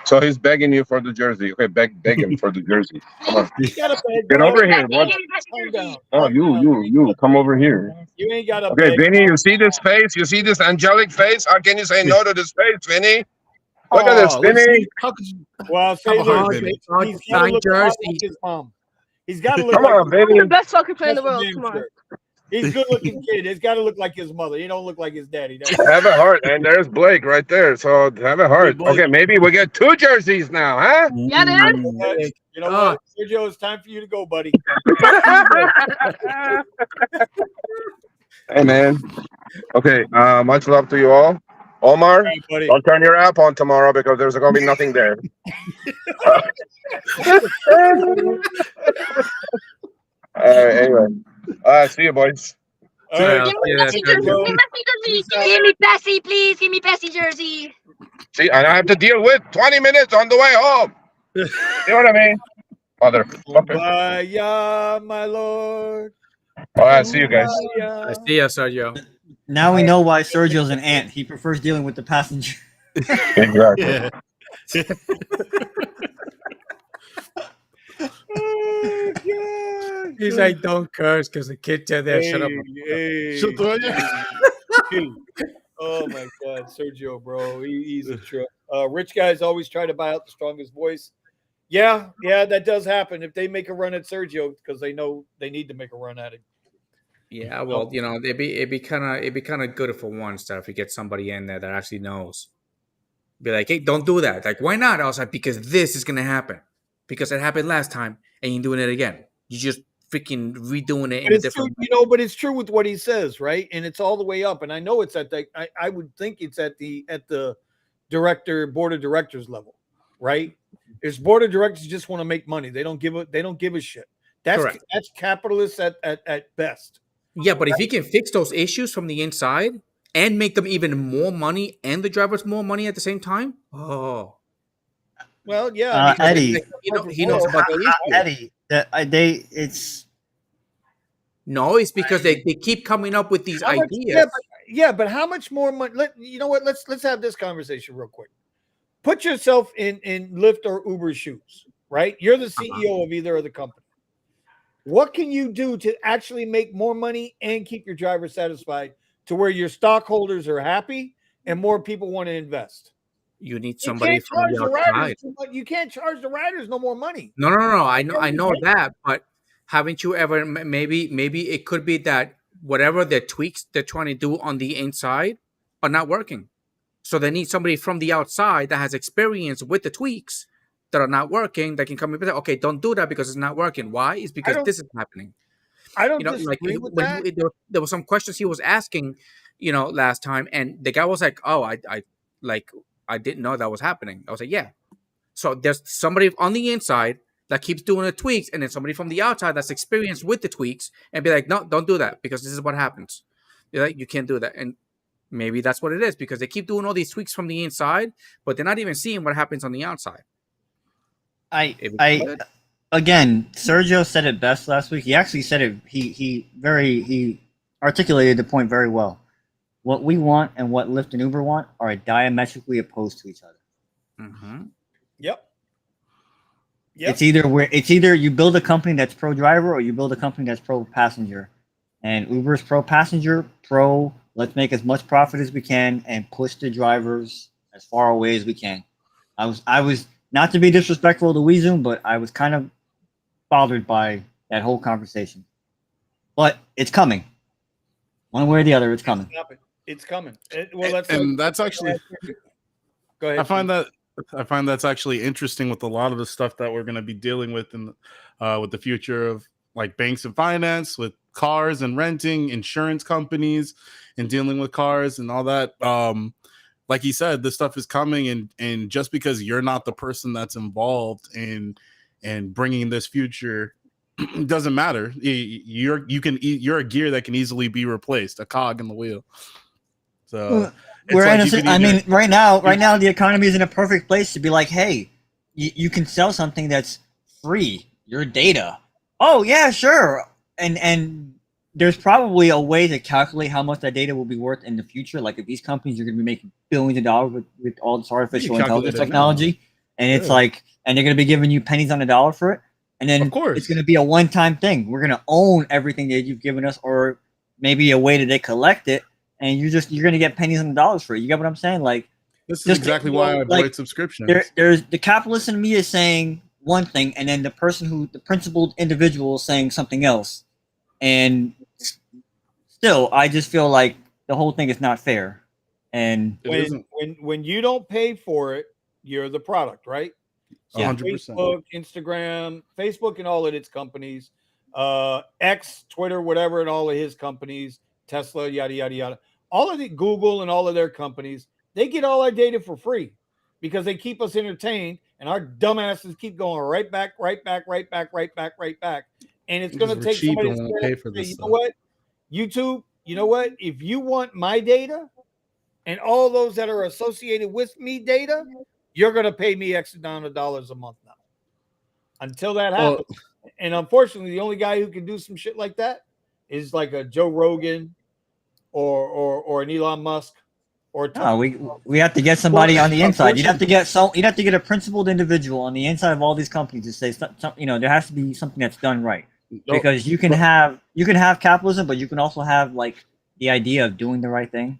So he's begging you for the jersey. Okay, beg him for the jersey. Come on, You got a bag, get bro. over here. What? Calm down. Oh, you, come over here. You ain't got a Okay, bag. Vinny, you see this face? You see this angelic face? How can you say no to this face, Vinny? Look at this, Oh, Vinny. how could you? Well, say Come on, this. Vinny. He's got to Signed look a lot jersey. like his mom. He's got to look Come like on, The Vinny. best soccer player in the That's world. for Come damn on. sure. He's a good-looking kid. It's got to look like his mother. He don't look like his daddy. That's Have a heart, and there's Blake right there. So have a heart. Okay, maybe we get 2 jerseys now, huh? Yeah, Dad. you know God. what, Sergio? It's time for you to go, buddy. Hey, man. Okay, much love to you all. Omar, All right, buddy. don't turn your app on tomorrow because there's going to be nothing there. All right, anyway. See you, boys. All right. Give me Yeah, Bessie that's jersey. good. Give me Bessie jersey. Give me Bessie, please. Give me Bessie jersey. See, and I have to deal with 20 minutes on the way home. You know what I mean? Motherfucker. Kumbaya, my lord. All right, see you guys. I see you, Sergio. Now we know why Sergio's an ant. He prefers dealing with the passenger. Exactly. Oh, God. He's like, don't curse because the kid said there. Shut up. Hey. Oh my God, Sergio, bro, he's a trip. Rich guys always try to buy out the strongest voice. Yeah, that does happen if they make a run at Sergio because they know they need to make a run at him. Yeah, well, you know, it'd be kind of good for once that if we get somebody in there that actually knows. Be like, hey, don't do that. Like, why not? I was like, because this is gonna happen. Because it happened last time, and you're doing it again. You just freaking redoing it in a different way. But it's true with what he says, right? And it's all the way up. And I know it's at the. I would think it's at the board of directors level, right? There's board of directors just want to make money. They don't give a shit. That's capitalists at best. Yeah, but if he can fix those issues from the inside and make them even more money and the drivers more money at the same time, oh. Well, yeah, Eddie, he knows about the issue. Eddie, it's No, it's because they keep coming up with these ideas. But how much more money? You know what? Let's have this conversation real quick. Put yourself in Lyft or Uber shoes, right? You're the CEO of either of the company. What can you do to actually make more money and keep your driver satisfied to where your stockholders are happy and more people want to invest? You need somebody from the outside. You can't charge the riders no more money. No. I know that, but haven't you ever? Maybe it could be that whatever the tweaks they're trying to do on the inside are not working. So they need somebody from the outside that has experience with the tweaks that are not working that can come in and say, okay, don't do that because it's not working. Why? It's because this is happening. I don't disagree with that. There were some questions he was asking, last time, and the guy was like, "Oh, I didn't know that was happening." I was like, "Yeah." So there's somebody on the inside that keeps doing the tweaks, and then somebody from the outside that's experienced with the tweaks, and be like, "No, don't do that because this is what happens." You're like, you can't do that, and maybe that's what it is because they keep doing all these tweaks from the inside, but they're not even seeing what happens on the outside. Again, Sergio said it best last week. He actually said it. He articulated the point very well. What we want and what Lyft and Uber want are diametrically opposed to each other. Mm-hmm. Yep. It's either you build a company that's pro driver or you build a company that's pro passenger. And Uber's pro passenger, pro let's make as much profit as we can and push the drivers as far away as we can. I was not to be disrespectful to WeZoom, but I was kind of bothered by that whole conversation. but it's coming. One way or the other, it's coming. It's coming. Well, and that's actually. Go ahead. I find that's actually interesting with a lot of the stuff that we're going to be dealing with in with the future of like banks and finance, with cars and renting, insurance companies, and dealing with cars and all that. Like he said, this stuff is coming, and just because you're not the person that's involved in bringing this future, doesn't matter. You're a gear that can easily be replaced, a cog in the wheel. So we're innocent. I mean, right now, the economy is in a perfect place to be like, hey, you can sell something that's free, your data. Oh yeah, sure. And there's probably a way to calculate how much that data will be worth in the future. Like if these companies are going to be making billions of dollars with all this artificial intelligence technology, and it's like, and they're going to be giving you pennies on the dollar for it. And then of course, it's going to be a one-time thing. We're going to own everything that you've given us, or maybe a way that they collect it, and you're going to get pennies on the dollars for it. You get what I'm saying? Like, this is exactly why I avoid subscriptions. There's the capitalist in me is saying one thing, and then the principled individual is saying something else. And still, I just feel like the whole thing is not fair. And when you don't pay for it, you're the product, right? So 100%. Facebook and all of its companies, X, Twitter, whatever, and all of his companies, Tesla, yada, yada, yada. All of the Google and all of their companies, they get all our data for free because they keep us entertained, and our dumbasses keep going right back. And it's going to take somebody to pay for this. You know what? YouTube, you know what? If you want my data and all those that are associated with me data, you're going to pay me X amount of dollars a month now. Until that happens. And unfortunately, the only guy who can do some shit like that is like a Joe Rogan or an Elon Musk. No, we have to get somebody on the inside. You'd have to get a principled individual on the inside of all these companies to say, there has to be something that's done right. Because you can have capitalism, but you can also have like the idea of doing the right thing.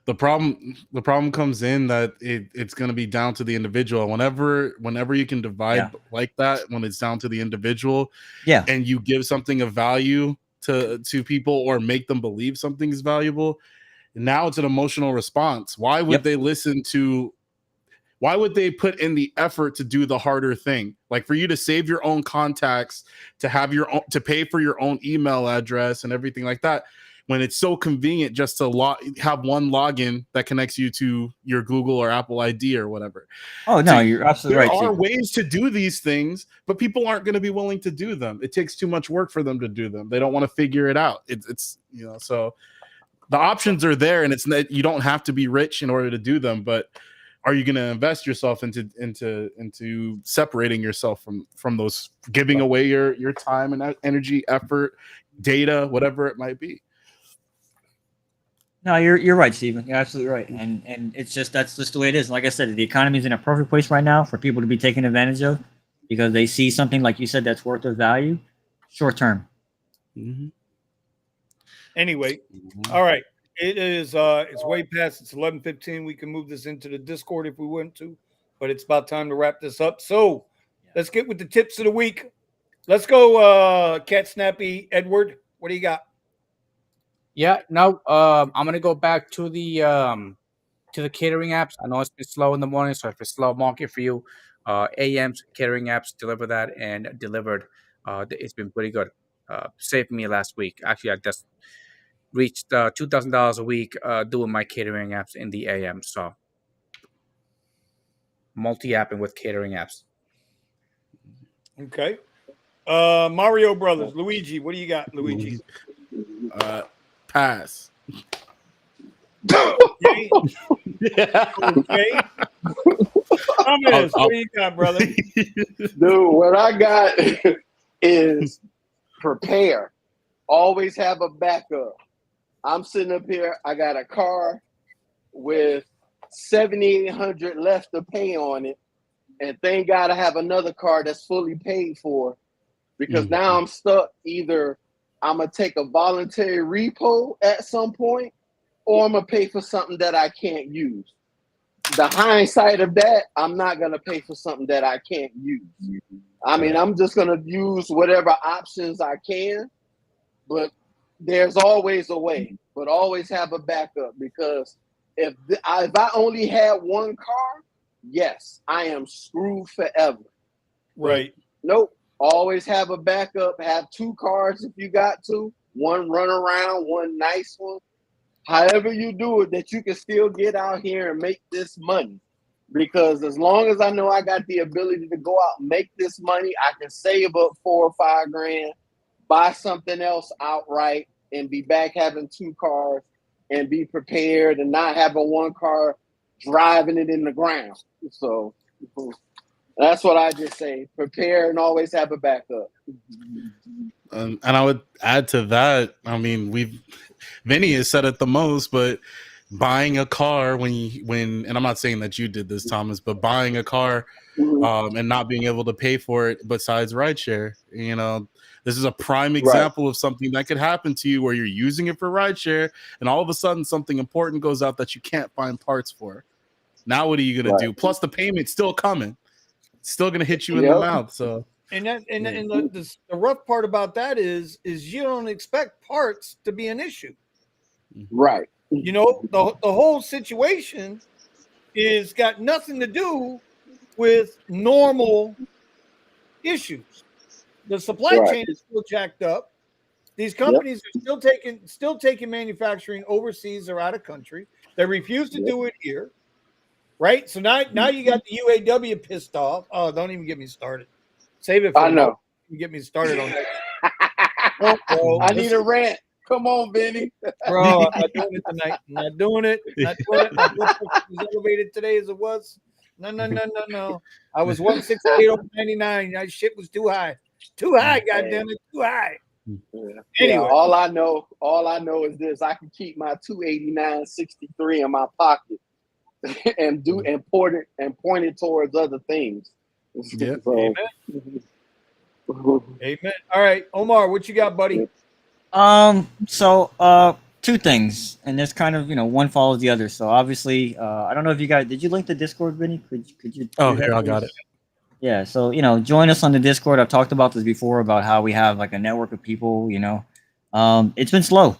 The problem comes in that it's going to be down to the individual. Whenever you can divide like that, when it's down to the individual, and you give something of value to people or make them believe something is valuable, now it's an emotional response. Why would they listen to? Why would they put in the effort to do the harder thing? Like for you to save your own contacts, to have your own, to pay for your own email address and everything like that, when it's so convenient just to have one login that connects you to your Google or Apple ID or whatever. Oh no, you're absolutely right. There are ways to do these things, but people aren't going to be willing to do them. It takes too much work for them to do them. They don't want to figure it out. It's so the options are there, and you don't have to be rich in order to do them, but are you going to invest yourself into separating yourself from those, giving away your time and energy, effort, data, whatever it might be? No, you're right, Stephen. You're absolutely right, and it's that's just the way it is. Like I said, the economy is in a perfect place right now for people to be taken advantage of because they see something, like you said, that's worth their value, short term. Mm-hmm. Anyway, all right. It is it's way past, it's 11:15. We can move this into the Discord if we want to, but it's about time to wrap this up. So let's get with the tips of the week. Let's go, Cat Snappy Edward. What do you got? Yeah, no, I'm gonna go back to the catering apps. I know it's been slow in the morning, so if it's slow market for you, AM's catering apps deliver that and delivered. It's been pretty good. Saved me last week. Actually, I just reached $2,000 a week doing my catering apps in the AM. So multi-apping with catering apps. Okay. Mario Brothers. Luigi, what do you got, Luigi? Pass. Okay. Okay. Thomas, what do you got, brother? Dude, what I got is prepare. Always have a backup. I'm sitting up here. I got a car with $7,800 left to pay on it, and thank God I have another car that's fully paid for. Because now I'm stuck. Either I'm gonna take a voluntary repo at some point, or I'm gonna pay for something that I can't use. The hindsight of that, I'm not gonna pay for something that I can't use. I mean, I'm just gonna use whatever options I can. but there's always a way. But always have a backup, because if I only had one car, yes, I am screwed forever. Right. Nope. Always have a backup. Have 2 cars if you got to. One run around, one nice one. However you do it, that you can still get out here and make this money. Because as long as I know I got the ability to go out and make this money, I can save up 4 or 5 grand, buy something else outright, and be back having 2 cars and be prepared and not having one car driving it in the ground. So that's what I just say. Prepare and always have a backup. And I would add to that. I mean, Vinny has said it the most, but buying a car when and I'm not saying that you did this, Thomas, but buying a car and not being able to pay for it besides rideshare, this is a prime example of something that could happen to you where you're using it for rideshare and all of a sudden something important goes out that you can't find parts for. Now what are you going to do? Plus the payment's still coming. It's still going to hit you in the mouth. So the rough part about that is you don't expect parts to be an issue. Right. The whole situation is got nothing to do with normal issues. The supply chain is still jacked up. These companies are still taking manufacturing overseas or out of country. They refuse to do it here. Right? So now you got the UAW pissed off. Oh, don't even get me started. Save it for I know. You get me started on that. I need a rant. Come on, Benny. Bro, I'm not doing it tonight. I'm not doing it. My blood pressure was elevated today as it was. No. I was 168 over 99. That shit was too high. Too high, goddamn it. Too high. Anyway, all I know is this: I can keep my 289.63 in my pocket and point it towards other things. Yeah. So, Amen. All right, Omar, what you got, buddy? So 2 things, and there's kind of one follows the other. So obviously, I don't know if you guys did you link the Discord, Vinny? Could you? Oh, here I got it. Yeah, so join us on the Discord. I've talked about this before about how we have like a network of people. It's been slow.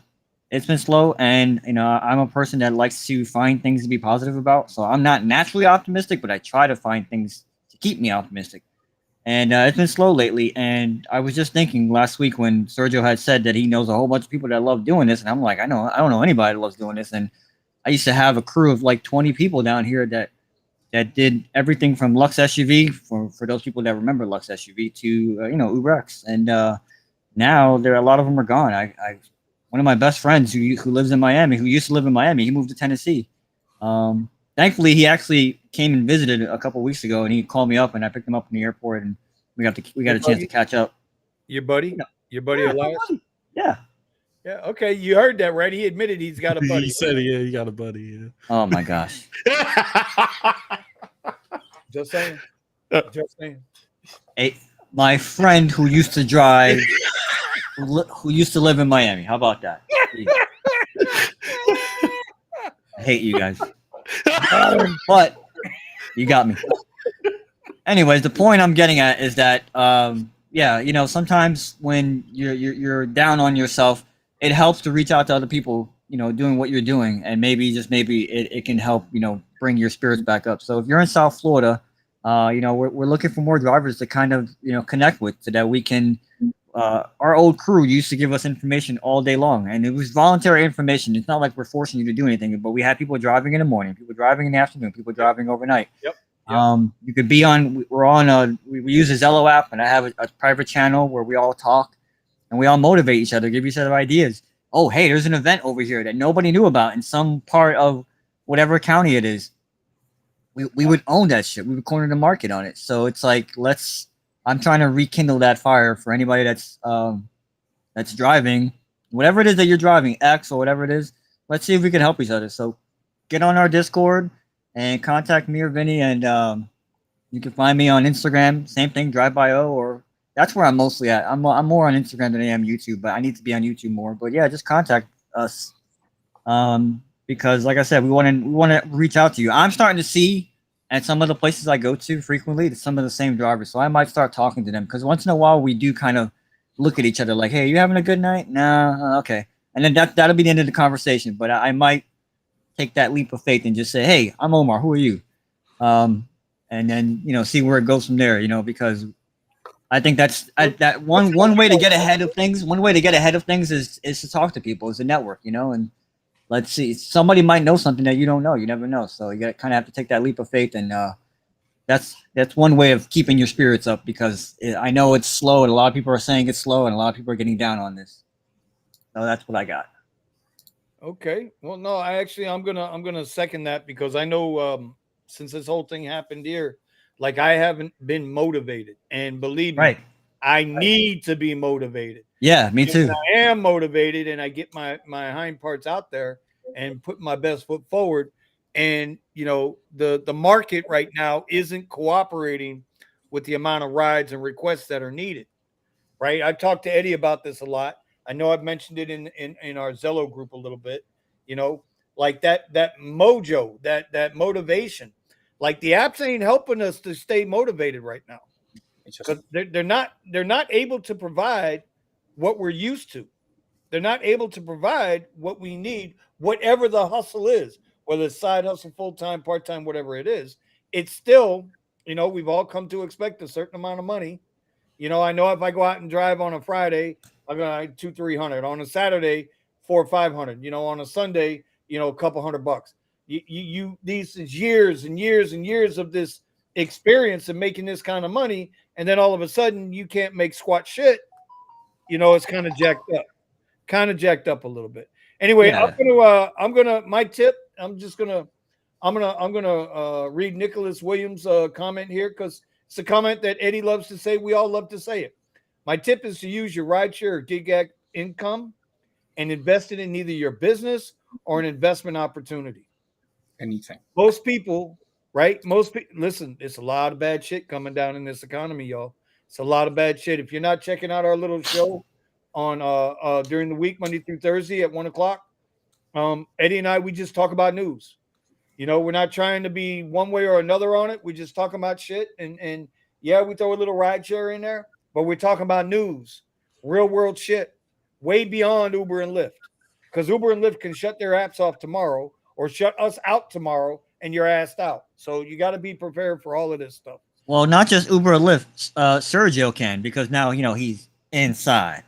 And I'm a person that likes to find things to be positive about. So I'm not naturally optimistic, but I try to find things to keep me optimistic. And it's been slow lately. And I was just thinking last week when Sergio had said that he knows a whole bunch of people that love doing this, and I'm like, I don't know anybody that loves doing this. And I used to have a crew of like 20 people down here that did everything from Lux SUV for those people that remember Lux SUV to UberX. And now a lot of them are gone. I one of my best friends who lives in Miami, who used to live in Miami, he moved to Tennessee. Thankfully, he actually came and visited a couple weeks ago, and he called me up, and I picked him up in the airport, and we got a chance to catch up. Your buddy, your buddy Elias. Yeah. Yeah. Okay, you heard that, right? He admitted he's got a buddy. He said, "Yeah, he got a buddy." Yeah. Oh my gosh. Just saying. Just saying. My friend who used to drive, who used to live in Miami. How about that? I hate you guys. But you got me. Anyways, the point I'm getting at is that sometimes when you're down on yourself, it helps to reach out to other people, doing what you're doing, and maybe it can help, bring your spirits back up. So if you're in South Florida, we're looking for more drivers to kind of, connect with so that we can, our old crew used to give us information all day long, and it was voluntary information. It's not like we're forcing you to do anything, but we had people driving in the morning, people driving in the afternoon, people driving overnight. Yep. You could be on, we use a Zello app, and I have a private channel where we all talk and we all motivate each other, give each other ideas. Oh, hey, there's an event over here that nobody knew about in some part of whatever county it is. We would own that shit. We would corner the market on it. So it's like, I'm trying to rekindle that fire for anybody that's driving, whatever it is that you're driving, X or whatever it is. Let's see if we can help each other. So get on our Discord and contact me or Vinny, and you can find me on Instagram. Same thing, DriveByO, or that's where I'm mostly at. I'm more on Instagram than I am YouTube, but I need to be on YouTube more. But yeah, just contact us. Because like I said, we want to reach out to you. I'm starting to see at some of the places I go to frequently some of the same drivers, so I might start talking to them, because once in a while we do kind of look at each other like, "Hey, you having a good night?" Nah, okay. And then that'll be the end of the conversation. But I might take that leap of faith and just say, "Hey, I'm Omar. Who are you?" And then see where it goes from there. Because I think that one way to get ahead of things. One way to get ahead of things is to talk to people, is a network. And let's see, somebody might know something that you don't know. You never know. So you kind of have to take that leap of faith, and that's one way of keeping your spirits up, because I know it's slow, and a lot of people are saying it's slow, and a lot of people are getting down on this. So that's what I got. Okay. Well, no, I'm gonna second that, because I know since this whole thing happened here, like, I haven't been motivated, and believe me, Right. I need to be motivated. Yeah, me And too. when I am motivated and I get my hind parts out there and put my best foot forward, and the market right now isn't cooperating with the amount of rides and requests that are needed. Right. I've talked to Eddie about this a lot. I know I've mentioned it in our Zello group a little bit, like that mojo, that motivation. Like, the apps ain't helping us to stay motivated right now, because they're not able to provide what we're used to. They're not able to provide what we need, whatever the hustle is, whether it's side hustle, full time, part time, whatever it is. It's still, we've all come to expect a certain amount of money. I know if I go out and drive on a Friday, I'm going to 200-300. On a Saturday, 400-500. On a Sunday, a couple $100. These is years and years and years of this experience of making this kind of money, and then all of a sudden you can't make squat shit. It's kind of jacked up a little bit. Anyway, Yeah. I'm gonna my tip. I'm gonna read Nicholas Williams' comment here, because it's a comment that Eddie loves to say. We all love to say it. My tip is to use your rideshare or gig income and invest it in either your business or an investment opportunity. Anything. Most people, right? Listen, it's a lot of bad shit coming down in this economy, y'all. It's a lot of bad shit. If you're not checking out our little show on during the week, Monday through Thursday at 1:00, Eddie and I, we just talk about news. We're not trying to be one way or another on it. We just talk about shit, and yeah, we throw a little ride share in there, but we're talking about news, real world shit, way beyond Uber and Lyft. Because Uber and Lyft can shut their apps off tomorrow, or shut us out tomorrow, and you're asked out. So you got to be prepared for all of this stuff. Well, not just Uber or Lyft. Sergio can, because now he's inside.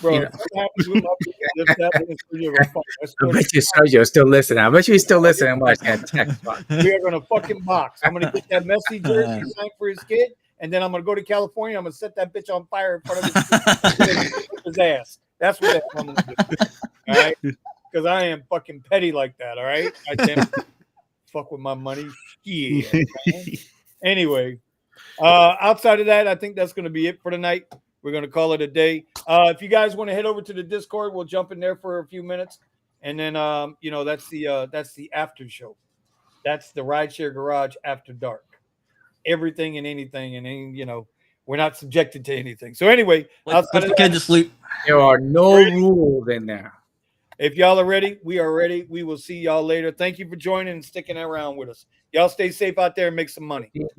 Bro, what happens with my Lyft app is Sergio gonna fuck. I bet you Sergio's still listening. I bet you he's still listening. I'm watching that text box. We are gonna fucking box. I'm gonna get that Messi jersey signed for his kid, and then I'm gonna go to California. I'm gonna set that bitch on fire in front of his ass. That's what I'm gonna do. All right, because I am fucking petty like that. All right, I can't fuck with my money. Yeah. Anyway, outside of that, I think that's gonna be it for tonight. We're going to call it a day. If you guys want to head over to the Discord, we'll jump in there for a few minutes, and then that's the after show. That's the RideShare Garage After Dark. Everything and anything, and we're not subjected to anything. So anyway, put the kid to sleep. There are no rules in there. If y'all are ready, we are ready. We will see y'all later. Thank you for joining and sticking around with us. Y'all stay safe out there and make some money. You.